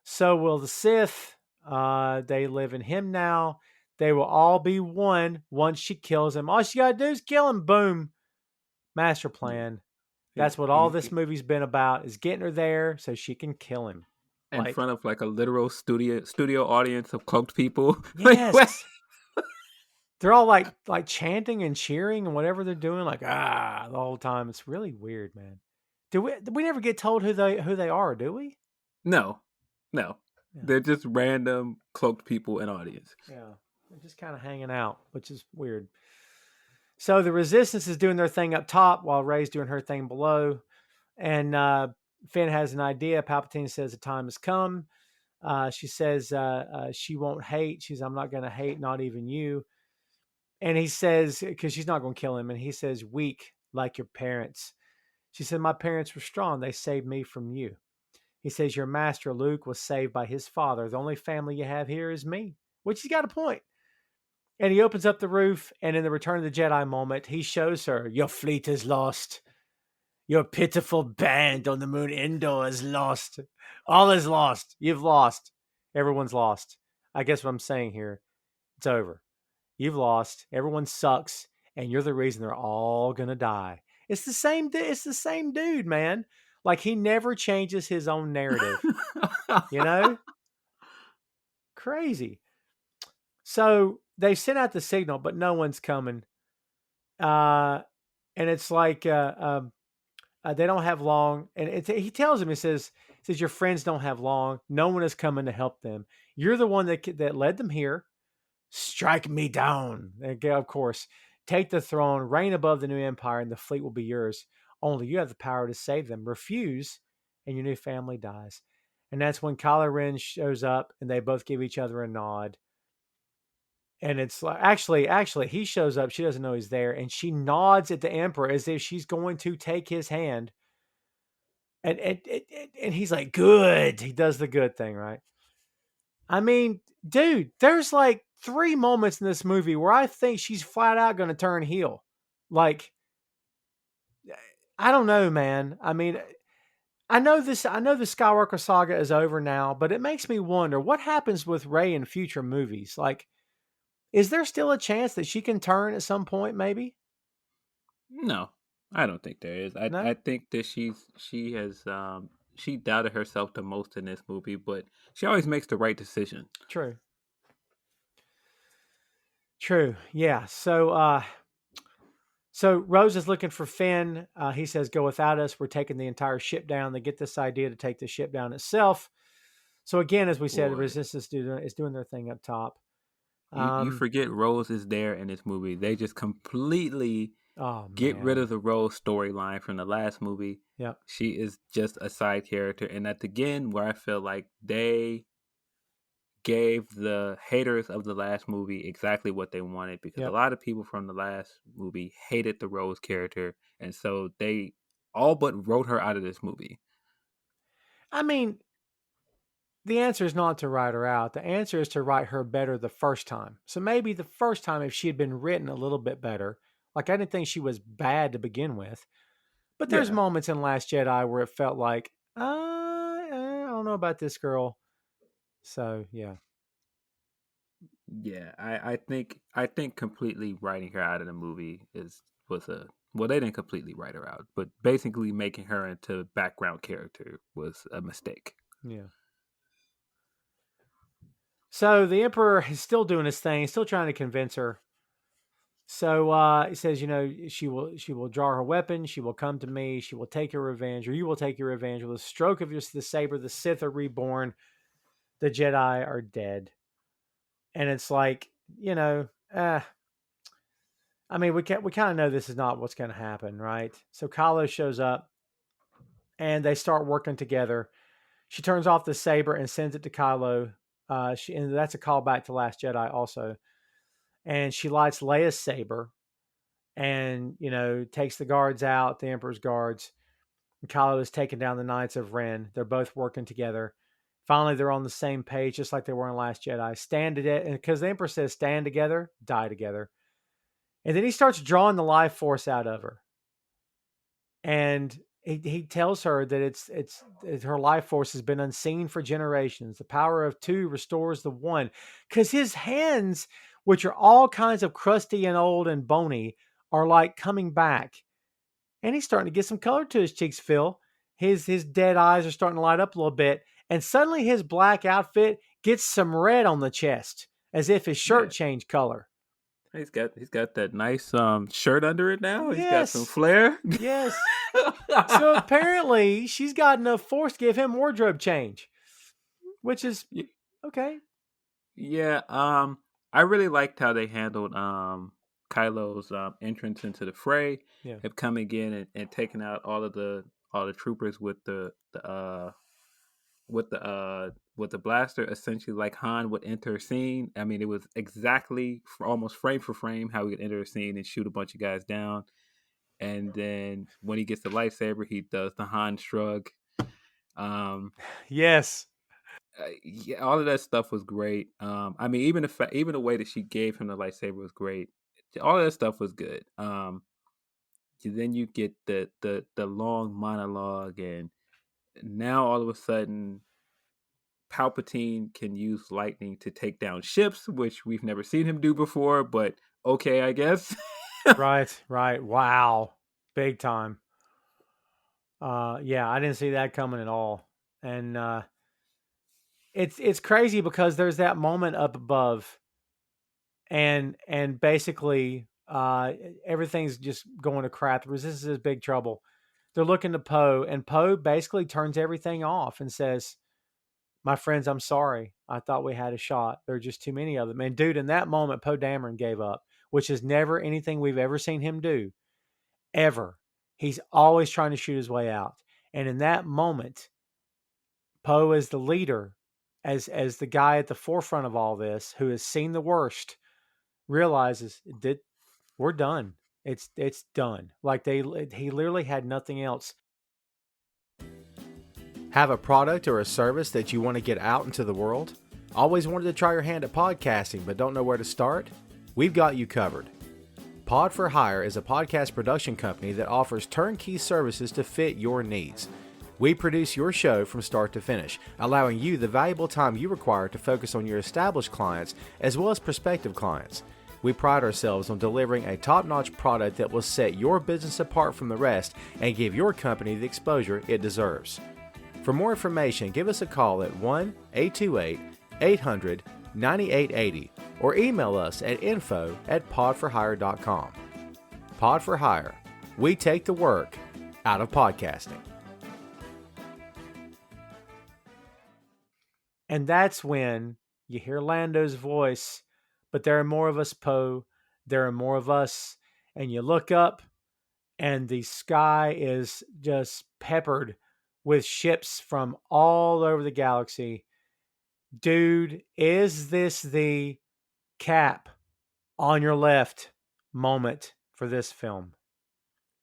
So will the Sith. They live in him now. They will all be one once she kills him. All she got to do is kill him. Boom. Master plan. That's what all this movie's been about, is getting her there so she can kill him. In front of like a literal studio audience of cloaked people. Yes. They're all like chanting and cheering and whatever they're doing, like the whole time. It's really weird, man. We never get told who they are, do we? No. Yeah. They're just random cloaked people in audience. Yeah, they're just kind of hanging out, which is weird. So the Resistance is doing their thing up top while Rey's doing her thing below, and Finn has an idea. Palpatine says the time has come. She says she won't hate. I'm not going to hate, not even you. And he says, because she's not going to kill him, and he says, weak like your parents. She said, my parents were strong. They saved me from you. He says, your master, Luke, was saved by his father. The only family you have here is me, which he's got a point. And he opens up the roof, and in the Return of the Jedi moment, he shows her, your fleet is lost. Your pitiful band on the moon Endor is lost. All is lost. You've lost. Everyone's lost. I guess what I'm saying here, it's over. You've lost. Everyone sucks, and you're the reason they're all gonna die. It's the same. It's the same dude, man. Like, he never changes his own narrative. You know, crazy. So they sent out the signal, but no one's coming. And it's like they don't have long. And he tells him, he says, your friends don't have long. No one is coming to help them. You're the one that led them here. Strike me down. Of course, take the throne, reign above the new empire, and the fleet will be yours. Only you have the power to save them. Refuse, and your new family dies. And that's when Kylo Ren shows up, and they both give each other a nod. And it's like, actually, he shows up. She doesn't know he's there, and she nods at the Emperor as if she's going to take his hand. And he's like, good. He does the good thing, right? I mean, dude, there's like 3 moments in this movie where I think she's flat out going to turn heel. Like, I don't know, man. I mean, I know the Skywalker saga is over now, but it makes me wonder what happens with Rey in future movies. Like, is there still a chance that she can turn at some point, maybe? No, I don't think there is. I think that she has she doubted herself the most in this movie, but she always makes the right decision. True. Yeah. So Rose is looking for Finn. He says, go without us. We're taking the entire ship down. They get this idea to take the ship down itself. So again, as we said, the Resistance is doing their thing up top. You forget Rose is there in this movie. They just completely get rid of the Rose storyline from the last movie. Yeah. She is just a side character. And that's again where I feel like they gave the haters of the last movie exactly what they wanted, because a lot of people from the last movie hated the Rose character. And so they all but wrote her out of this movie. I mean, the answer is not to write her out. The answer is to write her better the first time. So maybe the first time, if she had been written a little bit better, like, I didn't think she was bad to begin with, but there's moments in Last Jedi where it felt like, I don't know about this girl. So, yeah. Yeah, I think completely writing her out of the movie well, they didn't completely write her out, but basically making her into a background character was a mistake. Yeah. So the Emperor is still doing his thing, still trying to convince her. So he says, she will draw her weapon. She will come to me. She will take your revenge, or you will take your revenge. With a stroke of the saber, the Sith are reborn. The Jedi are dead. And it's like, I mean, we kind of know this is not what's going to happen, right? So Kylo shows up, and they start working together. She turns off the saber and sends it to Kylo. And that's a callback to Last Jedi also. And she lights Leia's saber and, takes the guards out, the Emperor's guards. And Kylo is taking down the Knights of Ren. They're both working together. Finally, they're on the same page, just like they were in Last Jedi. Stand together, because the Emperor says, "Stand together, die together." And then he starts drawing the life force out of her, and he tells her that it's her life force has been unseen for generations. The power of two restores the one, because his hands, which are all kinds of crusty and old and bony, are like coming back, and he's starting to get some color to his cheeks. Phil, his dead eyes are starting to light up a little bit. And suddenly his black outfit gets some red on the chest, as if his shirt changed color. He's got that nice shirt under it now. Yes. He's got some flair. Yes. So apparently she's got enough force to give him wardrobe change, which is okay. Yeah. I really liked how they handled Kylo's entrance into the fray. Yeah. Him coming in and taking out all the troopers with the blaster, essentially like Han would enter a scene. I mean, it was exactly almost frame for frame how he would enter a scene and shoot a bunch of guys down. And then when he gets the lightsaber, he does the Han shrug. Yes. Yeah, all of that stuff was great. I mean, even the way that she gave him the lightsaber was great. All of that stuff was good. Then you get the long monologue, and now all of a sudden Palpatine can use lightning to take down ships, which we've never seen him do before, but okay, I guess. Right. Wow. Big time. Yeah, I didn't see that coming at all. And it's crazy because there's that moment up above, and basically everything's just going to crap. The Resistance is big trouble. They're looking to Poe, and Poe basically turns everything off and says, "My friends, I'm sorry. I thought we had a shot. There are just too many of them." And dude, in that moment, Poe Dameron gave up, which is never anything we've ever seen him do. Ever. He's always trying to shoot his way out. And in that moment, Poe, as the leader, as the guy at the forefront of all this, who has seen the worst, realizes that we're done. It's done. Like he literally had nothing else. Have a product or a service that you want to get out into the world? Always wanted to try your hand at podcasting but don't know where to start? We've got you covered. Pod for Hire is a podcast production company that offers turnkey services to fit your needs. We produce your show from start to finish, allowing you the valuable time you require to focus on your established clients as well as prospective clients. We pride ourselves on delivering a top-notch product that will set your business apart from the rest and give your company the exposure it deserves. For more information, give us a call at 1-828-800-9880 or email us at info@podforhire.com. Pod for Hire. We take the work out of podcasting. And that's when you hear Lando's voice, but there are more of us, Poe. There are more of us. And you look up, and the sky is just peppered with ships from all over the galaxy. Dude, is this the cap on your left moment for this film?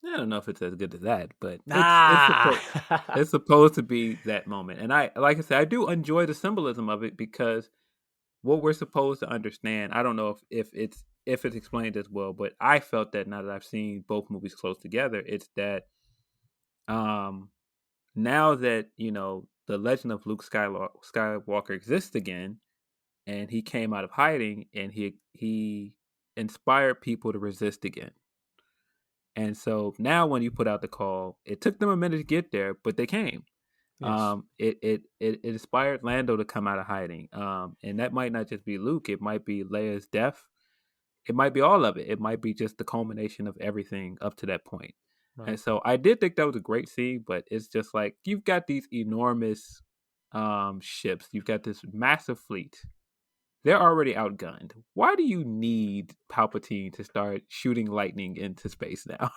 I don't know if it's as good as that, but it's Ah. supposed to be that moment. And like I said, I do enjoy the symbolism of it because what we're supposed to understand, I don't know if it's explained as well, but I felt that now that I've seen both movies close together, it's that now that, you know, the legend of Luke Skywalker exists again, and he came out of hiding, and he inspired people to resist again. And so now when you put out the call, it took them a minute to get there, but they came. Yes. It inspired Lando to come out of hiding. And that might not just be Luke. It might be Leia's death. It might be all of it. It might be just the culmination of everything up to that point. Right. And so I did think that was a great scene, but it's just like, you've got these enormous ships. You've got this massive fleet. They're already outgunned. Why do you need Palpatine to start shooting lightning into space now?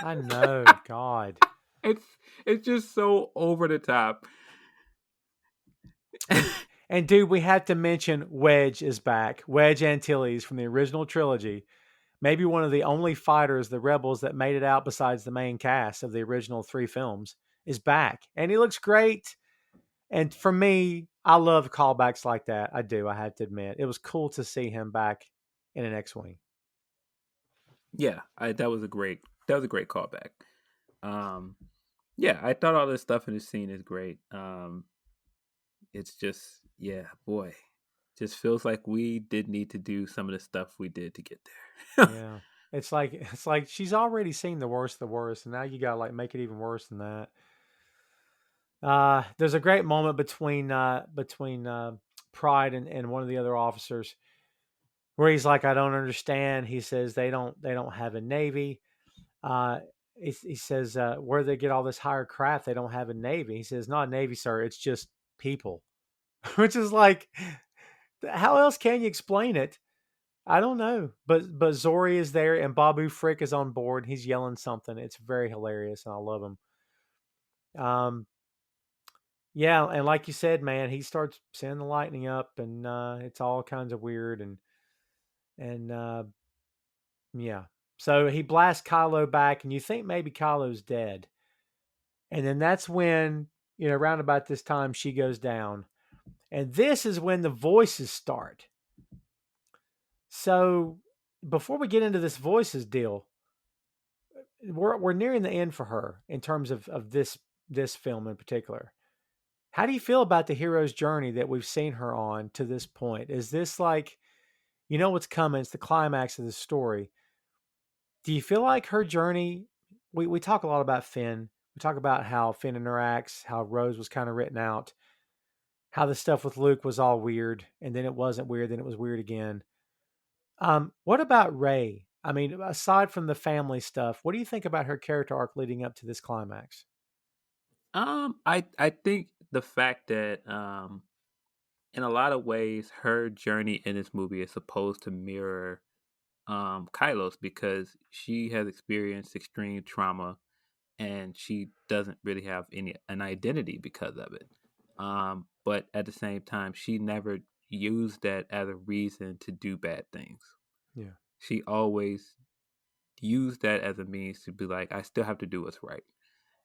I know, God. It's just so over the top. And dude, we have to mention Wedge is back. Wedge Antilles from the original trilogy. Maybe one of the only fighters, the rebels, that made it out besides the main cast of the original 3 films, is back. And he looks great. And for me, I love callbacks like that. I do. I have to admit, it was cool to see him back in an X-wing. Yeah, that was a great callback. Um, yeah, I thought all this stuff in this scene is great. It's just, yeah, boy, just feels like we did need to do some of the stuff we did to get there. Yeah, it's like she's already seen the worst, and now you gotta like make it even worse than that. There's a great moment between Pride and one of the other officers where he's like, I don't understand. He says they don't have a navy. Uh, he says, where do they get all this higher craft? They don't have a navy. He says, not a navy, sir. It's just people, which is like, how else can you explain it? I don't know. But Zori is there and Babu Frick is on board. He's yelling something. It's very hilarious and I love him. Yeah, and like you said, man, he starts sending the lightning up and it's all kinds of weird and yeah. So he blasts Kylo back and you think maybe Kylo's dead. And then that's when, around about this time she goes down. And this is when the voices start. So before we get into this voices deal, we're nearing the end for her in terms of this film in particular. How do you feel about the hero's journey that we've seen her on to this point? Is this like, what's coming? It's the climax of the story. Do you feel like her journey? We talk a lot about Finn. We talk about how Finn interacts, how Rose was kind of written out, how the stuff with Luke was all weird, and then it wasn't weird, then it was weird again. What about Rey? I mean, aside from the family stuff, what do you think about her character arc leading up to this climax? I think the fact that in a lot of ways her journey in this movie is supposed to mirror Kylo's because she has experienced extreme trauma and she doesn't really have an identity because of it. But at the same time, she never used that as a reason to do bad things. Yeah. She always used that as a means to be like, I still have to do what's right.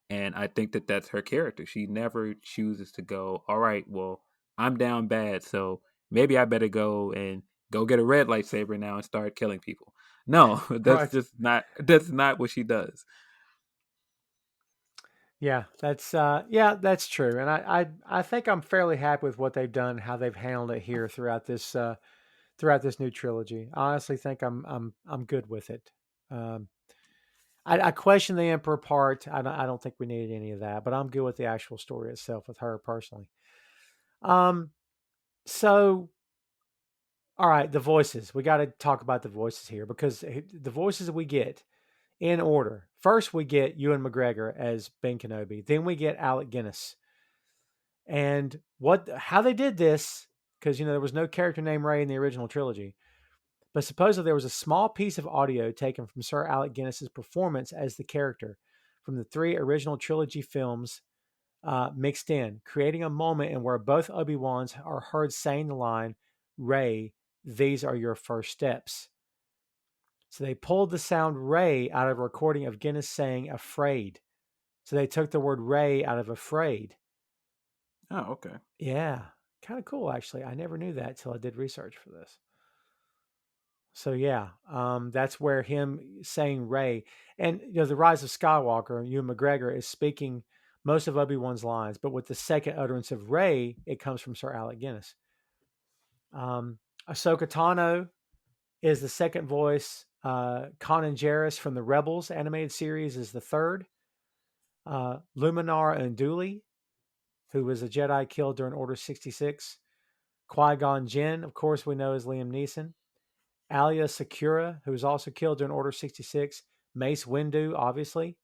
And I think that that's her character. She never chooses to go, all right, well, I'm down bad, so maybe I better go get a red lightsaber now and start killing people. No, Right. that's not what she does. Yeah, that's true. And I think I'm fairly happy with what they've done, how they've handled it here throughout this new trilogy. I honestly think I'm good with it. Um, I question the Emperor part. I don't think we needed any of that, but I'm good with the actual story itself with her personally. Um, so all right, the voices. We got to talk about the voices here because the voices we get in order. First, we get Ewan McGregor as Ben Kenobi. Then we get Alec Guinness. And how they did this, because there was no character named Rey in the original trilogy, but supposedly there was a small piece of audio taken from Sir Alec Guinness's performance as the character from the 3 original trilogy films mixed in, creating a moment in where both Obi-Wans are heard saying the line, Rey, these are your first steps. So they pulled the sound Rey out of a recording of Guinness saying afraid. So they took the word Rey out of afraid. Oh, okay. Yeah, kind of cool, actually. I never knew that till I did research for this. So yeah, that's where him saying Rey and the Rise of Skywalker, Ewan McGregor is speaking most of Obi-Wan's lines, but with the second utterance of Rey, it comes from Sir Alec Guinness. Ahsoka Tano is the second voice. Kanan Jarrus from the Rebels animated series is the third. Luminar Unduli, who was a Jedi killed during Order 66. Qui-Gon Jinn, of course, we know is Liam Neeson. Alia Sakura, who was also killed during Order 66. Mace Windu, obviously.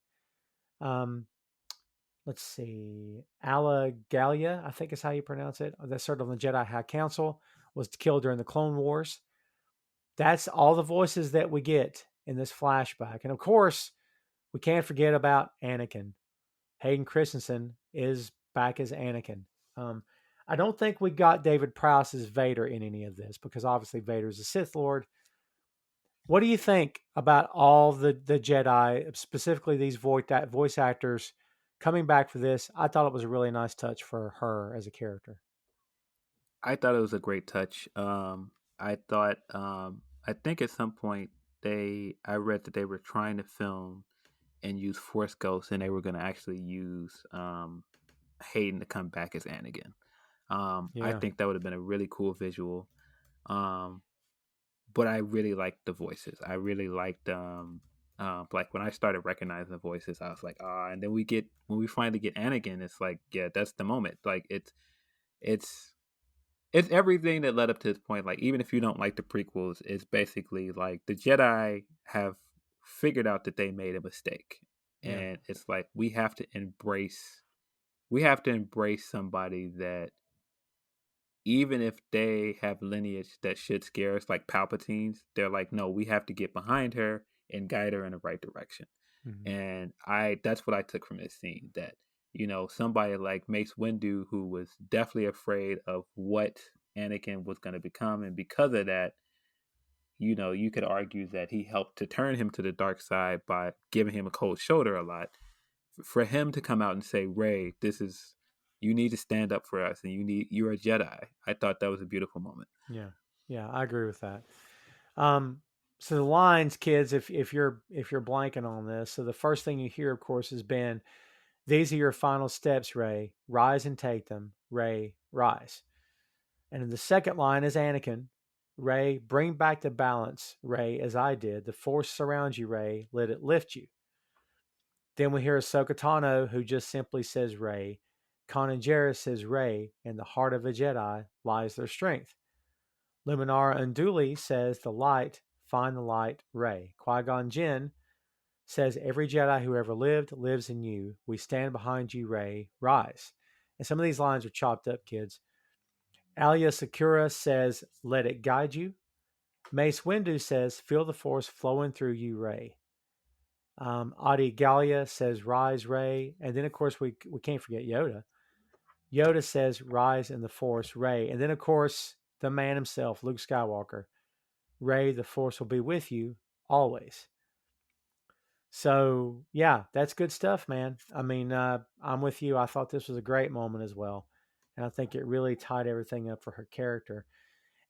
Let's see. Ala Galia, I think is how you pronounce it. That served on the Jedi High Council, was killed during the Clone Wars. That's all the voices that we get in this flashback. And of course, we can't forget about Anakin. Hayden Christensen is back as Anakin. I don't think we got David Prowse as Vader in any of this because obviously Vader is a Sith Lord. What do you think about all the Jedi, specifically these voice actors, coming back for this, I thought it was a really nice touch for her as a character. I thought it was a great touch. I thought, I think at some point I read that they were trying to film and use Force Ghosts, and they were going to actually use Hayden to come back as Anakin. I think that would have been a really cool visual. But I really liked the voices. I really liked like when I started recognizing the voices, I was like, and then when we finally get Anakin, it's like, yeah, that's the moment. Like it's everything that led up to this point. Like, even if you don't like the prequels, it's basically like the Jedi have figured out that they made a mistake. Yeah. And it's like we have to embrace somebody that, even if they have lineage that should scare us, like Palpatine's, they're like, no, we have to get behind her and guide her in the right direction. Mm-hmm. And that's what I took from this scene, that, somebody like Mace Windu, who was definitely afraid of what Anakin was going to become, and because of that, you could argue that he helped to turn him to the dark side by giving him a cold shoulder a lot. For him to come out and say, Rey, you need to stand up for us, and you're a Jedi. I thought that was a beautiful moment. Yeah, I agree with that. So the lines, kids, if you're blanking on this, so the first thing you hear, of course, has been, "These are your final steps, Rey. Rise and take them. Rey, rise." And then the second line is Anakin. "Rey, bring back the balance, Rey, as I did. The Force surrounds you, Rey. Let it lift you." Then we hear Ahsoka Tano, who just simply says Rey. Kanan Jarrus says Rey, "In the heart of a Jedi lies their strength." Luminara Unduli says, "The light, find the light, Rey." Qui-Gon Jinn says, "Every Jedi who ever lived lives in you. We stand behind you, Rey. Rise." And some of these lines are chopped up, kids. Alia Sakura says, "Let it guide you." Mace Windu says, "Feel the Force flowing through you, Rey." Adi Gallia says, "Rise, Rey." And then, of course, we can't forget Yoda. Yoda says, "Rise in the Force, Rey." And then, of course, the man himself, Luke Skywalker, "Rey, the Force will be with you always." So, yeah, that's good stuff, man. I mean, I'm with you. I thought this was a great moment as well. And I think it really tied everything up for her character.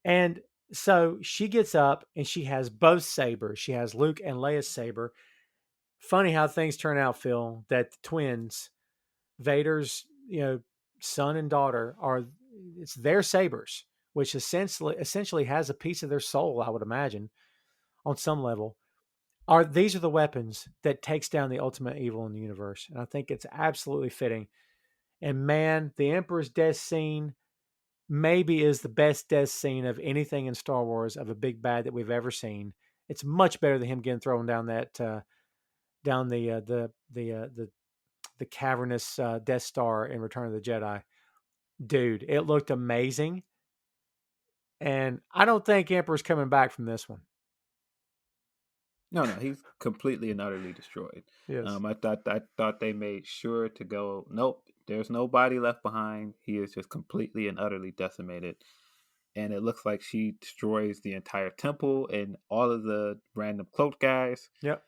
And so she gets up and she has both sabers. She has Luke and Leia's saber. Funny how things turn out, Phil, that the twins, Vader's, son and daughter, it's their sabers, which essentially has a piece of their soul, I would imagine, on some level. These are the weapons that takes down the ultimate evil in the universe. And I think it's absolutely fitting. And man, the Emperor's death scene maybe is the best death scene of anything in Star Wars, of a big bad that we've ever seen. It's much better than him getting thrown down down the cavernous Death Star in Return of the Jedi. Dude, it looked amazing. And I don't think Emperor's coming back from this one. No, he's completely and utterly destroyed. Yes. I thought they made sure to go, nope, there's no body left behind. He is just completely and utterly decimated. And it looks like she destroys the entire temple and all of the random cloaked guys. Yep.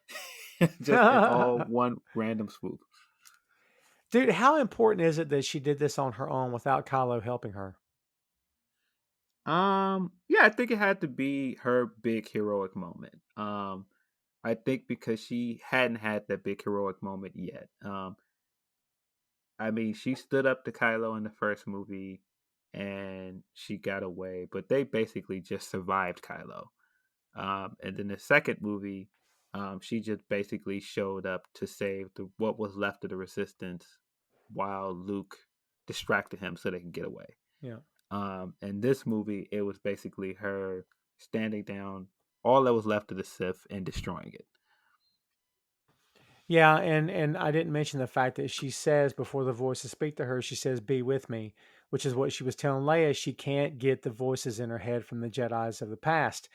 Just in all one random swoop. Dude, how important is it that she did this on her own without Kylo helping her? Yeah, I think it had to be her big heroic moment. I think because she hadn't had that big heroic moment yet. I mean, she stood up to Kylo in the first movie and she got away, but they basically just survived Kylo. And then the second movie, she just basically showed up to save what was left of the Resistance while Luke distracted him so they can get away. Yeah. In this movie, it was basically her standing down all that was left of the Sith and destroying it. Yeah, and I didn't mention the fact that she says, before the voices speak to her, she says, "Be with me," which is what she was telling Leia. She can't get the voices in her head from the Jedis of the past.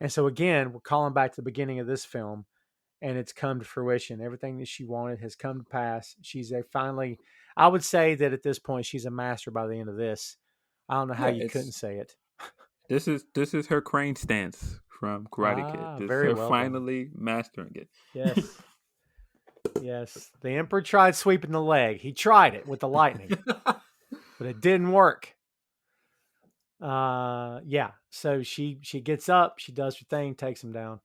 And so again, we're calling back to the beginning of this film, and it's come to fruition. Everything that she wanted has come to pass. She's finally, I would say that at this point, she's a master by the end of this. I don't know how you couldn't say it. This is her crane stance from Karate Kid. This very her well finally mastering it. Yes. Yes. The Emperor tried sweeping the leg. He tried it with the lightning, but it didn't work. Yeah. So she gets up, she does her thing, takes him down.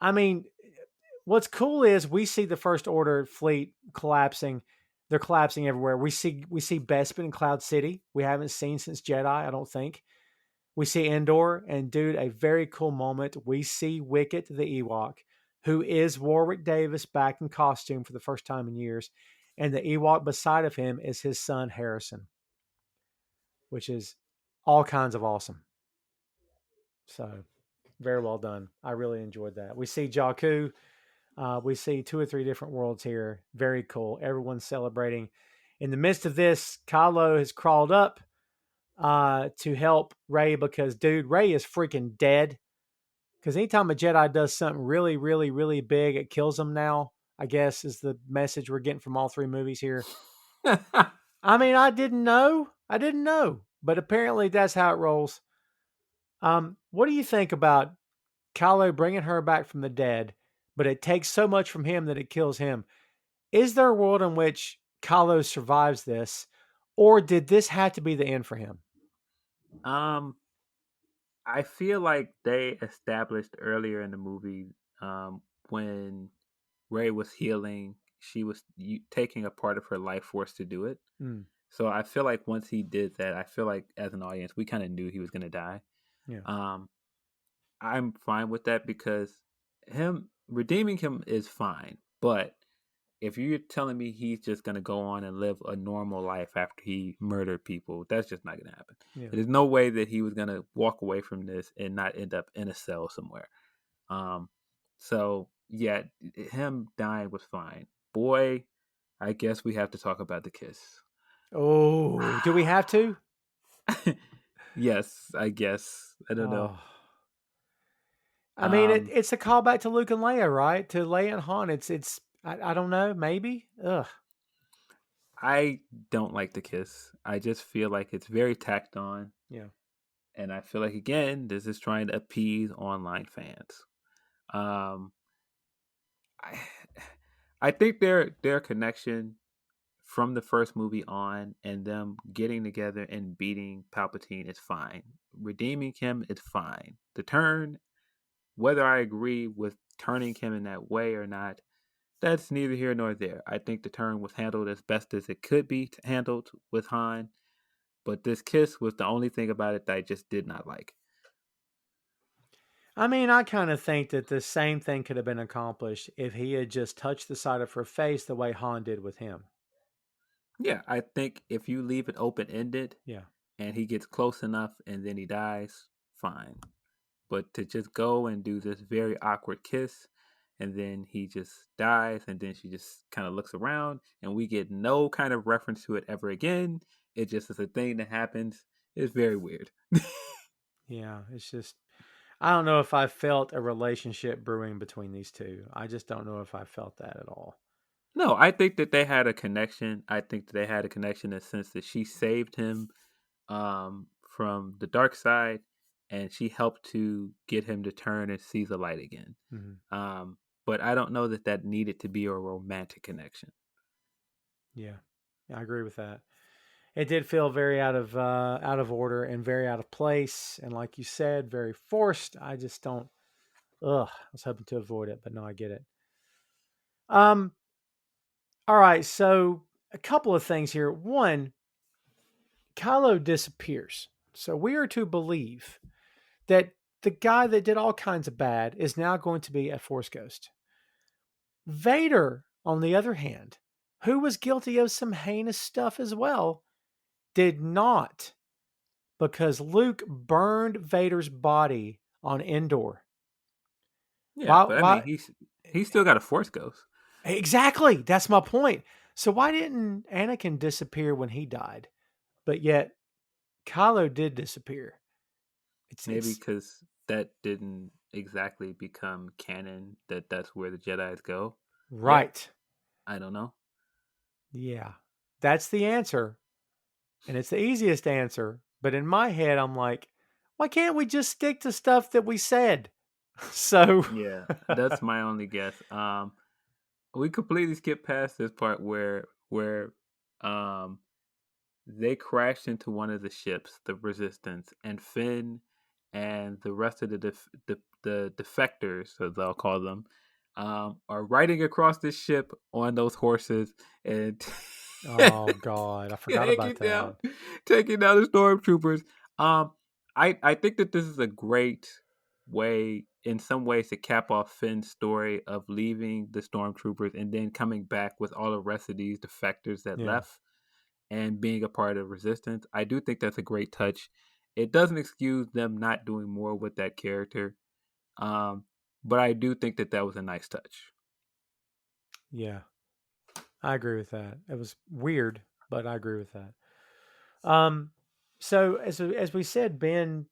I mean, what's cool is we see the First Order fleet collapsing. They're collapsing everywhere. We see Bespin in Cloud City. We haven't seen since Jedi, I don't think. We see Endor, and dude, a very cool moment. We see Wicket the Ewok, who is Warwick Davis back in costume for the first time in years, and the Ewok beside of him is his son Harrison, which is all kinds of awesome. So, very well done. I really enjoyed that. We see Jakku. We see 2 or 3 different worlds here. Very cool. Everyone's celebrating. In the midst of this, Kylo has crawled up to help Rey because, dude, Rey is freaking dead. Because anytime a Jedi does something really, really, really big, it kills them now, I guess, is the message we're getting from all 3 movies here. I mean, I didn't know. But apparently that's how it rolls. What do you think about Kylo bringing her back from the dead, but it takes so much from him that it kills him? Is there a world in which Kylo survives this, or did this have to be the end for him? I feel like they established earlier in the movie when Rey was healing, she was taking a part of her life force to do it. So I feel like once he did that, I feel like as an audience, we kind of knew he was going to die. Yeah. I'm fine with that because him redeeming him is fine. But if you're telling me he's just going to go on and live a normal life after he murdered people, that's just not going to happen. Yeah. There's no way that he was going to walk away from this and not end up in a cell somewhere. So yeah, him dying was fine. Boy, I guess we have to talk about the kiss. Oh, do we have to? Yes, I guess. I don't know. I mean, it's a callback to Luke and Leia, right? To Leia and Han. It's I don't know, maybe. Ugh. I don't like the kiss. I just feel like it's very tacked on. Yeah. And I feel like, again, this is trying to appease online fans. I think their connection from the first movie on and them getting together and beating Palpatine is fine. Redeeming him is fine. The turn, whether I agree with turning him in that way or not, that's neither here nor there. I think the turn was handled as best as it could be handled with Han, but this kiss was the only thing about it that I just did not like. I mean, I kind of think that the same thing could have been accomplished if he had just touched the side of her face the way Han did with him. Yeah, I think if you leave it open-ended, yeah, and he gets close enough and then he dies, fine. But to just go and do this very awkward kiss, and then he just dies, and then she just kind of looks around, and we get no kind of reference to it ever again. It just is a thing that happens. It's very weird. Yeah, it's just, I don't know if I felt a relationship brewing between these two. I just don't know if I felt that at all. No, I think that they had a connection. I think that they had a connection in the sense that she saved him from the dark side, and she helped to get him to turn and see the light again. Mm-hmm. But I don't know that needed to be a romantic connection. Yeah, I agree with that. It did feel very out of order and very out of place, and like you said, very forced. I just don't. I was hoping to avoid it, but no, I get it. All right, so a couple of things here. One, Kylo disappears. So we are to believe that the guy that did all kinds of bad is now going to be a Force ghost. Vader, on the other hand, who was guilty of some heinous stuff as well, did not, because Luke burned Vader's body on Endor. Yeah, but I mean, he's still got a Force ghost. Exactly. That's my point. So why didn't Anakin disappear when he died? But yet Kylo did disappear. Maybe because that didn't exactly become canon, that's where the Jedis go. Right. Yeah. I don't know. Yeah. That's the answer. And it's the easiest answer. But in my head, I'm like, why can't we just stick to stuff that we said? So yeah, that's my only guess. we completely skipped past this part where um they crashed into one of the ships, the Resistance, and Finn and the rest of the defectors, as I'll call them, are riding across this ship on those horses and Oh God, I forgot taking about down that. taking down the stormtroopers. Um, I think that this is a great way, in some ways, to cap off Finn's story of leaving the stormtroopers and then coming back with all the rest of these defectors that Yeah. left and being a part of Resistance. I do think that's a great touch. It doesn't excuse them not doing more with that character, um, but I do think that that was a nice touch. Yeah, I agree with that. It was weird, but I agree with that. Um, so as we said, Ben,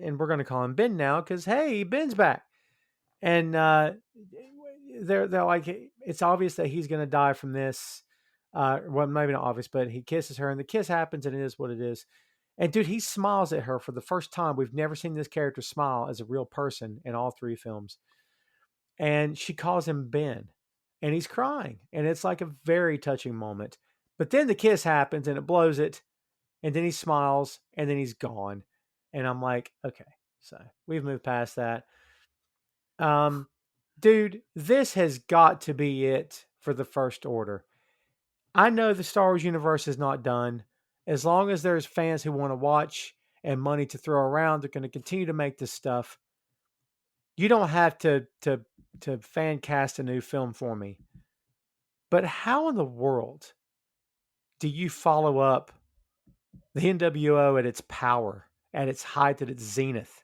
and we're going to call him Ben now because hey, Ben's back, and they're like it's obvious that he's going to die from this. Well, maybe not obvious, but he kisses her, and the kiss happens, and it is what it is. And dude, he smiles at her for the first time. We've never seen this character smile as a real person in all three films. And she calls him Ben, and he's crying, and it's like a very touching moment. But then the kiss happens, and it blows it, and then he smiles, and then he's gone, and I'm like, okay, so we've moved past that. Um, dude, this has got to be it for the First Order. I know the Star Wars universe is not done. As long as there's fans who want to watch and money to throw around, they're going to continue to make this stuff. You don't have to fan cast a new film for me. But how in the world do you follow up the NWO at its power, at its height, at its zenith?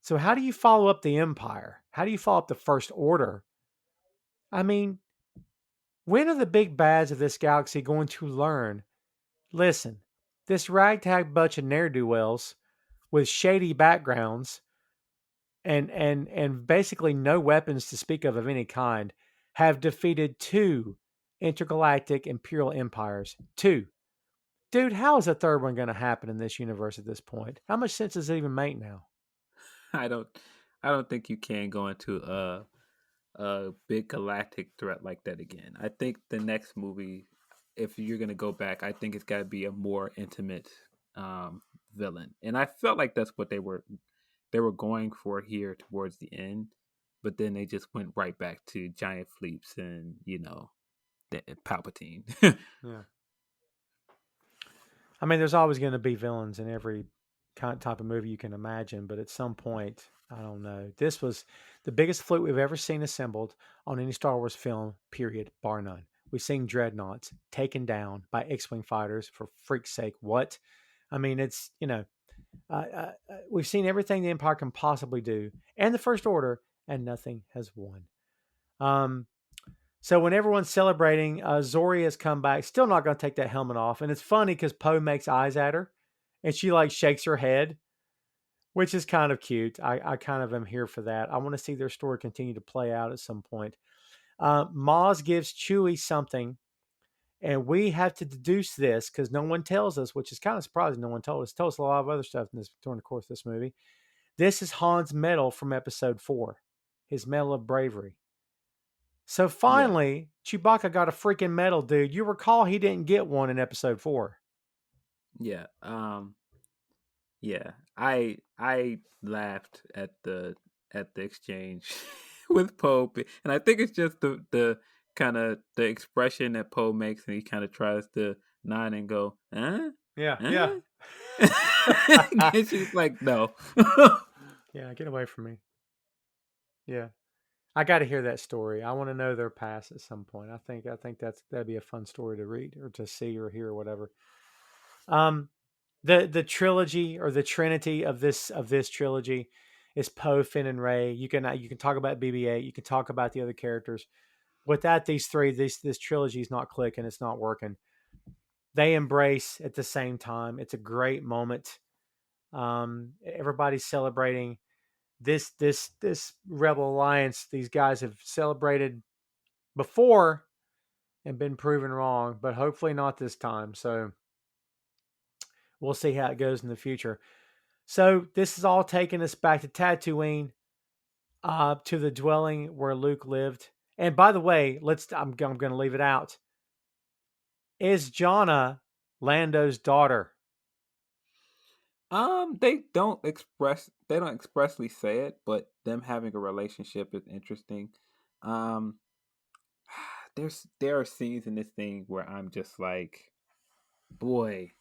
So how do you follow up the Empire? How do you follow up the First Order? I mean, when are the big bads of this galaxy going to learn? Listen, this ragtag bunch of ne'er-do-wells with shady backgrounds and basically no weapons to speak of any kind have defeated two intergalactic imperial empires. Two. Dude, how is a third one going to happen in this universe at this point? How much sense does it even make now? I don't, I don't think you can go into a big galactic threat like that again. I think the next movie, if you're gonna go back, I think it's got to be a more intimate villain, and I felt like that's what they were going for here towards the end, but then they just went right back to giant fleets and Palpatine. Yeah. I mean, there's always going to be villains in every type of movie you can imagine, but at some point, I don't know. This was the biggest fleet we've ever seen assembled on any Star Wars film, period, bar none. We've seen dreadnoughts taken down by X-Wing fighters, for freak's sake. What? I mean, it's, we've seen everything the Empire can possibly do and the First Order, and nothing has won. So when everyone's celebrating, Zori has come back, still not going to take that helmet off. And it's funny because Poe makes eyes at her and she like shakes her head, which is kind of cute. I kind of am here for that. I want to see their story continue to play out at some point. Maz gives Chewie something, and we have to deduce this because no one tells us, which is kind of surprising. No one told us. Told us a lot of other stuff during the course of this movie. This is Han's medal from Episode 4, his Medal of Bravery. So finally, yeah. Chewbacca got a freaking medal, dude. You recall he didn't get one in Episode 4. Yeah. Yeah. I laughed at the exchange with Poe, and I think it's just the kind of the expression that Poe makes, and he kind of tries to nod and go, "Huh? Yeah, huh? Yeah. And she's like, "No." Yeah, get away from me. Yeah. I got to hear that story. I want to know their past at some point. I think that'd be a fun story to read or to see or hear or whatever. The trilogy or the trinity of this trilogy is Poe, Finn, and Rey. You can talk about BB-8. You can talk about the other characters. Without these three, this trilogy is not clicking. It's not working. They embrace at the same time. It's a great moment. Everybody's celebrating. This Rebel Alliance, these guys have celebrated before and been proven wrong, but hopefully not this time. So we'll see how it goes in the future. So this is all taking us back to Tatooine, to the dwelling where Luke lived And by the way, I'm going to leave it out. Is Jonna Lando's daughter? They don't expressly say it, but them having a relationship is interesting. Um there are scenes in this thing where I'm just like, boy,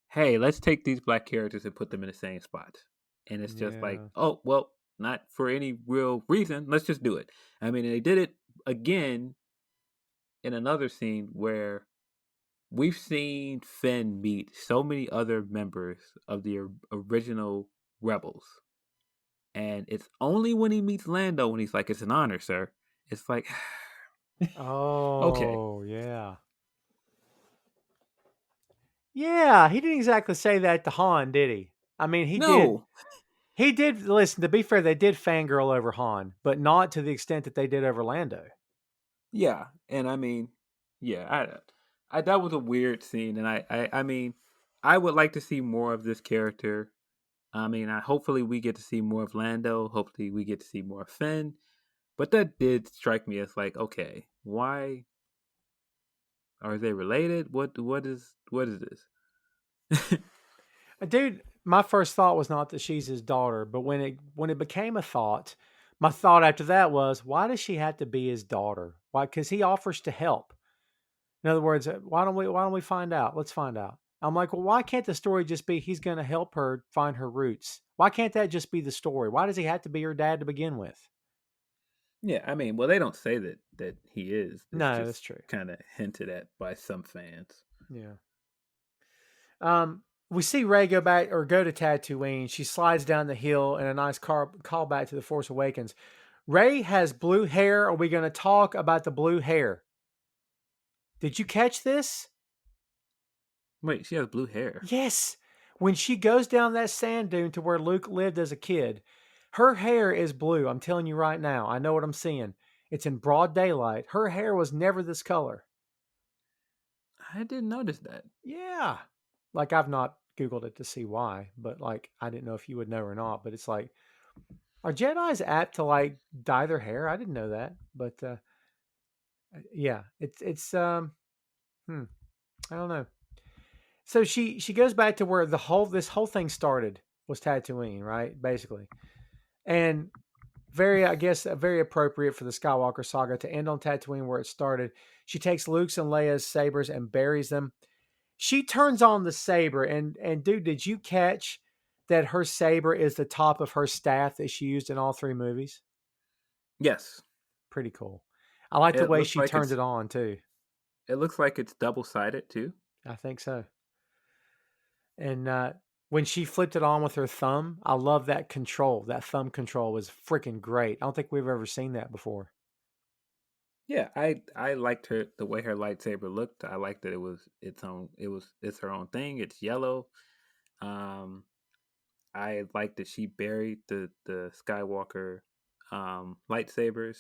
hey, let's take these black characters and put them in the same spot. And it's just like, Yeah. oh, well, not for any real reason. Let's just do it. I mean, they did it again in another scene where we've seen Finn meet so many other members of the original Rebels. And it's only when he meets Lando when he's like, it's an honor, sir. It's like, okay. Oh, yeah. Yeah, he didn't exactly say that to Han, did he? I mean, he did. No. He did. Listen, to be fair, they did fangirl over Han, but not to the extent that they did over Lando. Yeah. And I mean, yeah, that was a weird scene. And I mean, I would like to see more of this character. I mean, hopefully we get to see more of Lando. Hopefully we get to see more of Finn. But that did strike me as like, okay, why are they related? What is this? Dude, my first thought was not that she's his daughter, but when it became a thought, my thought after that was, why does she have to be his daughter? Why? Because he offers to help. In other words, why don't we find out? Let's find out. I'm like, well, why can't the story just be he's going to help her find her roots? Why can't that just be the story? Why does he have to be her dad to begin with? Yeah, I mean, well, they don't say that he is. It's No, that's just true. kind of hinted at by some fans. Yeah. We see Rey go to Tatooine. She slides down the hill in a nice callback to The Force Awakens. Rey has blue hair. Are we going to talk about the blue hair? Did you catch this? Wait, she has blue hair. Yes. When she goes down that sand dune to where Luke lived as a kid, her hair is blue. I'm telling you right now. I know what I'm seeing. It's in broad daylight. Her hair was never this color. I didn't notice that. Yeah. Like, I've not Googled it to see why, but like, I didn't know if you would know or not. But it's like, are Jedi's apt to like dye their hair? I didn't know that. But yeah, I don't know. So she goes back to where this whole thing started, was Tatooine, right? Basically. And I guess, very appropriate for the Skywalker saga to end on Tatooine where it started. She takes Luke's and Leia's sabers and buries them. She turns on the saber, and dude, did you catch that her saber is the top of her staff that she used in all three movies? Yes. Pretty cool. I like the It way looks she like turned it on too. it looks like it's double-sided too. I think so. And when she flipped it on with her thumb, I love that control. That thumb control was freaking great. I don't think we've ever seen that before. Yeah, I liked the way her lightsaber looked. I liked that it's her own thing. It's yellow. Um I liked that she buried the Skywalker lightsabers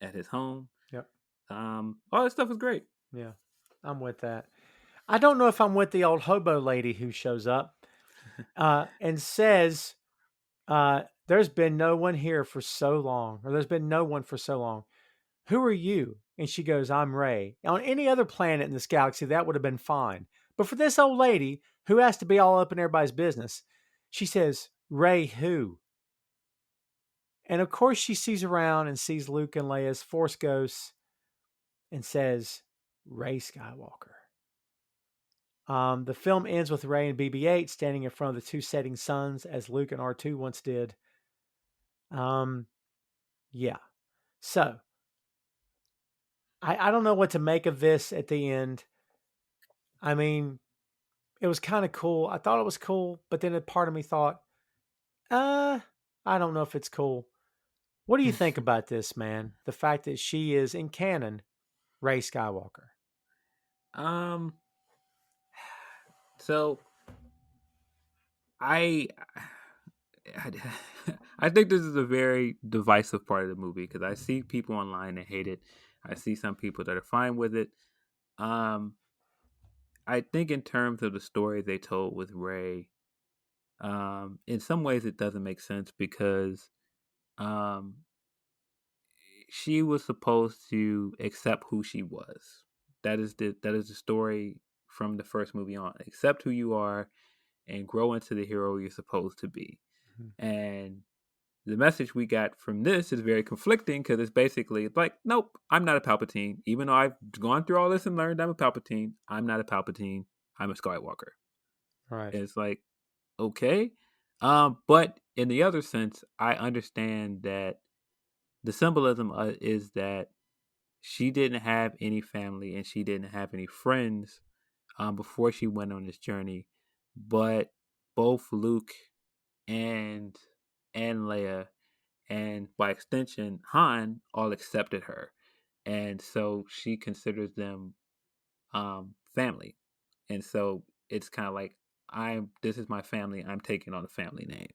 at his home. Yep. All that stuff was great. Yeah, I'm with that. I don't know if I'm with the old hobo lady who shows up and says, there's been no one here for so long, or there's been no one for so long. Who are you? And she goes, I'm Rey. On any other planet in this galaxy, that would have been fine. But for this old lady who has to be all up in everybody's business, she says, Rey who? And of course, she sees around and sees Luke and Leia's Force ghosts and says, Rey Skywalker. The film ends with Rey and BB-8 standing in front of the two setting suns, as Luke and R2 once did. Yeah. So, I don't know what to make of this at the end. I mean, it was kind of cool. I thought it was cool, but then a part of me thought, I don't know if it's cool. What do you think about this, man? The fact that she is, in canon, Rey Skywalker. So I I think this is a very divisive part of the movie because I see people online that hate it. I see some people that are fine with it. I think in terms of the story they told with Rey, in some ways it doesn't make sense because she was supposed to accept who she was. That is the story from the first movie on. Accept who you are and grow into the hero you're supposed to be. Mm-hmm. And the message we got from this is very conflicting because it's basically like, nope, I'm not a Palpatine. Even though I've gone through all this and learned I'm a Palpatine, I'm not a Palpatine. I'm a Skywalker. Right. And it's like, okay. But in the other sense, I understand that the symbolism is that she didn't have any family and she didn't have any friends before she went on this journey. But both Luke and Leia, and by extension Han, all accepted her, and so she considers them family. And so it's kind of like, this is my family. I'm taking on the family name.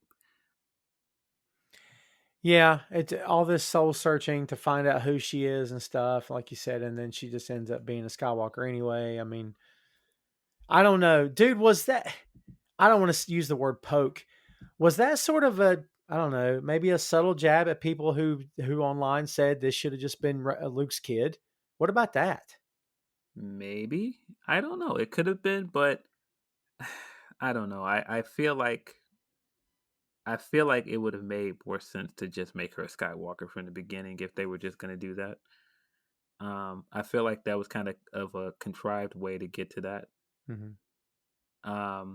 Yeah, it's all this soul searching to find out who she is and stuff, like you said, and then she just ends up being a Skywalker anyway. I mean, I don't know, dude. Was that? I don't want to use the word poke. Was that sort of a, I don't know, maybe a subtle jab at people who online said this should have just been Luke's kid? What about that? Maybe, I don't know. It could have been, but I don't know. I feel like it would have made more sense to just make her a Skywalker from the beginning if they were just going to do that. I feel like that was kind of a contrived way to get to that. Mm-hmm.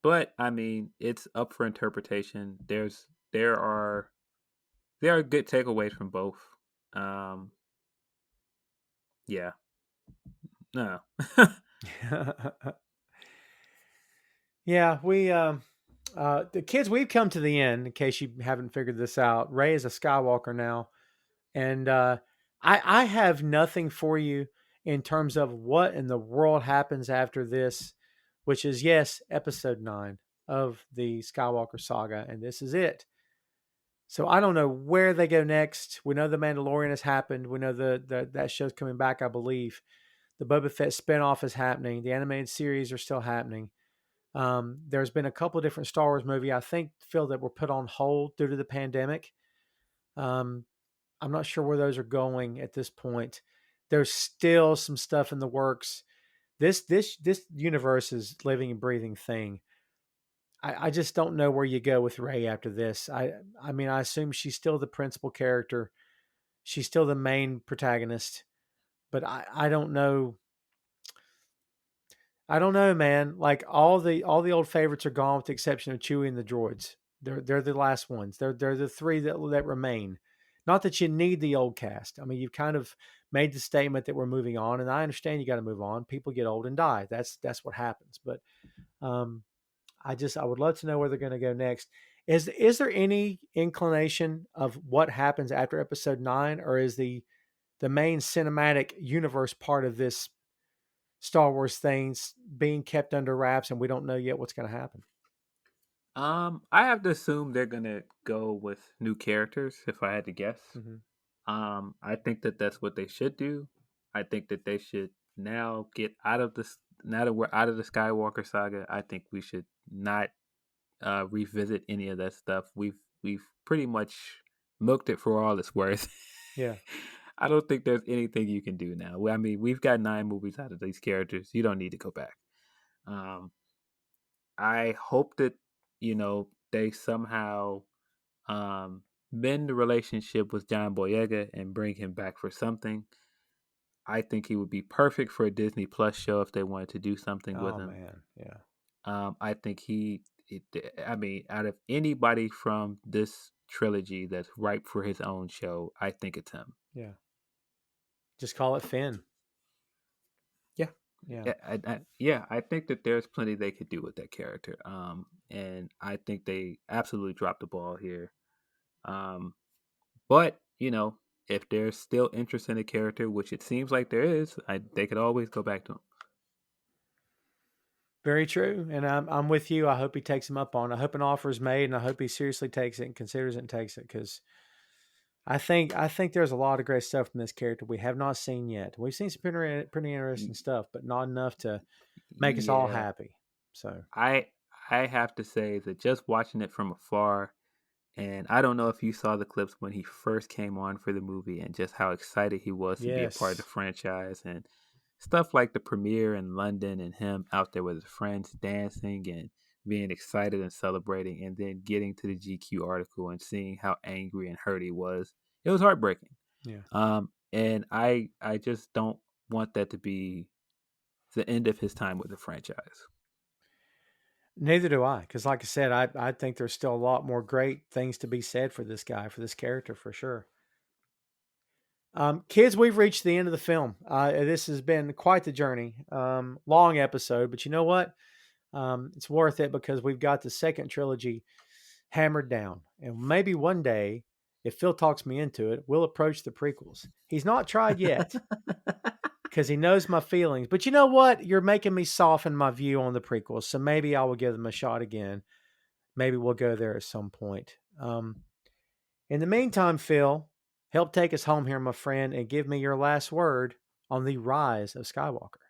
But I mean, it's up for interpretation. There are good takeaways from both. Yeah. No. Yeah, we the kids, we've come to the end. In case you haven't figured this out, Rey is a Skywalker now, and I have nothing for you in terms of what in the world happens after this, which is, yes, Episode 9 of the Skywalker saga, and this is it. So I don't know where they go next. We know the Mandalorian has happened. We know that show's coming back, I believe. The Boba Fett spinoff is happening. The animated series are still happening. There's been a couple of different Star Wars movies, I think, Phil, that were put on hold due to the pandemic. I'm not sure where those are going at this point. There's still some stuff in the works. This universe is living and breathing thing. I just don't know where you go with Rey after this. I mean, I assume she's still the principal character. She's still the main protagonist, but I don't know. I don't know, man. Like all the old favorites are gone with the exception of Chewie and the droids. They're the last ones. They're the three that remain. Not that you need the old cast. I mean, you've kind of made the statement that we're moving on, and I understand you got to move on. People get old and die. That's what happens. But I would love to know where they're going to go next. Is there any inclination of what happens after Episode 9, or is the main cinematic universe part of this Star Wars things being kept under wraps, and we don't know yet what's going to happen? I have to assume they're gonna go with new characters. If I had to guess, I think that that's what they should do. I think that they should now get out of this. Now that we're out of the Skywalker saga, I think we should not revisit any of that stuff. We've pretty much milked it for all it's worth. Yeah. I don't think there's anything you can do now. I mean, we've got 9 movies out of these characters. You don't need to go back. I hope that they somehow mend the relationship with John Boyega and bring him back for something. I think he would be perfect for a Disney Plus show if they wanted to do something with him. Oh man, yeah. I think out of anybody from this trilogy that's ripe for his own show, I think it's him. Yeah. Just call it Finn. Yeah. Yeah. I think that there's plenty they could do with that character. And I think they absolutely dropped the ball here. But if there's still interest in the character, which it seems like there is, they could always go back to him. Very true, and I'm with you. I hope he takes him up on it. I hope an offer is made, and I hope he seriously takes it and considers it and takes it, because I think there's a lot of great stuff from this character we have not seen yet. We've seen some pretty interesting stuff, but not enough to make us all happy. So I have to say that just watching it from afar And I don't know if you saw the clips when he first came on for the movie and just how excited he was to be a part of the Yes. franchise, and stuff like the premiere in London and him out there with his friends dancing and being excited and celebrating, and then getting to the GQ article and seeing how angry and hurt he was. It was heartbreaking. Yeah. And I just don't want that to be the end of his time with the franchise. Neither do I, because like I said, I think there's still a lot more great things to be said for this guy, for this character, for sure. Kids, we've reached the end of the film. This has been quite the journey. Long episode, but you know what? It's worth it because we've got the second trilogy hammered down. And maybe one day, if Phil talks me into it, we'll approach the prequels. He's not tried yet because he knows my feelings. But you know what? You're making me soften my view on the prequels. So maybe I will give them a shot again. Maybe we'll go there at some point. In the meantime, Phil, help take us home here, my friend, and give me your last word on the Rise of Skywalker.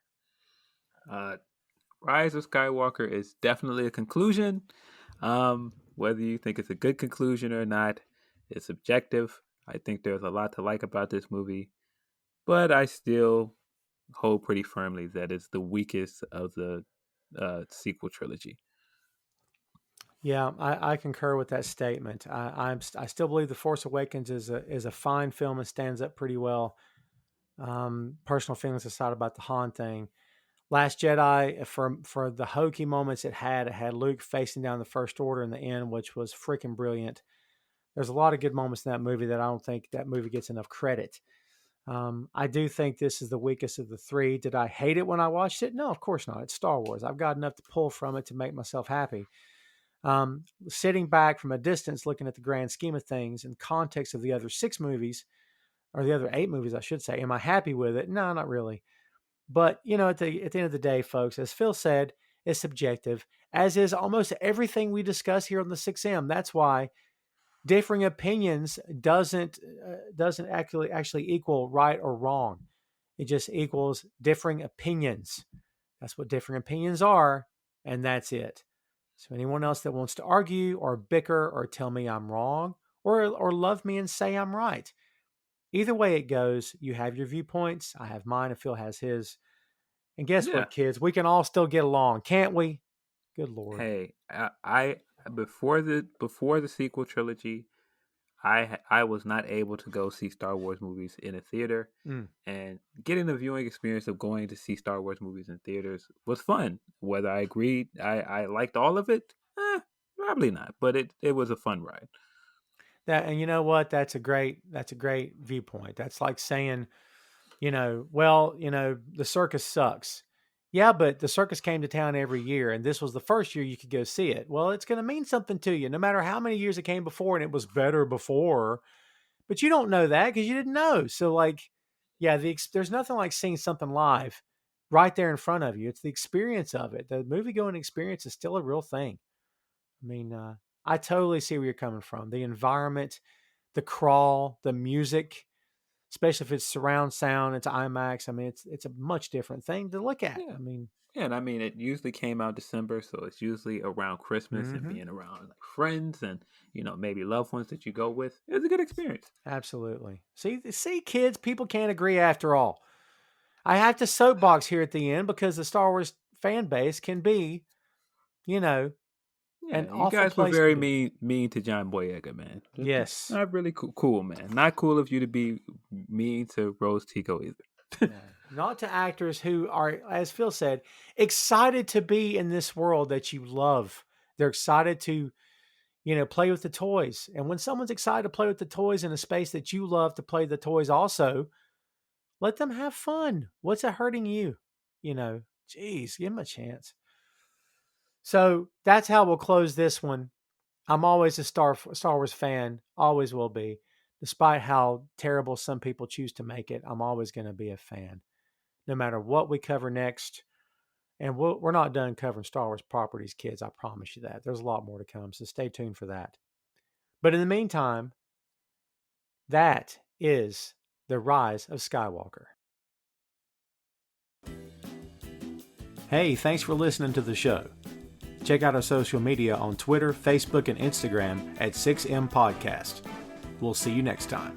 Rise of Skywalker is definitely a conclusion. Whether you think it's a good conclusion or not, it's subjective. I think there's a lot to like about this movie, but I still hold pretty firmly that it's the weakest of the sequel trilogy. Yeah, I concur with that statement. I still believe The Force Awakens is a fine film and stands up pretty well. Personal feelings aside about the Han thing. Last Jedi, for the hokey moments it had Luke facing down the First Order in the end, which was freaking brilliant. There's a lot of good moments in that movie that I don't think that movie gets enough credit. I do think this is the weakest of the three. Did I hate it when I watched it? No, of course not. It's Star Wars. I've got enough to pull from it to make myself happy. Sitting back from a distance, looking at the grand scheme of things in context of the other 6 movies, or the other 8 movies, I should say, am I happy with it? No, not really. But, at the end of the day, folks, as Phil said, it's subjective, as is almost everything we discuss here on the 6M. That's why differing opinions doesn't actually equal right or wrong. It just equals differing opinions. That's what differing opinions are, and that's it. So anyone else that wants to argue or bicker or tell me I'm wrong or love me and say I'm right, either way it goes, you have your viewpoints. I have mine and Phil has his. And guess what, kids? We can all still get along, can't we? Good Lord. Hey, I before the sequel trilogy, I was not able to go see Star Wars movies in a theater, and getting the viewing experience of going to see Star Wars movies in theaters was fun. Whether I agreed, I liked all of it, probably not, but it was a fun ride. And you know what? That's a great viewpoint. That's like saying, the circus sucks. Yeah, but the circus came to town every year, and this was the first year you could go see it. Well, it's going to mean something to you, no matter how many years it came before, and it was better before. But you don't know that because you didn't know. So, there's nothing like seeing something live right there in front of you. It's the experience of it. The movie-going experience is still a real thing. I mean, I totally see where you're coming from. The environment, the crawl, the music, especially if it's surround sound, it's IMAX. I mean, it's a much different thing to look at. Yeah, and it usually came out December, so it's usually around Christmas and being around like friends and maybe loved ones that you go with. It's a good experience. Absolutely. See, kids, people can't agree after all. I have to soapbox here at the end because the Star Wars fan base can be, an awful you guys place were very to be. mean to John Boyega, man. Yes. Not really cool, man. Not cool of you to be mean to Rose Tico either. Not to actors who are, as Phil said, excited to be in this world that you love. They're excited to, play with the toys. And when someone's excited to play with the toys in a space that you love to play the toys also, let them have fun. What's it hurting you? Geez, give them a chance. So that's how we'll close this one. I'm always a Star Wars fan, always will be. Despite how terrible some people choose to make it, I'm always going to be a fan. No matter what we cover next. And we're not done covering Star Wars properties, kids. I promise you that. There's a lot more to come, so stay tuned for that. But in the meantime, that is the Rise of Skywalker. Hey, thanks for listening to the show. Check out our social media on Twitter, Facebook, and Instagram at 6M Podcast. We'll see you next time.